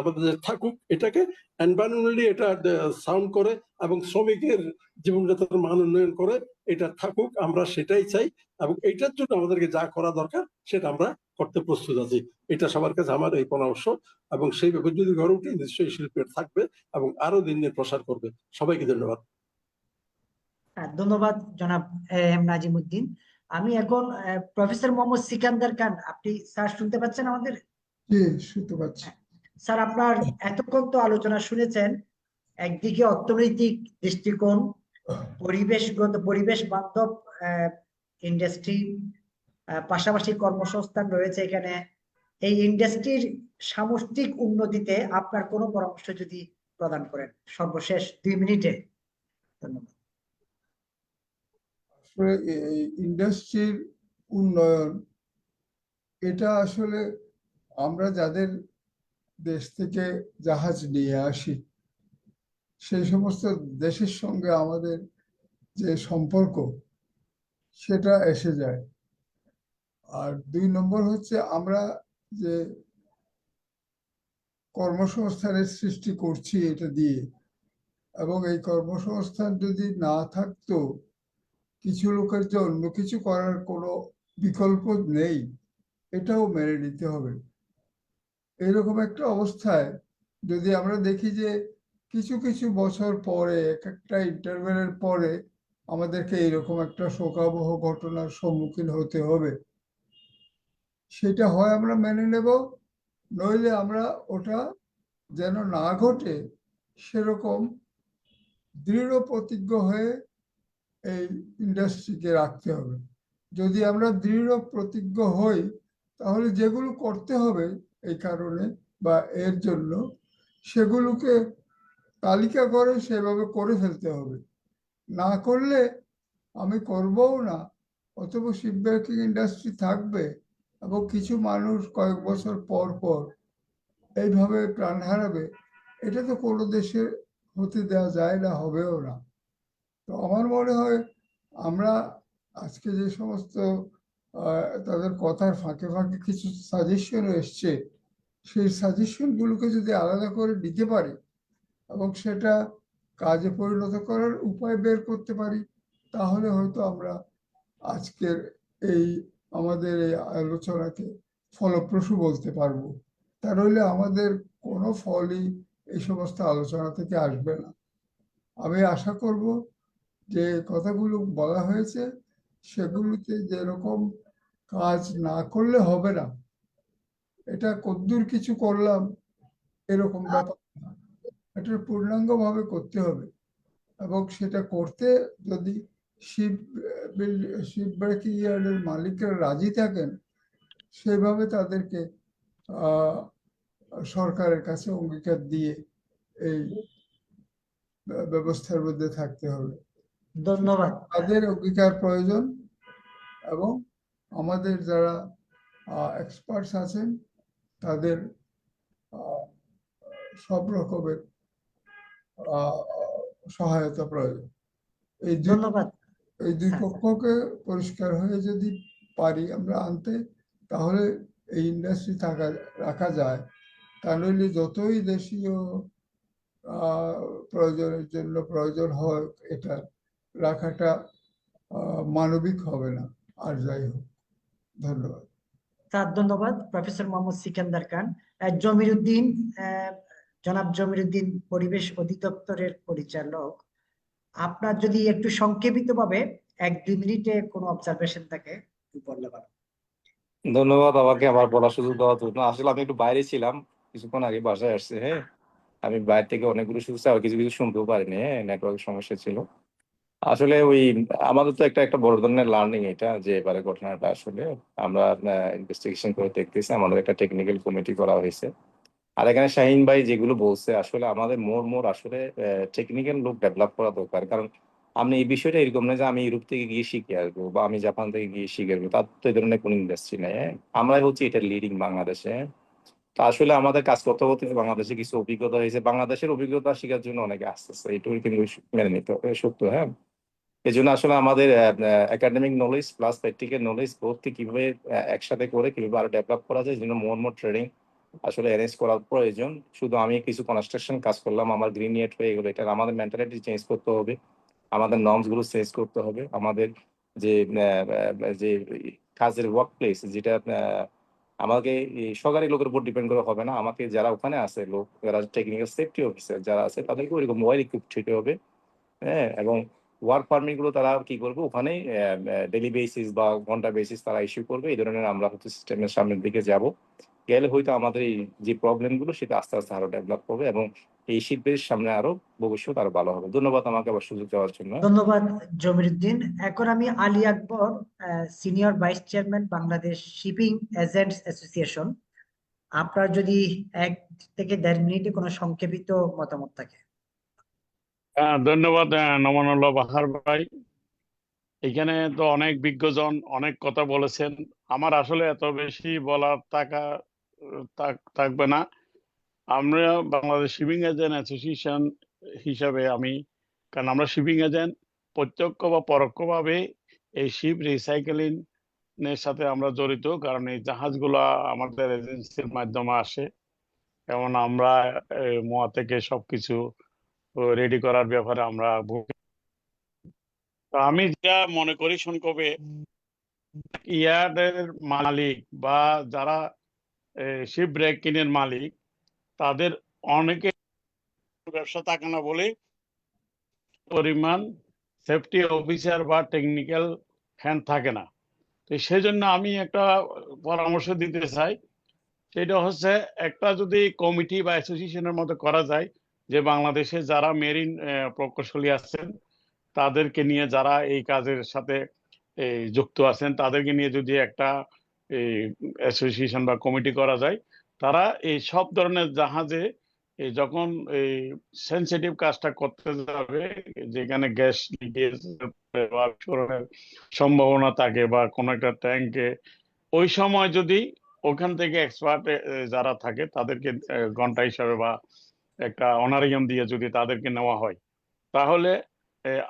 আমাদের থাকুক, এটাকে এনভায়রনমেন্টালি এটা সাউন্ড করে এবং শ্রমিকের জীবনযাত্রার মান উন্নয়ন করে, এটা থাকুক, আমরা সেটাই চাই। এবং এইটার জন্য আমাদেরকে যা করা দরকার সেটা আমরা করতে প্রস্তুত আছি। এটা সবার কাছে আমার এই পরামর্শ, এবং সেই ব্যাপারে যদি গড়ে উঠে, নিশ্চয়ই শিল্পের থাকবে এবং আরো দিন দিন প্রসার করবে। সবাইকে ধন্যবাদ। ধন্যবাদ জনাব এম নাজিম উদ্দিন। আমি এখন প্রফেসর মোহাম্মদ সিকান্দার খান, আপনি স্যার শুনতে পাচ্ছেন আমাদের? জি, শুনতে পাচ্ছি। স্যার, আপনার এতক্ষণ তো আলোচনা শুনেছেন, একদিকে অর্থনৈতিক দৃষ্টিকোণ, পরিবেশ বান্ধব ইন্ডাস্ট্রি, পাশাপাশি কর্মসংস্থান রয়েছে এখানে। এই ইন্ডাস্ট্রির সামষ্টিক উন্নতিতে আপনার কোনো পরামর্শ যদি প্রদান করেন সর্বশেষ 2 মিনিটে। ধন্যবাদ। আসলে এই ইন্ডাস্ট্রির উন্নয়ন, এটা আসলে আমরা যাদের দেশ থেকে জাহাজ নিয়ে আসি, সেই সমস্ত দেশের সঙ্গে আমাদের যে সম্পর্ক, সেটা এসে যায়। আর 2 নম্বর হচ্ছে, আমরা যে কর্মসংস্থানের সৃষ্টি করছি এটা দিয়ে, এবং এই কর্মসংস্থান যদি না থাকতো, কিছু লোকের যে অন্য কিছু করার কোনো বিকল্প নেই, এটাও মেনে নিতে হবে। এইরকম একটা অবস্থায় যদি আমরা দেখি যে কিছু কিছু বছর পরে, এক একটা ইন্টারভেলের পরে আমাদেরকে এইরকম একটা শোকাবহ ঘটনার সম্মুখীন হতে হবে, সেটা হয় আমরা মেনে নেব, নইলে আমরা ওটা যেন না ঘটে সেরকম দৃঢ় প্রতিজ্ঞ হয়ে এই ইন্ডাস্ট্রিকে রাখতে হবে। যদি আমরা দৃঢ় প্রতিজ্ঞ হই, তাহলে যেগুলো করতে হবে এই কারণে বা এর জন্য, সেগুলোকে তালিকা করে সেভাবে করে ফেলতে হবে। না করলে আমি করবও না, অথবা শিপ ব্রেকিং ইন্ডাস্ট্রি থাকবে এবং কিছু মানুষ কয়েক বছর পর পর এইভাবে প্রাণ হারাবে। এটা তো কোনো দেশে হতে দেওয়া যায় না, হবেও না। তো আমার মনে হয় আমরা আজকে যে সমস্ত তাদের কথার ফাঁকে ফাঁকে কিছু সাজেশন এসছে, সেই সাজেশনগুলোকে যদি আলাদা করে দিতে পারি এবং সেটা কাজে পরিণত করার উপায় বের করতে পারি, তাহলে হয়তো আমরা আজকের এই আমাদের এই আলোচনাকে ফলপ্রসূ বলতে পারবো। তা নইলে আমাদের কোনো ফলই এই সমস্ত আলোচনা থেকে আসবে না। আমি আশা করব যে কথাগুলো বলা হয়েছে সেগুলোতে যেরকম কাজ না করলে হবে না, এটা কদ্দূর কিছু করলাম এরকম ব্যাপার না, এটা পূর্ণাঙ্গভাবে করতে হবে। এবং সেটা করতে যদি শিপ শিপ ব্রেকিং ইয়ার্ডের মালিকরা রাজি থাকেন, সেভাবে তাদেরকে আহ সরকারের কাছে অঙ্গীকার দিয়ে এই ব্যবস্থার মধ্যে থাকতে হবে। ধন্যবাদ। তাদের অঙ্গীকার প্রয়োজন এবং আমাদের যারা এক্সপার্টস আছেন তাদের আহ, সব রকমের সহায়তা প্রয়োজন। এই দুই ধন্যবাদ। এই দুই হ্যাঁ। পক্ষকে পরিষ্কার হয়ে যদি পারি আমরা আনতে, তাহলে এই ইন্ডাস্ট্রি রাখা যায়। তা নইলে যতই দেশীয় প্রয়োজনের জন্য প্রয়োজন হয়, এটা রাখাটা মানবিক হবে না। আর যাই হোক, ধন্যবাদ। স্যার ধন্যবাদ প্রফেসর মোহাম্মদ সিকান্দার খান। জমিরুদ্দিন, জনাব জমিরুদ্দিন পরিবেশ অধিদপ্তরের পরিচালক, আপনার যদি একটু সংক্ষেপিতভাবে 1-2 মিনিটে কোনো অবজারভেশন থাকে একটু বললে ভালো। ধন্যবাদ আমাকে আমার বলার সুযোগ দেওয়ার জন্য। আসলে আমি একটু বাইরে ছিলাম, কিছুক্ষণ আগে বাসায় আসছে। হ্যাঁ, আমি বাইরে থেকে অনেকগুলো শুনছি, আর কিছু কিছু শুনতেও পারিনি। হ্যাঁ, নেটওয়ার্ক সমস্যা ছিল। আসলে ওই আমাদের তো একটা একটা বড় ধরনের লার্নিং এটা, যে এবারে ঘটনাটা আসলে আমরা ইনভেস্টিগেশন করে দেখতেছি, আমাদের একটা টেকনিক্যাল কমিটি করা হয়েছে। আর এখানে শাহিন ভাই যেগুলো বলছে, আসলে আমাদের মোর আসলে টেকনিক্যাল লোক ডেভেলপ করা দরকার। কারণ আমি এই বিষয়টা এরকম না যে আমি ইউরোপ থেকে গিয়ে শিখে আসবো বা আমি জাপান থেকে গিয়ে শিখে আসবো, তার তো এই ধরনের কোনো ইন্ডাস্ট্রি নেই। হ্যাঁ, আমরাই হচ্ছে এটা লিডিং বাংলাদেশে। হ্যাঁ, তো আসলে আমাদের কাজ করতে করতে বাংলাদেশে কিছু অভিজ্ঞতা হয়েছে, বাংলাদেশের অভিজ্ঞতা শেখার জন্য অনেকে আসতেছে, এটুকু কিন্তু মেনে নিতে হবে, সত্য। হ্যাঁ, এই জন্য আসলে আমাদের academic knowledge plus practical knowledge বোধকে কিভাবে একসাথে করে কিভাবে আরো ডেভেলপ করা যায়, এই জন্য মোর ট্রেনিং আসলে অ্যারেঞ্জ করার প্রয়োজন। শুধু আমি কিছু কনস্ট্রাকশন কাজ করলাম, আমার গ্রিন ইয়েট হয়ে গেলো, এটা আমাদের মেন্টালিটি চেঞ্জ করতে হবে, আমাদের নর্মস গুলো চেঞ্জ করতে হবে, আমাদের যে যে কাজের ওয়ার্ক প্লেস যেটা আমাকে এই সরকারি লোকের উপর ডিপেন্ড করে হবে না, আমাকে যারা ওখানে আছে লোক, যারা টেকনিক্যাল সেফটি অফিসার যারা আছে, তাদেরকে ওইরকম ওয়েল ইকুইপড হতে হবে। হ্যাঁ, এবং ওয়ার্ক পারমিট গুলো তারা কি করবে, ওখানে ডেলি বেসিস বা ঘন্টা বেসিস তারা ইস্যু করবে। এই ধরনের আমরা হচ্ছে সিস্টেমের সামনের দিকে যাব, গেলে হয়তো আমাদের এই যে প্রবলেম গুলো সেটা আস্তে আস্তে আরো ডেভেলপ হবে এবং এই শিল্পের সামনে আরো ভবিষ্যৎ আরো ভালো হবে। ধন্যবাদ আমাকে আবার সুযোগ দেওয়ার জন্য। ধন্যবাদ জমিরুদ্দিন। এখন আমি Ali Akbar, senior vice chairman Bangladesh shipping agents association, আপনার যদি 1 থেকে 1.5 মিনিটে কোনো সংক্ষেপিত মতামত থাকে। ধন্যবাদ নমানুল্লাহ বাহার ভাই। এখানে তো অনেক বিজ্ঞজন অনেক কথা বলেছেন, আমার আসলে এত বেশি বলার থাকবে না। আমরা বাংলাদেশ শিপিং এজেন্ট অ্যাসোসিয়েশন হিসাবে কারণ আমরা শিপিং এজেন্ট, প্রত্যক্ষ বা পরোক্ষভাবে এই শিপ রিসাইকেলিং এর সাথে আমরা জড়িত, কারণ এই জাহাজগুলা আমাদের এজেন্সির মাধ্যমে আসে এবং আমরা মোয়া থেকে সবকিছু রেডি করার ব্যাপারে আমরা তো আমি যা মনে করি সংক্ষেপে, ইয়ার্ডের মালিক বা যারা শিপ ব্রেকিংয়ের মালিক, তাদের অনেকে ব্যবসা থাকে না বলে পরিমাণ সেফটি অফিসার বা টেকনিক্যাল হ্যান্ড থাকে না। তো সেই জন্য আমি একটা পরামর্শ দিতে চাই, সেটা হচ্ছে একটা যদি কমিটি বা অ্যাসোসিয়েশনের মতো করা যায়, যে বাংলাদেশে যারা মেরিন প্রকৌশলী আছেন তাদেরকে নিয়ে, যারা এই কাজের সাথে যুক্ত আছেন তাদেরকে নিয়ে যদি একটা অ্যাসোসিয়েশন বা কমিটি করা যায়, তারা এই সব ধরনের জাহাজে যখন এই সেনসিটিভ কাজটা করতে যাবে, যেখানে গ্যাস লিকেজ বা বিস্ফোরণের সম্ভাবনা থাকে বা কোনো একটা ট্যাঙ্কে, ওই সময় যদি ওখান থেকে এক্সপার্ট যারা থাকে তাদেরকে ঘন্টা হিসাবে বা একটা অনারিয়াম দিয়ে যদি তাদেরকে নেওয়া হয়, তাহলে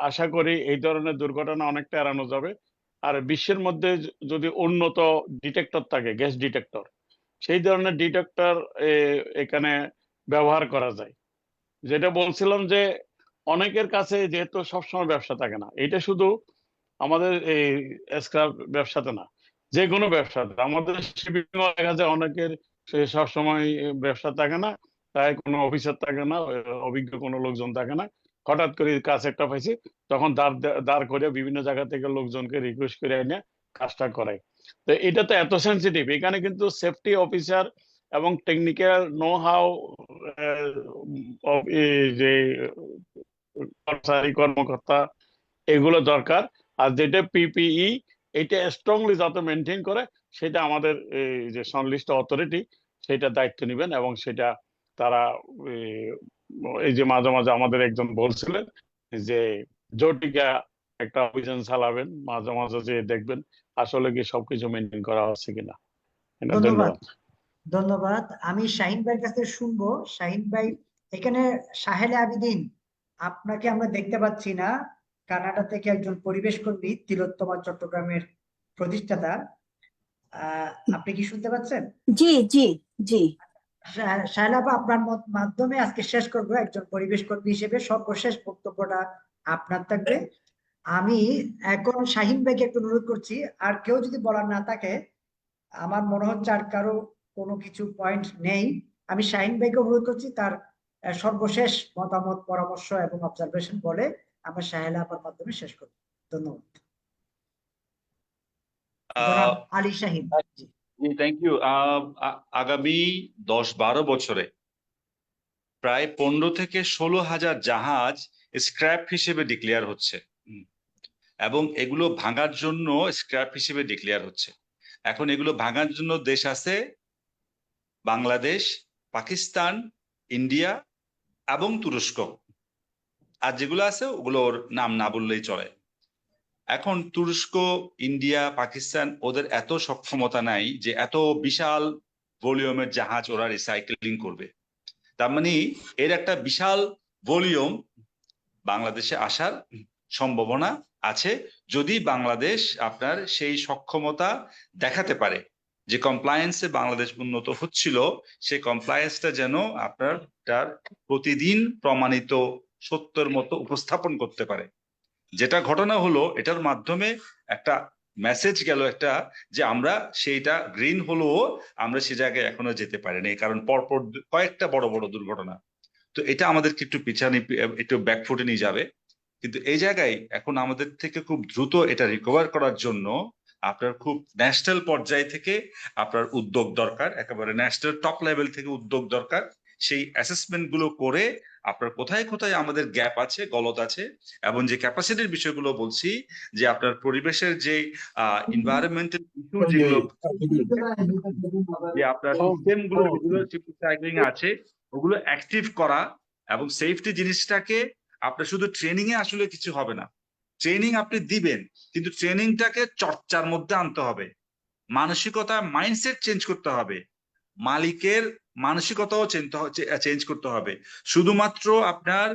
আশা করি এই ধরনের দুর্ঘটনা অনেকটা এড়ানো যাবে। আর বিশ্বের মধ্যে যদি উন্নত ডিটেক্টর থাকে, গ্যাস ডিটেক্টর, সেই ধরনের ডিটেক্টর এখানে ব্যবহার করা যায়। যেটা বলছিলাম যে অনেকের কাছে যেহেতু সবসময় ব্যবসা থাকে না, এটা শুধু আমাদের এই স্ক্র্যাপ ব্যবসাতে না, যে কোনো ব্যবসাতে আমাদের শিপিং দেখা যায় অনেকের সে সবসময় ব্যবসা থাকে না, তাই কোনো অফিসার থাকে না, অভিজ্ঞ কোনো লোকজন থাকে না। হঠাৎ করে কাজ একটা পাইছি, তখন দাঁড় করে বিভিন্ন জায়গা থেকে লোকজনকে রিকোয়েস্ট করে এনে কাজটা করায়। তো এটা তো এত সেন্সিটিভ, এখানে কিন্তু সেফটি অফিসার এবং টেকনিক্যাল নো হাউ যে কর্মকর্তা, এগুলো দরকার। আর যেটা পিপিই, এটা স্ট্রংলি যাতে মেনটেন করে, সেটা আমাদের এই যে সংশ্লিষ্ট অথরিটি সেটা দায়িত্ব নেবেন। এবং সেটা তারা এই যে মাঝে মাঝে আমাদের একজন বলছিলেন যে জটিকা একটা অভিযান চালাবেন, মাঝে মাঝে যে দেখবেন আসলে কি সবকিছু মেনটেন করা হচ্ছে কিনা। ধন্যবাদ। ধন্যবাদ। ধন্যবাদ। আমি শাহিন ভাইয়ের কাছে শুনবো। শাহিন ভাই, এখানে সাহেলে আবিদিন, আপনাকে আমরা দেখতে পাচ্ছি না। কানাডা থেকে একজন পরিবেশ কর্মী, তিলোত্তমা চট্টগ্রামের প্রতিষ্ঠাতা। আপনি কি শুনতে পাচ্ছেন? জি জি জি। শাহেলা আপা, আপনার মাধ্যমে আজকে শেষ করব। একজন পরিবেশ কর্মী হিসেবে সর্বশেষ বক্তব্যটা আপনার থাকবে। আমি এখন শাহিন ভাইকে একটু অনুরোধ করছি, আর কেউ যদি বলার না থাকে, আমার মনে হচ্ছে আর কারো কোনো কিছু পয়েন্ট নেই, আমি শাহিন ভাইকে অনুরোধ করছি তার সর্বশেষ মতামত, পরামর্শ এবং অবজারভেশন বলে আমরা শাহেলা আপার মাধ্যমে শেষ করব। ধন্যবাদ। জনাব আলী শাহিন। Thank you. আগামী 10-12 বছরে প্রায় 15 থেকে 16,000 জাহাজ স্ক্র্যাপ হিসেবে ডিক্লেয়ার হচ্ছে, এবং এগুলো ভাঙার জন্য স্ক্র্যাপ হিসেবে ডিক্লেয়ার হচ্ছে। এখন এগুলো ভাঙার জন্য দেশ আছে বাংলাদেশ, পাকিস্তান, ইন্ডিয়া এবং তুরস্ক। আর যেগুলো আছে ওগুলোর নাম না বললেই চলে। এখন তুরস্ক, ইন্ডিয়া, পাকিস্তান, ওদের এত সক্ষমতা নাই যে এত বিশাল ভলিউমের জাহাজ ওরা রিসাইক্লিং করবে। তার মানে এর একটা বিশাল ভলিউম বাংলাদেশে আসার সম্ভাবনা আছে, যদি বাংলাদেশ আপনার সেই সক্ষমতা দেখাতে পারে যে কমপ্লায়েন্সে বাংলাদেশ উন্নত হচ্ছিল, সেই কমপ্লায়েন্সটা যেন আপনার তার প্রতিদিন প্রমাণিত সত্যের মতো উপস্থাপন করতে পারে। যেটা ঘটনা হলো, এটার মাধ্যমে একটা মেসেজ গেল একটা, যে আমরা সেইটা গ্রিন হলো, আমরা সে জায়গায় এখনো যেতে পারিনি, কারণ পরপর কয়েকটা বড় বড় দুর্ঘটনা। তো এটা আমাদেরকে একটু পিছানে, একটু ব্যাকফুটে নিয়ে যাবে। কিন্তু এই জায়গায় এখন আমাদের থেকে খুব দ্রুত এটা রিকভার করার জন্য আপনার খুব ন্যাশনাল পর্যায় থেকে আপনার উদ্যোগ দরকার, একেবারে ন্যাশনাল টপ লেভেল থেকে উদ্যোগ দরকার। সেই অ্যাসেসমেন্ট গুলো করে আপনার কোথায় কোথায় আমাদের গ্যাপ আছে, গলদ আছে, এবং যে ক্যাপাসিটির বিষয়গুলো বলছি, যে আপনার পরিবেশের যে এনভায়রনমেন্টাল ইস্যু যেগুলো, যে আপনার সিস্টেম গুলো যেগুলো সাইক্লিং আছে ওগুলো অ্যাক্টিভ করা, এবং সেফটি জিনিসটাকে আপনার শুধু ট্রেনিং এ আসলে কিছু হবে না। ট্রেনিং আপনি দিবেন, কিন্তু ট্রেনিংটাকে চর্চার মধ্যে আনতে হবে, মানসিকতা, মাইন্ডসেট চেঞ্জ করতে হবে, মালিকের মানসিকতাও চেঞ্জ করতে হবে। শুধুমাত্র আপনার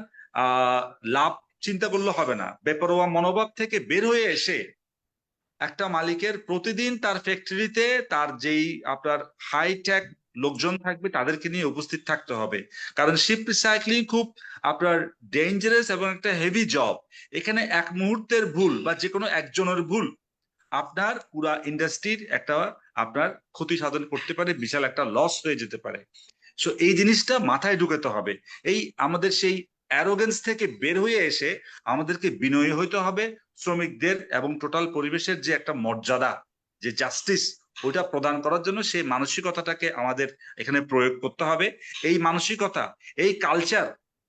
লাভ চিন্তা করলে হবে না, বেপরোয়া মনোভাব থেকে বের হয়ে এসে একটা মালিকের প্রতিদিন তার ফ্যাক্টরিতে তার যেই আপনার হাইটেক লোকজন থাকবে তাদেরকে নিয়ে উপস্থিত থাকতে হবে। কারণ শিপ রিসাইক্লিং খুব আপনার ডেঞ্জারাস এবং একটা হেভি জব। এখানে এক মুহূর্তের ভুল বা যে কোনো একজনের ভুল আপনার পুরা ইন্ডাস্ট্রির একটা আপনার ক্ষতি সাধন করতে পারে, বিশাল একটা লস হয়ে যেতে পারে। সো এই জিনিসটা মাথায় ঢুকাতে হবে। এই আমাদের সেই অ্যারোগেন্স থেকে বের হয়ে এসে আমাদেরকে বিনয়ী হইতে হবে শ্রমিকদের এবং টোটাল পরিবেশের যে একটা মর্যাদা, যে জাস্টিস, ওইটা প্রদান করার জন্য সেই মানসিকতাটাকে আমাদের এখানে প্রয়োগ করতে হবে। এই মানসিকতা, এই কালচার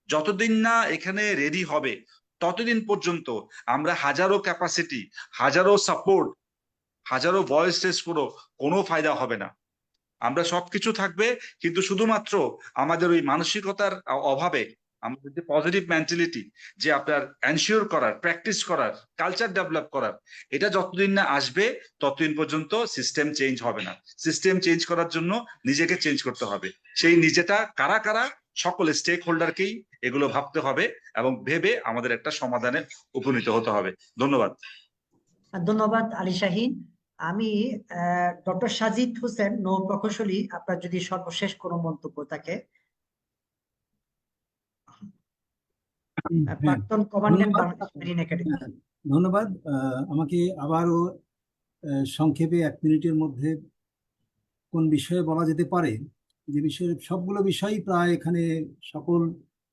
যতদিন না এখানে রেডি হবে, ততদিন পর্যন্ত আমরা হাজারো ক্যাপাসিটি, হাজারো সাপোর্ট, হাজারো ভয়েস রেস করো, কোনো ফায়দা হবে না। আমরা সবকিছু থাকবে, কিন্তু শুধুমাত্র আমাদের ওই মানসিকতার অভাবে আমাদের যে পজিটিভ মেন্টালিটি, যে আপনার এনশিওর করার, প্র্যাকটিস করার, কালচার ডেভেলপ করার, এটা যতদিন না আসবে ততদিন পর্যন্ত সিস্টেম চেঞ্জ হবে না। সিস্টেম চেঞ্জ করার জন্য নিজেকে চেঞ্জ করতে হবে। সেই নিজেটা কারা কারা, সকল স্টেক হোল্ডারকেই এগুলো ভাবতে হবে এবং ভেবে আমাদের একটা সমাধানে উপনীত হতে হবে। ধন্যবাদ। ধন্যবাদ আলী শাহীন। আমি ডক্টর সাজিদ হোসেন, নৌ প্রকৌশলী, আপনার যদি সর্বশেষ কোনো মন্তব্য থাকে। হ্যাঁ, প্রাক্তন কমান্ড্যান্ট ধন্যবাদ। Bangladesh marine academy. হ্যাঁ, ধন্যবাদ। আমাকে আবারও সংক্ষেপে 1 মিনিটের মধ্যে কোন বিষয়ে বলা যেতে পারে, যে বিষয়ে সবগুলো বিষয়ই প্রায় এখানে সকল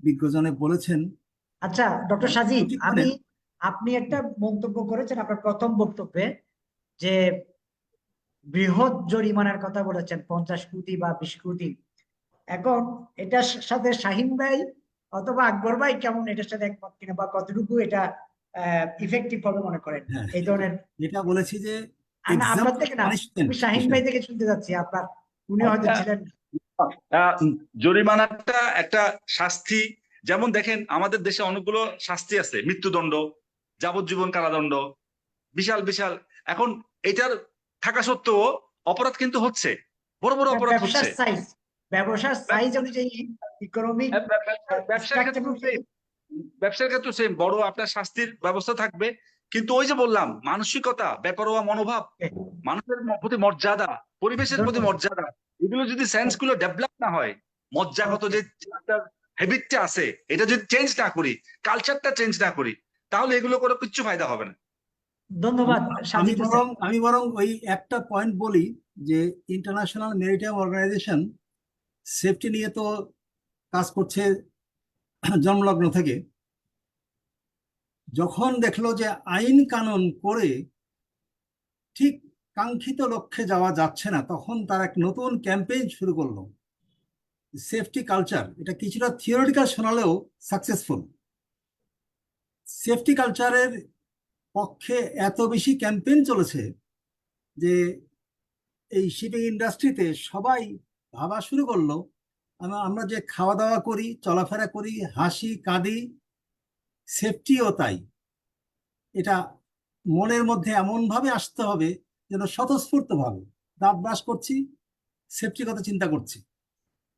বিজ্ঞজনে বলেছেন। আচ্ছা ডক্টর সাজিদ, প্রশিক্ষণের আপনি একটা মন্তব্য করেছেন আপনার প্রথম বক্তব্যে, যে বৃহৎ জরিমানার কথা বলেছেন, 50 কোটি বা 20 কোটি। এখন এটার সাথে শাহীন ভাই অথবা আকবর ভাই কেমন এটার সাথে একমত কিনা, বা কতটুকু এটা ইফেক্টিভ হবে মনে করেন হ্যাঁ, এই ধরনের? যেটা বলেছি যে আপনার এক্সাম্পল থেকে না, পানিশমেন্ট আমি শাহীন ভাই থেকে শুনতে যাচ্ছি, আপনার উনি হয়তো আচ্ছা, ছিলেন। জরিমানাটা একটা শাস্তি। যেমন দেখেন, আমাদের দেশে অনেকগুলো শাস্তি আছে, মৃত্যুদণ্ড, যাবজ্জীবন কারাদণ্ড, বিশাল বিশাল। এখন এটার থাকা সত্ত্বেও অপরাধ কিন্তু হচ্ছে, বড় বড় অপরাধ হচ্ছে। ব্যবসার সাইজ অনুযায়ী, ইকোনমিক ব্যবসার ক্ষেত্রেও সেম, ব্যবসার ক্ষেত্রে সেম, বড় আপনার শাস্তির ব্যবস্থা থাকবে। কিন্তু ওই যে বললাম, মানসিকতা, বেপরোয়া মনোভাব, মানুষের প্রতি মর্যাদা, পরিবেশের প্রতি মর্যাদা, এগুলো যদি সেন্স গুলো ডেভেলপ না হয়, মজ্জাগত যে হ্যাবিটটা আছে এটা যদি চেঞ্জ না করি, কালচারটা চেঞ্জ না করি, তাহলে এগুলো করে কিচ্ছু ফায়দা হবে না। ধন্যবাদ সাজিদ হোসেন। আমি বরং ওই একটা পয়েন্ট বলি, যে ইন্টারন্যাশনাল মেরিটাইম অর্গানাইজেশন সেফটি নিয়ে তো কাজ করছে জন্মলগ্ন থেকে। যখন দেখলো যে আইন কানুন করে ঠিক কাঙ্ক্ষিত লক্ষ্যে যাওয়া যাচ্ছে না, তখন তার এক নতুন ক্যাম্পেইন শুরু করলো, সেফটি কালচার। এটা কিছুটা থিওরিটিক্যাল শোনালেও সাকসেসফুল। সেফটি কালচারের পক্ষে এত বেশি ক্যাম্পেইন চলেছে যে এই শিপিং ইন্ডাস্ট্রিতে সবাই ভাবা শুরু করলো, আমরা যে খাওয়া দাওয়া করি, চলাফেরা করি, হাসি কাঁদি, সেফটিও তাই। এটা মনের মধ্যে এমন ভাবে আসতে হবে যেন স্বতঃস্ফূর্ত ভাবে দাঁত ব্রাশ করছি, সেফটির কথা চিন্তা করছি,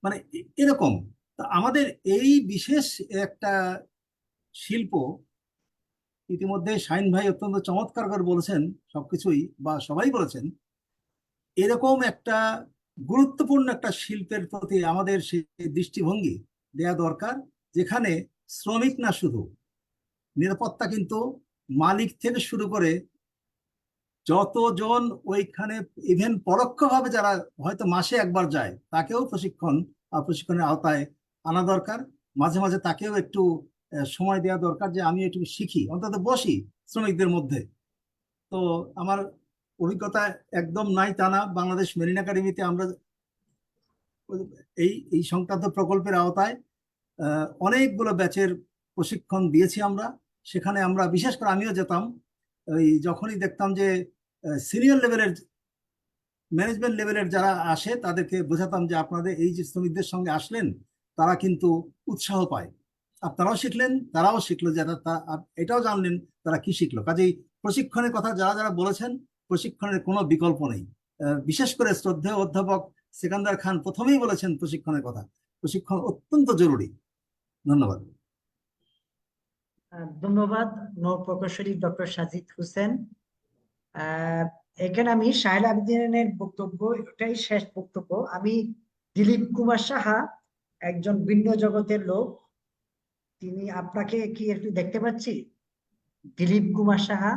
মানে এরকম। তা আমাদের এই বিশেষ একটা শিল্প, ইতিমধ্যে শাহিন ভাই অত্যন্ত চমৎকার করে বলেছেন সবকিছুই, বা সবাই বলেছেন, এরকম একটা গুরুত্বপূর্ণ একটা শিল্পের প্রতি আমাদের সেই দৃষ্টিভঙ্গি দেয়া দরকার, যেখানে শ্রমিক না শুধু, নিরাপত্তা কিন্তু মালিক থেকে শুরু করে যতজন ওইখানে, ইভেন পরোক্ষভাবে যারা হয়তো মাসে একবার যায়, তাকেও প্রশিক্ষণের আওতায় আনা দরকার। মাঝে মাঝে তাকেও একটু সময় দেওয়া দরকার, যে আমি একটু শিখি, অন্তত বসি শ্রমিকদের মধ্যে। তো আমার অভিজ্ঞতা একদম নাই তা না, বাংলাদেশ মেরিন একাডেমিতে আমরা এই এই সংক্রান্ত প্রকল্পের আওতায় অনেকগুলো ব্যাচের প্রশিক্ষণ দিয়েছি আমরা। সেখানে আমরা বিশেষ করে আমিও যেতাম, ওই যখনই দেখতাম যে সিনিয়র লেভেলের, ম্যানেজমেন্ট লেভেলের যারা আসে, তাদেরকে বোঝাতাম যে আপনাদের এই যে শ্রমিকদের সঙ্গে আসলেন, তারা কিন্তু উৎসাহ পায়, আপনারাও শিখলেন, তারাও শিখলো, যে এটাও জানলেন তারা কি শিখলো। কাজেই প্রশিক্ষণের কথা যারা যারা বলেছেন, প্রশিক্ষণের কোনো বিকল্প নেই। বিশেষ করে শ্রদ্ধেয় অধ্যাপক সেকান্দার খান প্রথমেই বলেছেন প্রশিক্ষণের কথা, প্রশিক্ষণ অত্যন্ত জরুরি। ধন্যবাদ। ধন্যবাদ নৌ প্রকৌশলী ডক্টর সাজিদ হোসেন। এখানে আমি শাহেলা আবেদিনের বক্তব্য, এটাই শেষ বক্তব্য। আমি দিলীপ কুমার সাহা, একজন ভিন্ন জগতের লোক, তিনি, আপনাকে কি একটু দেখতে পাচ্ছি? দিলীপ কুমার সাহা,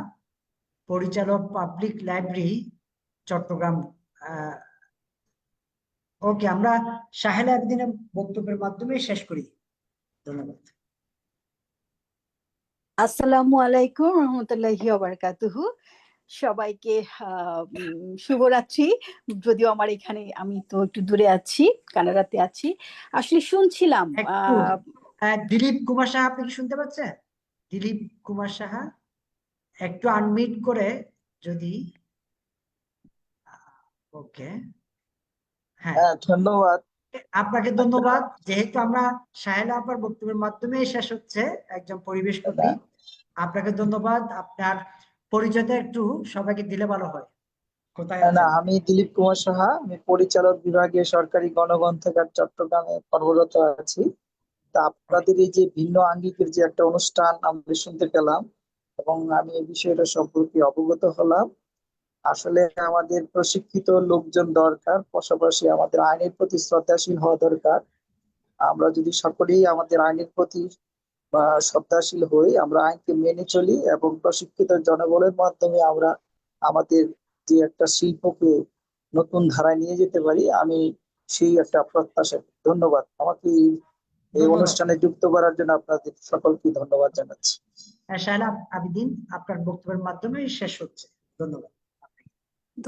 পরিচালক, পাবলিক লাইব্রেরি, চট্টগ্রাম। ওকে, আমরা শাহেলা আবেদিনের বক্তব্যের মাধ্যমে শেষ করি। ধন্যবাদ। আসসালামু আলাইকুম রহমতুল্লাহি ওয়া বারাকাতুহু। সবাইকে শুভরাত্রি। যদিও আমার এখানে, আমি তো একটু দূরে আছি, কানাডাতে আছি। আসলে শুনছিলাম একটু দিলীপ কুমার সাহা, আপনি কি শুনতে পাচ্ছেন? দিলীপ কুমার সাহা একটু আনমিউট করে যদি, ওকে, হ্যাঁ, হ্যাঁ, ধন্যবাদ। আপনাকে ধন্যবাদ। যেহেতু আমরা সাহেলা আপার বক্তব্যের মাধ্যমে শেষ হচ্ছে, একজন পরিবেশ কর্মী, আপনাকে ধন্যবাদ। আপনার পরিচয়টা একটু সবাইকে দিলে ভালো হয়। কোথায় না, আছেন? আমি দিলীপ কুমার সাহা, আমি পরিচালক বিভাগে সরকারি গণগ্রন্থাগার চট্টগ্রামে কর্মরত আছি। তা আপনাদের এই যে ভিন্ন আঙ্গিকের যে একটা অনুষ্ঠান আমরা শুনতে পেলাম এবং আমি এই বিষয়টা সম্পর্কে অবগত হলাম। আসলে আমাদের প্রশিক্ষিত লোকজন দরকার, পাশাপাশি আমাদের আইনের প্রতি শ্রদ্ধাশীল হওয়া দরকার। আমরা যদি সকলেই আমাদের আইনের প্রতি বা শ্রদ্ধাশীল হই, আমরা আইনকে মেনে চলি এবং প্রশিক্ষিত জনবলের মাধ্যমে আমরা আমাদের যে একটা শিল্পকে নতুন ধারায় নিয়ে যেতে পারি, আমি সেই একটা প্রত্যাশা। ধন্যবাদ। আমাকে এই ধন্যবাদ। অনুষ্ঠানে যুক্ত করার জন্য আপনাদের সকলকে ধন্যবাদ জানাচ্ছি। সাহেলা আবিদিন, আপনার বক্তব্যের মাধ্যমে শেষ হচ্ছে। ধন্যবাদ।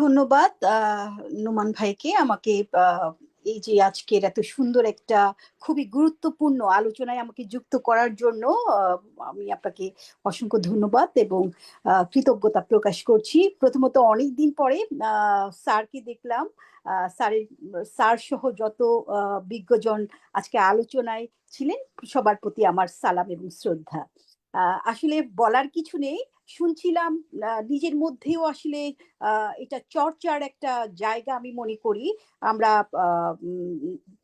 ধন্যবাদ নোমান ভাইকে আমাকে এই যে আজকের এত সুন্দর একটা খুবই গুরুত্বপূর্ণ আলোচনায় আমাকে যুক্ত করার জন্য আমি আপনাকে অসংখ্য ধন্যবাদ এবং কৃতজ্ঞতা প্রকাশ করছি। প্রথমত অনেকদিন পরে স্যারকে দেখলাম, স্যার সহ যত বিজ্ঞজন আজকে আলোচনায় ছিলেন সবার প্রতি আমার সালাম এবং শ্রদ্ধা। আসলে বলার কিছু নেই, শুনছিলাম নিজের মধ্যেও আসলে এটা চর্চার একটা জায়গা আমি মনে করি। আমরা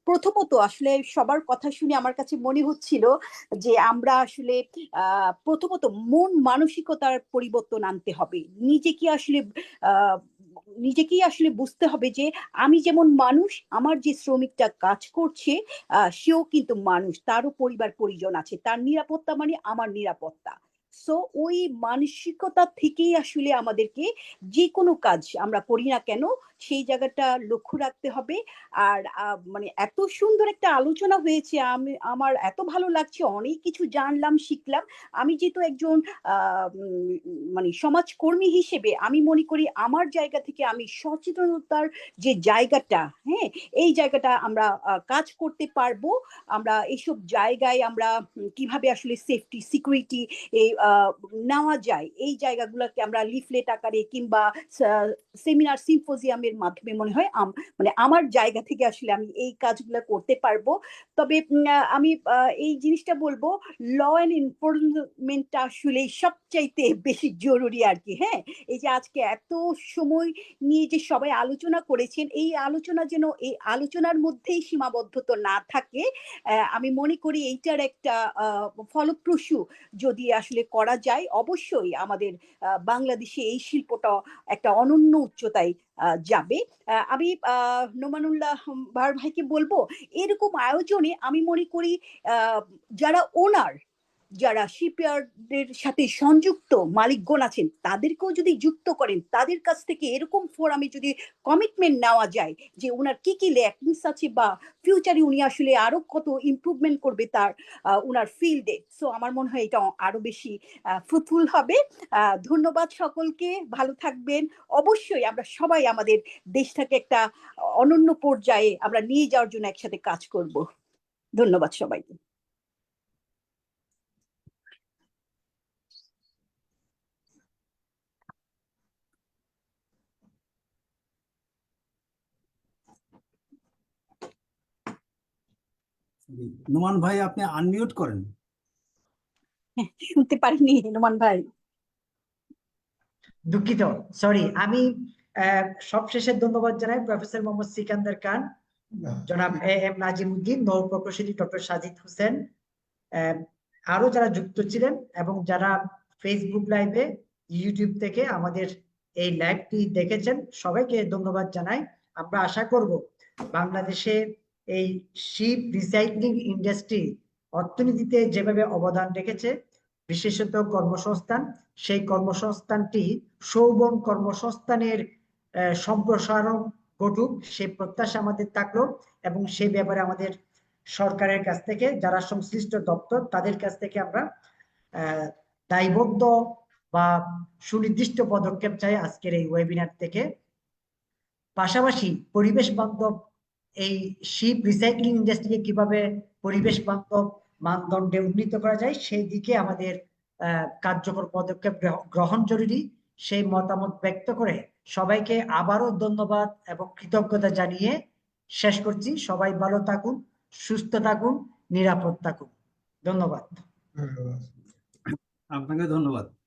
প্রথমত আসলে সবার কথা শুনে আমার কাছে মনে হচ্ছিল যে আমরা আসলে প্রথমত মন মানসিকতার পরিবর্তন আনতে হবে। নিজেকেই আসলে বুঝতে হবে যে আমি যেমন মানুষ, আমার যে শ্রমিকটা কাজ করছে সেও কিন্তু মানুষ, তারও পরিবার পরিজন আছে, তার নিরাপত্তা মানে আমার নিরাপত্তা। সো ওই মানসিকতা থেকেই আসলে আমাদেরকে যে কোনো কাজ আমরা করি না কেন সেই জায়গাটা লক্ষ্য রাখতে হবে। আর মানে এত সুন্দর একটা আলোচনা হয়েছে, আমার এত ভালো লাগছে, অনেক কিছু জানলাম, শিখলাম। আমি যেহেতু একজন মানে সমাজকর্মী হিসেবে আমি মনে করি আমার জায়গা থেকে আমি সচেতনতার যে জায়গাটা, হ্যাঁ, এই জায়গাটা আমরা কাজ করতে পারবো। আমরা এইসব জায়গায় আমরা কিভাবে আসলে সেফটি সিকিউরিটি নেওয়া যায়, এই জায়গাগুলোকে আমরা লিফলেট আকারে কিংবা সেমিনার সিম্পোজিয়ামের মাধ্যমে মনে হয় মানে আমার জায়গা থেকে আসলে আমি এই কাজগুলো করতে পারবো। তবে আমি এই জিনিসটা বলবো, ল অ্যান্ড এনফোর্সমেন্টটা আসলে সবচাইতে বেশি জরুরি আর কি। হ্যাঁ, এই যে আজকে এত সময় নিয়ে যে সবাই আলোচনা করেছেন, এই আলোচনা যেন এই আলোচনার মধ্যেই সীমাবদ্ধতা না থাকে। আমি মনে করি এইটার একটা ফলপ্রসূ যদি আসলে করা যায়, অবশ্যই আমাদের বাংলাদেশে এই শিল্পটা একটা অনন্য উচ্চতায় যাবে। আমি নোমানুল্লাহ ভার ভাইকে বলবো, এরকম আয়োজনে আমি মনে করি যারা ওনার, যারা শিপইয়ার্ডের সাথে সংযুক্ত মালিকগণ আছেন তাদেরকেও যদি যুক্ত করেন, তাদের কাছ থেকে এরকম ফোরামে যদি কমিটমেন্ট নেওয়া যায় যে ওনার কি কি ল্যাকিংস আছে বা ফিউচারে উনি আসলে আরো কত ইমপ্রুভমেন্ট করবে তার ওনার ফিল্ডে, সো আমার মনে হয় এটা আরো বেশি ফ্রুটফুল হবে। ধন্যবাদ সকলকে, ভালো থাকবেন। অবশ্যই আমরা সবাই আমাদের দেশটাকে একটা অনন্য পর্যায়ে আমরা নিয়ে যাওয়ার জন্য একসাথে কাজ করব। ধন্যবাদ সবাইকে। নোমান ভাই, আপনি আনমিউট করেন। শুনতে পারিনি নোমান ভাই। দুঃখিত, সরি। আমি সবশেষে ধন্যবাদ জানাই প্রফেসর মোহাম্মদ সিকান্দার খান, জনাব এম নাজিমুদ্দিন, নৌ প্রকৌশলী ডক্টর সাজিদ হোসেন, আরো যারা যুক্ত ছিলেন এবং যারা ফেসবুক লাইভে, ইউটিউব থেকে আমাদের এই লাইভটি দেখেছেন, সবাইকে ধন্যবাদ জানাই। আমরা আশা করব বাংলাদেশে এই শিপ রিসাইক্লিং ইন্ডাস্ট্রি অর্থনীতিতে যেভাবে অবদান রেখেছে, বিশেষত কর্মসংস্থান, সেই কর্মসংস্থানটি সৌবন কর্মসংস্থানের সম্প্রসারণ ঘটুক, সেই প্রত্যাশা আমাদের থাকলো। এবং সেই ব্যাপারে আমাদের সরকারের কাছ থেকে, যারা সংশ্লিষ্ট দপ্তর, তাদের কাছ থেকে আমরা দায়বদ্ধ বা সুনির্দিষ্ট পদক্ষেপ চাই আজকের এই ওয়েবিনার থেকে। পাশাপাশি পরিবেশ বান্ধব এই শিপ রিসাইক্লিং ইন্ডাস্ট্রিকে কিভাবে পরিবেশ বান্ধব মানদণ্ডে উন্নীত করা যায়, সেই দিকে আমাদের কার্যকর পদক্ষেপ গ্রহণ জরুরি। সেই মতামত ব্যক্ত করে সবাইকে আবারও ধন্যবাদ এবং কৃতজ্ঞতা জানিয়ে শেষ করছি। সবাই ভালো থাকুন, সুস্থ থাকুন, নিরাপদ থাকুন। ধন্যবাদ। ধন্যবাদ। আপনাকে ধন্যবাদ।